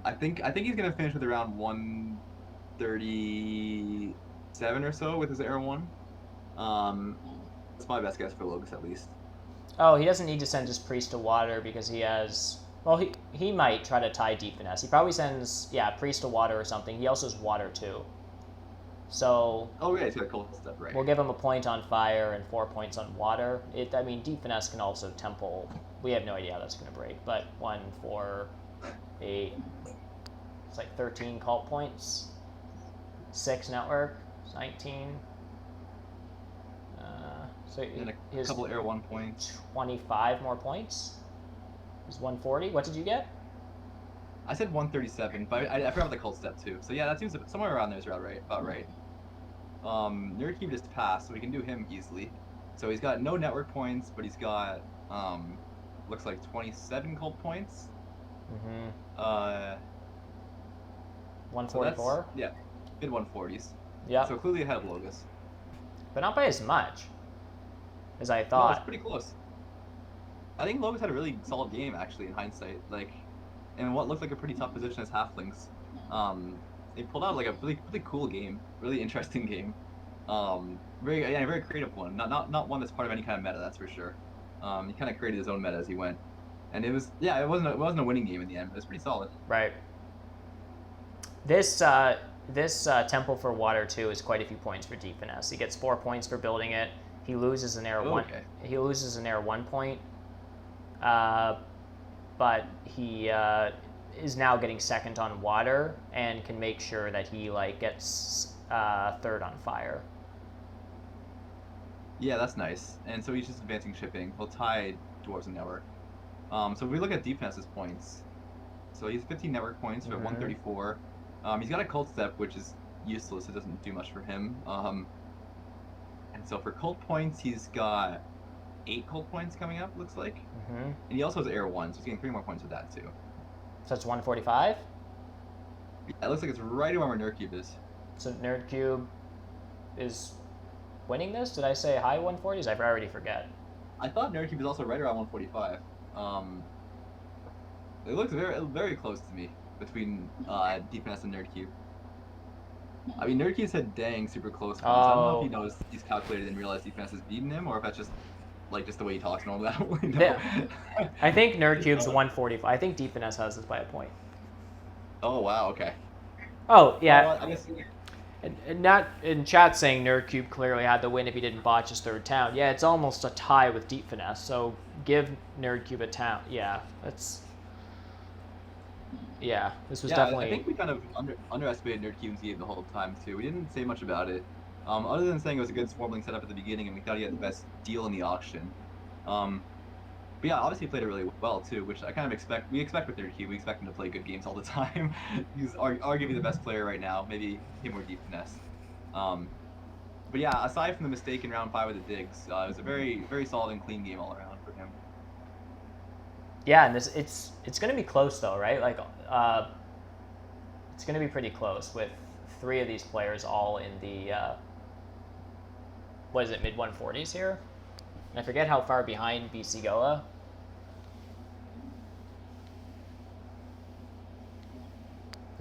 I think he's gonna finish with around 137 or so with his air 1. That's my best guess for Logos at least. Oh, he doesn't need to send his priest to water because he has. Well, he might try to tie deep finesse. He probably sends priest to water or something. He also has water too. So. Oh yeah, he's got a cold step, right? We'll give him a point on fire and 4 points on water. Deep finesse can also temple. We have no idea how that's going to break, but 1, 4, 8. It's like 13 cult points. 6 network. 19. So and a couple air 1 points. 25 more points. Is 140. What did you get? I said 137, but I forgot about the cold step too. So yeah, that seems somewhere around there is about right. Nerdcube just passed, so we can do him easily. So he's got no network points, but he's got looks like 27 cult points. 144. So yeah, mid 140s. Yeah. So clearly ahead of Logos. But not by as much as I No, thought. it's pretty close. I think Logos had a really solid game actually in hindsight. Like, in what looked like a pretty tough position as halflings. They pulled out like a really cool game, really interesting game. Very creative one. Not one that's part of any kind of meta, that's for sure. He kind of created his own meta as he went, and it wasn't a winning game in the end. But it was pretty solid. Right. This temple for water too is quite a few points for deep finesse. He gets 4 points for building it. He loses an air 1. Okay. He loses an air 1 point. But he is now getting second on water and can make sure that he gets third on fire. Yeah, that's nice. And so he's just advancing shipping. He'll tie Dwarves and Network. So if we look at defense's points, so he's 15 network points for 134. He's got a cult step, which is useless. It doesn't do much for him. And so for cult points, he's got 8 cult points coming up, looks like. And he also has air 1, so he's getting 3 more points with that too. So it's 145? Yeah, it looks like it's right around where Nerdcube is. So Nerdcube is winning this? Did I say high 140s? I already forget. I thought Nerdcube was also right around 145. It looks very close to me between DPS and Nerdcube. I mean, Nerdcube said dang super close once. I don't know if he knows he's calculated and realized DPS has beaten him, or if that's just the way he talks normally. I don't really know. Yeah. I think Nerdcube's 145. I think Deep Finesse has this by a point. Oh wow, okay. Oh yeah. Well, I guess. And not in chat saying Nerdcube clearly had the win if he didn't botch his third town. Yeah, it's almost a tie with Deep Finesse. So give Nerdcube a town. Yeah, that's. Yeah, this was definitely. I think we kind of underestimated Nerdcube's game the whole time too. We didn't say much about it, other than saying it was a good Swarmling setup at the beginning, and we thought he had the best deal in the auction. But yeah, obviously he played it really well too, which I kind of expect. We expect with Nerdcube, we expect him to play good games all the time. He's arguably the best player right now, maybe him or Deep Finesse. But yeah, aside from the mistake in round 5 with the digs, it was a very solid and clean game all around for him. Yeah, and it's going to be close though, right? Like it's going to be pretty close with 3 of these players all in the what is it, mid 140s here? And I forget how far behind BC Goa.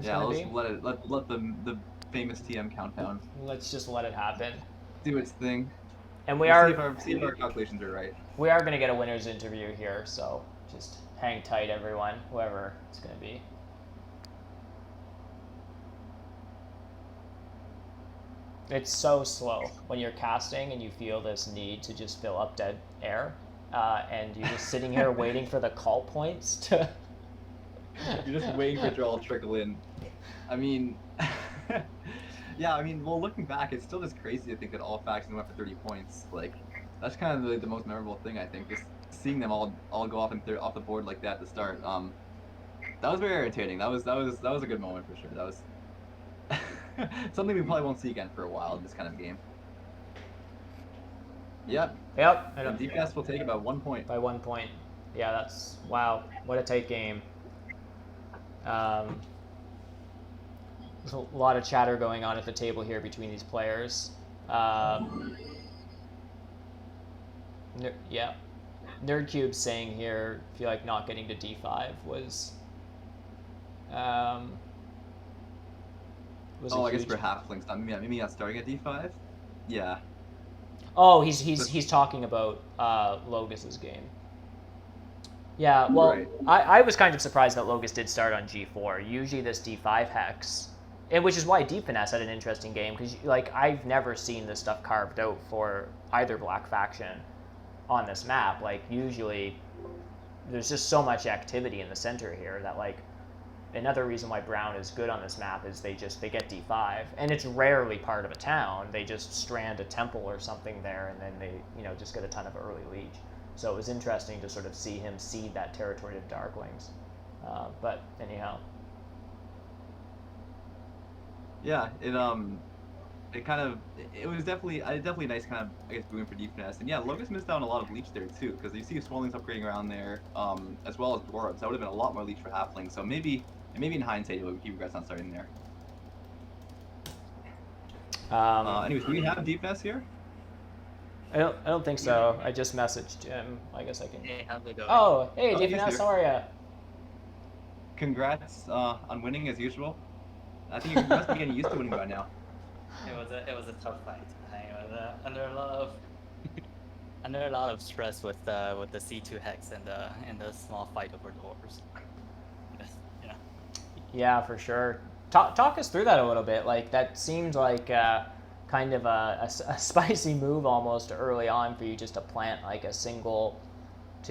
Yeah, let's let the famous TM countdown Let's just let it happen. do its thing. And We'll see if our calculations are right. we are going to get a winner's interview here, so just hang tight, everyone, whoever it's going to be. It's so slow when you're casting and you feel this need to just fill up dead air, and you're just sitting here waiting for the call points to. You're just waiting for it to all trickle in. I mean, yeah. I mean, well, looking back, it's still just crazy to think that all factions went for 30 points. Like, that's kind of the most memorable thing, I think, just seeing them all go off off the board like that at the start. That was very irritating. That was a good moment for sure. That was something we probably won't see again for a while in this kind of game. Yep. And DPS will take about 1 point. By 1 point. Yeah, that's wow. What a tight game. There's a lot of chatter going on at the table here between these players. Yeah. Nerdcube saying here, feel like not getting to D5 was. I guess for halflings, maybe not starting at D5. Yeah. Oh, he's talking about Logus's game. Yeah, well, right. I was kind of surprised that Logus did start on G4. Usually this D5 hex, and which is why Deep Finesse had an interesting game, because like I've never seen this stuff carved out for either black faction on this map. Like usually there's just so much activity in the center here that like another reason why brown is good on this map is they get D5, and it's rarely part of a town. They just strand a temple or something there, and then they just get a ton of early leech. So it was interesting to sort of see him seed that territory of Darklings. But anyhow. Yeah, it was definitely nice kind of, I guess, boon for Deep Finesse. And yeah, Logos missed out on a lot of leech there too, because you see Swellings upgrading around there, as well as Dwarves. That would have been a lot more leech for Halflings. So maybe in hindsight, he regrets not starting there. Anyways, do we have Deep Finesse here? I don't think so. I just messaged him. I guess I can. Hey, how's it going? Oh, hey, Deep Finesse, how are you? Congrats on winning as usual. I think you must be getting used to winning by now. It was a tough fight. I was under a lot of stress with the C2 hex and the small fight over dwarves. Yeah. Yeah, for sure. Talk us through that a little bit. Like that seemed like kind of a spicy move almost early on for you just to plant like to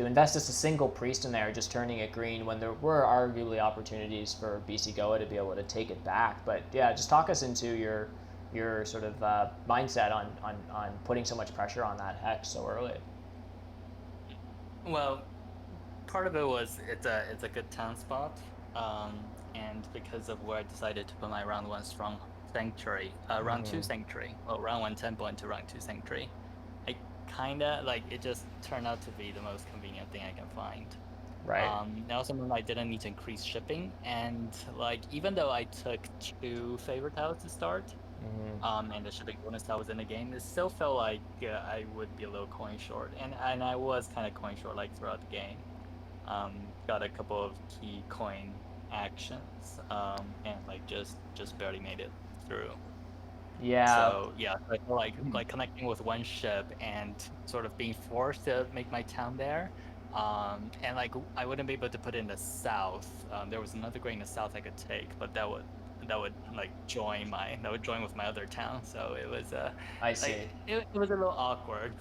invest just a single priest in there, just turning it green when there were arguably opportunities for BC Goa to be able to take it back. But yeah, just talk us into your sort of mindset on putting so much pressure on that hex so early. Well, part of it was it's a good town spot, and because of where I decided to put my round 1 strong sanctuary, round 2 sanctuary, well, round 1 temple into round 2 sanctuary, I kinda like it just turned out to be the most convenient thing I can find. Right. And also meant I didn't need to increase shipping, and like even though I took 2 favorite tiles to start, and the shipping bonus that was in the game, it still felt like I would be a little coin short, and I was kind of coin short like throughout the game. Got a couple of key coin actions, and like just barely made it through. Yeah. So yeah, I feel like connecting with 1 ship and sort of being forced to make my town there. And like I wouldn't be able to put in the south. There was another grain in the south I could take, but that would like join with my other town. So it was I see. Like, it was a little awkward.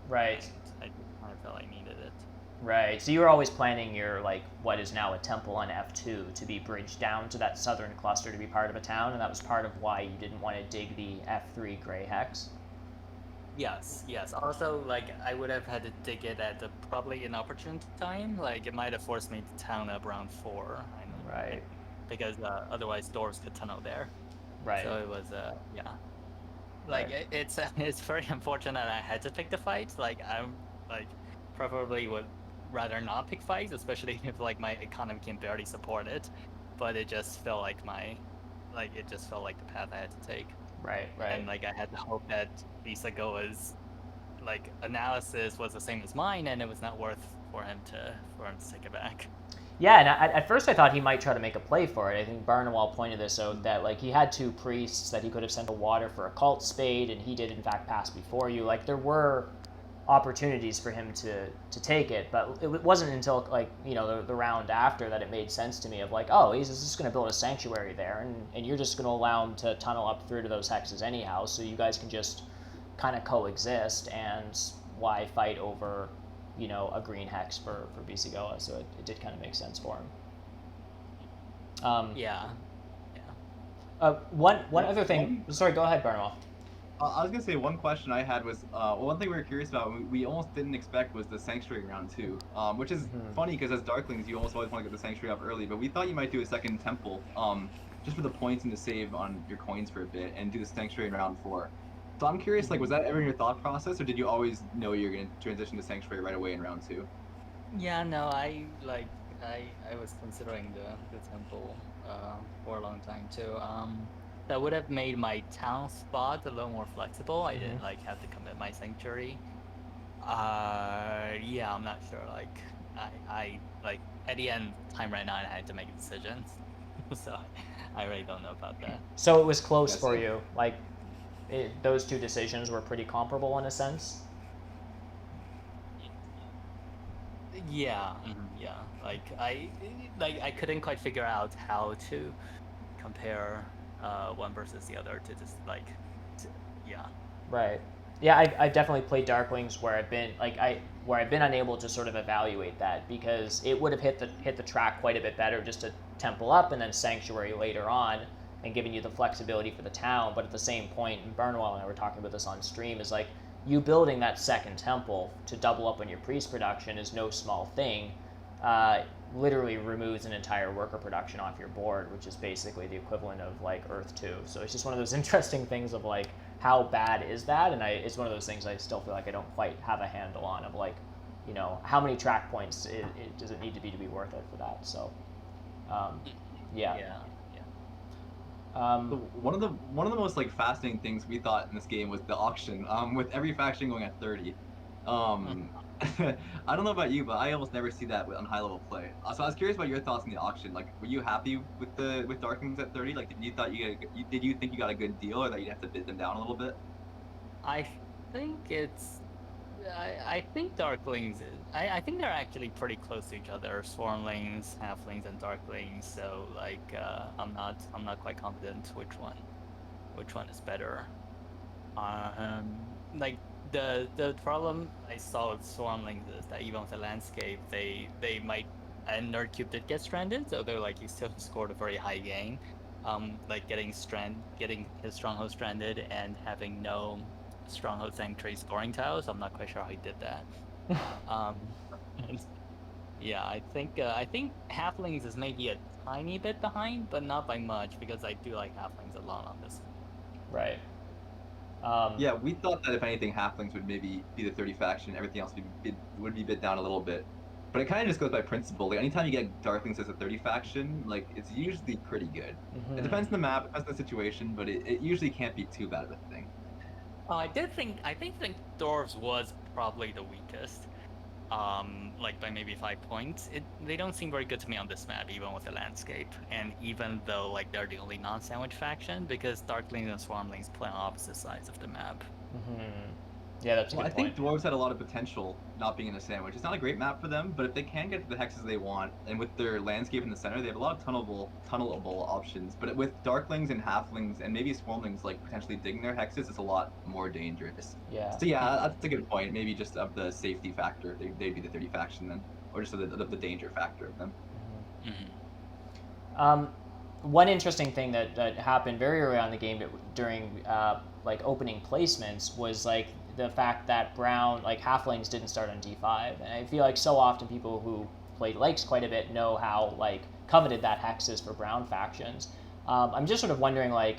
Right. I kind of felt I needed it. Right. So you were always planning your like what is now a temple on F2 to be bridged down to that southern cluster to be part of a town, and that was part of why you didn't want to dig the F3 gray hex. Yes. Also, like I would have had to dig it at probably an opportune time. Like it might have forced me to town up round 4. Right. Because otherwise doors could tunnel there. Right. So it was yeah. Like Right. it's very unfortunate I had to pick the fight. Like I'm like preferably would rather not pick fights, especially if like my economy can barely support it. But it just felt like the path I had to take. Right. And like I had to hope that Visagoa's like analysis was the same as mine, and it was not worth for him to take it back. Yeah, and at first I thought he might try to make a play for it. I think Barnwell pointed this out, that like he had 2 priests that he could have sent to water for a cult spade, and he did in fact pass before you. Like there were opportunities for him to take it, but it wasn't until like the round after that it made sense to me of like, oh, he's just going to build a sanctuary there, and you're just going to allow him to tunnel up through to those hexes anyhow, so you guys can just kind of coexist, and why fight over a green hex for Visigoa. So it did kind of make sense for him. Yeah. One other thing. Sorry, go ahead, Barnwell. I was gonna say one question I had was one thing we were curious about, we almost didn't expect, was the Sanctuary round 2, which is funny because as Darklings you almost always want to get the Sanctuary up early, but we thought you might do a second Temple just for the points and to save on your coins for a bit and do the Sanctuary in round 4. So I'm curious, like, was that ever in your thought process, or did you always know you were going to transition to Sanctuary right away in round 2? Yeah, no, I was considering the temple for a long time too. That would have made my town spot a little more flexible. I didn't like have to commit my sanctuary. Yeah, I'm not sure. Like, I like at the end time right now, I had to make a decision, so I really don't know about that. So it was close for you. Like, those 2 decisions were pretty comparable in a sense. Yeah, yeah. Like I couldn't quite figure out how to compare one versus the other to just yeah. Right. Yeah, I've definitely played Darklings where I've been unable to sort of evaluate that, because it would have hit the track quite a bit better just to temple up and then Sanctuary later on, and giving you the flexibility for the town. But at the same point, and Burnwell and I were talking about this on stream, is like you building that second temple to double up on your priest production is no small thing. Literally removes an entire worker production off your board, which is basically the equivalent of like Earth 2. So it's just one of those interesting things of like, how bad is that? And it's one of those things I still feel like I don't quite have a handle on, of like, how many track points does it need to be worth it for that? So, yeah. One of the most like fascinating things we thought in this game was the auction, with every faction going at 30. I don't know about you, but I almost never see that on high level play. So I was curious about your thoughts on the auction. Like, were you happy with Darklings at 30? Like, did you think you got a good deal, or that you'd have to bid them down a little bit? I think I think Darklings I think they're actually pretty close to each other. Swarmlings, Halflings, and Darklings. So like I'm not quite confident which one is better. Like the problem I saw with Swarmlings is that even with the landscape, they might, and Nerdcube did get stranded, so they're like, he still scored a very high gain. Like getting his stronghold stranded and having no stronghold sanctuary scoring tiles. I'm not quite sure how he did that. Yeah, I think Halflings is maybe a tiny bit behind, but not by much, because I do like Halflings a lot on this. Right. Yeah, we thought that if anything, Halflings would maybe be the 30 faction, everything else would be bid down a little bit. But it kind of just goes by principle. Like, anytime you get Darklings as a 30 faction, like, it's usually pretty good. It depends on the map, depends on the situation, but it usually can't be too bad of a thing. I think Dwarves was probably the weakest. Like by maybe 5 points. They don't seem very good to me on this map, even with the landscape, and even though like they're the only non-sandwich faction, because Darklings and Swarmlings play on opposite sides of the map. Yeah, that's a good point. I think Dwarves had a lot of potential not being in a sandwich. It's not a great map for them, but if they can get to the hexes they want, and with their landscape in the center, they have a lot of tunnelable options. But with Darklings and Halflings and maybe Swarmlings like potentially digging their hexes, it's a lot more dangerous. Yeah. So yeah, that's a good point. Maybe just of the safety factor, they'd be the 30 faction then, or just of the danger factor of them. One interesting thing that happened very early on in the game during like opening placements was like the fact that brown, like Halflings, didn't start on D5, and I feel like so often people who played Lakes quite a bit know how like coveted that hex is for brown factions. I'm just sort of wondering, like,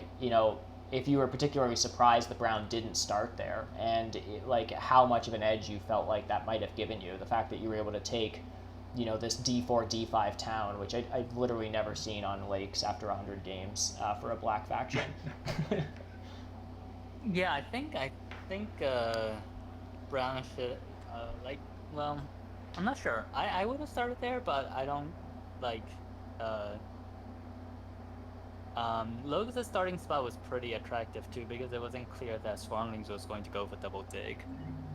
if you were particularly surprised that brown didn't start there, and like how much of an edge you felt like that might have given you, the fact that you were able to take this D4 D5 town, which I've literally never seen on Lakes after 100 games for a black faction. Yeah, I think Brown should well, I'm not sure. I would have started there, but I don't like Logan's starting spot was pretty attractive too because it wasn't clear that Swanlings was going to go for double dig.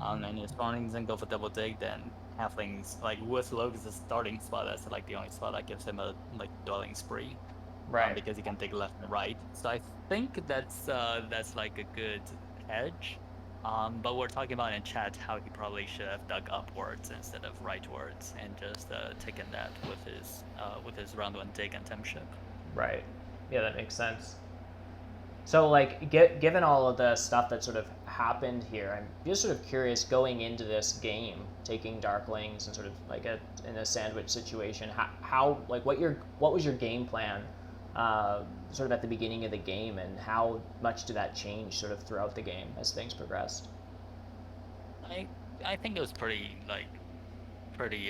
And if Swanlings didn't go for double dig, then Halflings, like with Logan's starting spot, that's like the only spot that gives him a dwelling spree. Right. Because he can dig left and right. So I think that's like a good hedge. But we're talking about in chat how he probably should have dug upwards instead of rightwards and just taken that with his round one dig and tempship. Right. Yeah, that makes sense. So, like, given all of the stuff that sort of happened here, I'm just sort of curious going into this game, taking Darklings and sort of like in a sandwich situation. How like what was your game plan, sort of at the beginning of the game, and how much did that change sort of throughout the game as things progressed? I think it was pretty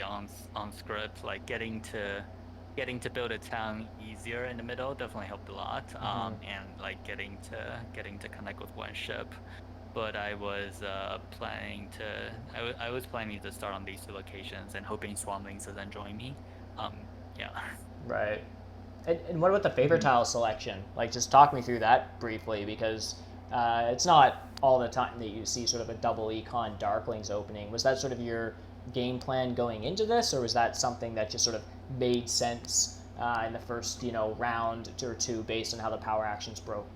on script. Like getting to build a town easier in the middle definitely helped a lot. And like getting to connect with one ship. But I was planning to start on these two locations and hoping Swanlings doesn't join me. Yeah. Right. And what about the favor tile selection? Like, just talk me through that briefly, because it's not all the time that you see sort of a double econ Darklings opening. Was that sort of your game plan going into this, or was that something that just sort of made sense in the first round or two based on how the power actions broke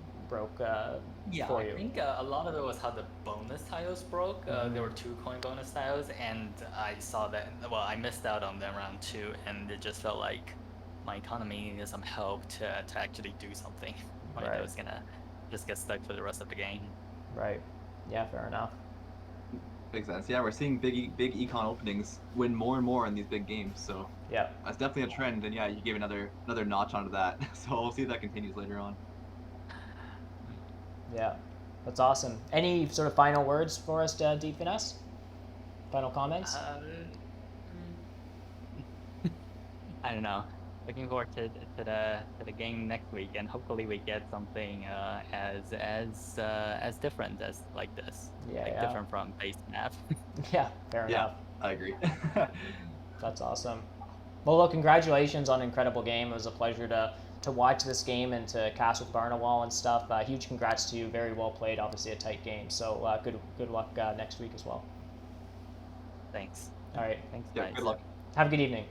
Yeah, for you? I think a lot of it was how the bonus tiles broke. There were 2 coin bonus tiles, and I saw that. Well, I missed out on them round 2, and it just felt like my economy needed some help to actually do something. Right. I was gonna just get stuck for the rest of the game. Right. Yeah, fair enough. Makes sense. Yeah, we're seeing big econ openings win more and more in these big games. So yeah, that's definitely a trend. And yeah, you gave another notch onto that. So we'll see if that continues later on. Yeah, that's awesome. Any sort of final words for us, Deep Finesse? Final comments? I don't know. Looking forward to the game next week, and hopefully we get something as different as like this. Yeah, different from base map. Yeah, fair enough. I agree. That's awesome. Well, look, congratulations on an incredible game. It was a pleasure to watch this game and to cast with Barnawal and stuff. Huge congrats to you. Very well played. Obviously a tight game. So good luck next week as well. Thanks. All right. Thanks. Yeah, guys. good luck. Have a good evening.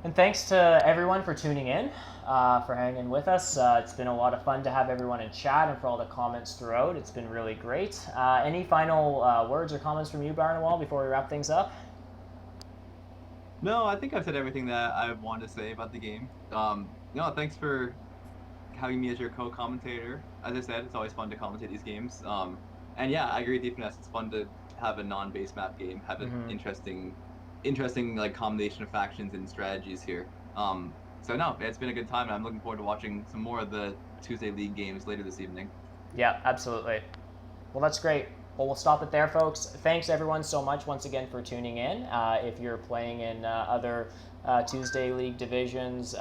And thanks to everyone for tuning in, for hanging with us. It's been a lot of fun to have everyone in chat and for all the comments throughout. It's been really great. Any final words or comments from you, Barnawal, before we wrap things up? No, I think I've said everything that I wanted to say about the game. No, thanks for having me as your co-commentator. As I said, it's always fun to commentate these games. And yeah, I agree with you, Finesse. It's fun to have a non-base map game, have an interesting like combination of factions and strategies here. So no, it's been a good time, and I'm looking forward to watching some more of the Tuesday League games later this evening. Yeah, absolutely. Well, that's great. Well, we'll stop it there, folks. Thanks, everyone, so much once again for tuning in. If you're playing in other Tuesday League divisions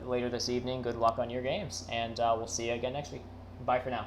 later this evening, good luck on your games, and we'll see you again next week. Bye for now.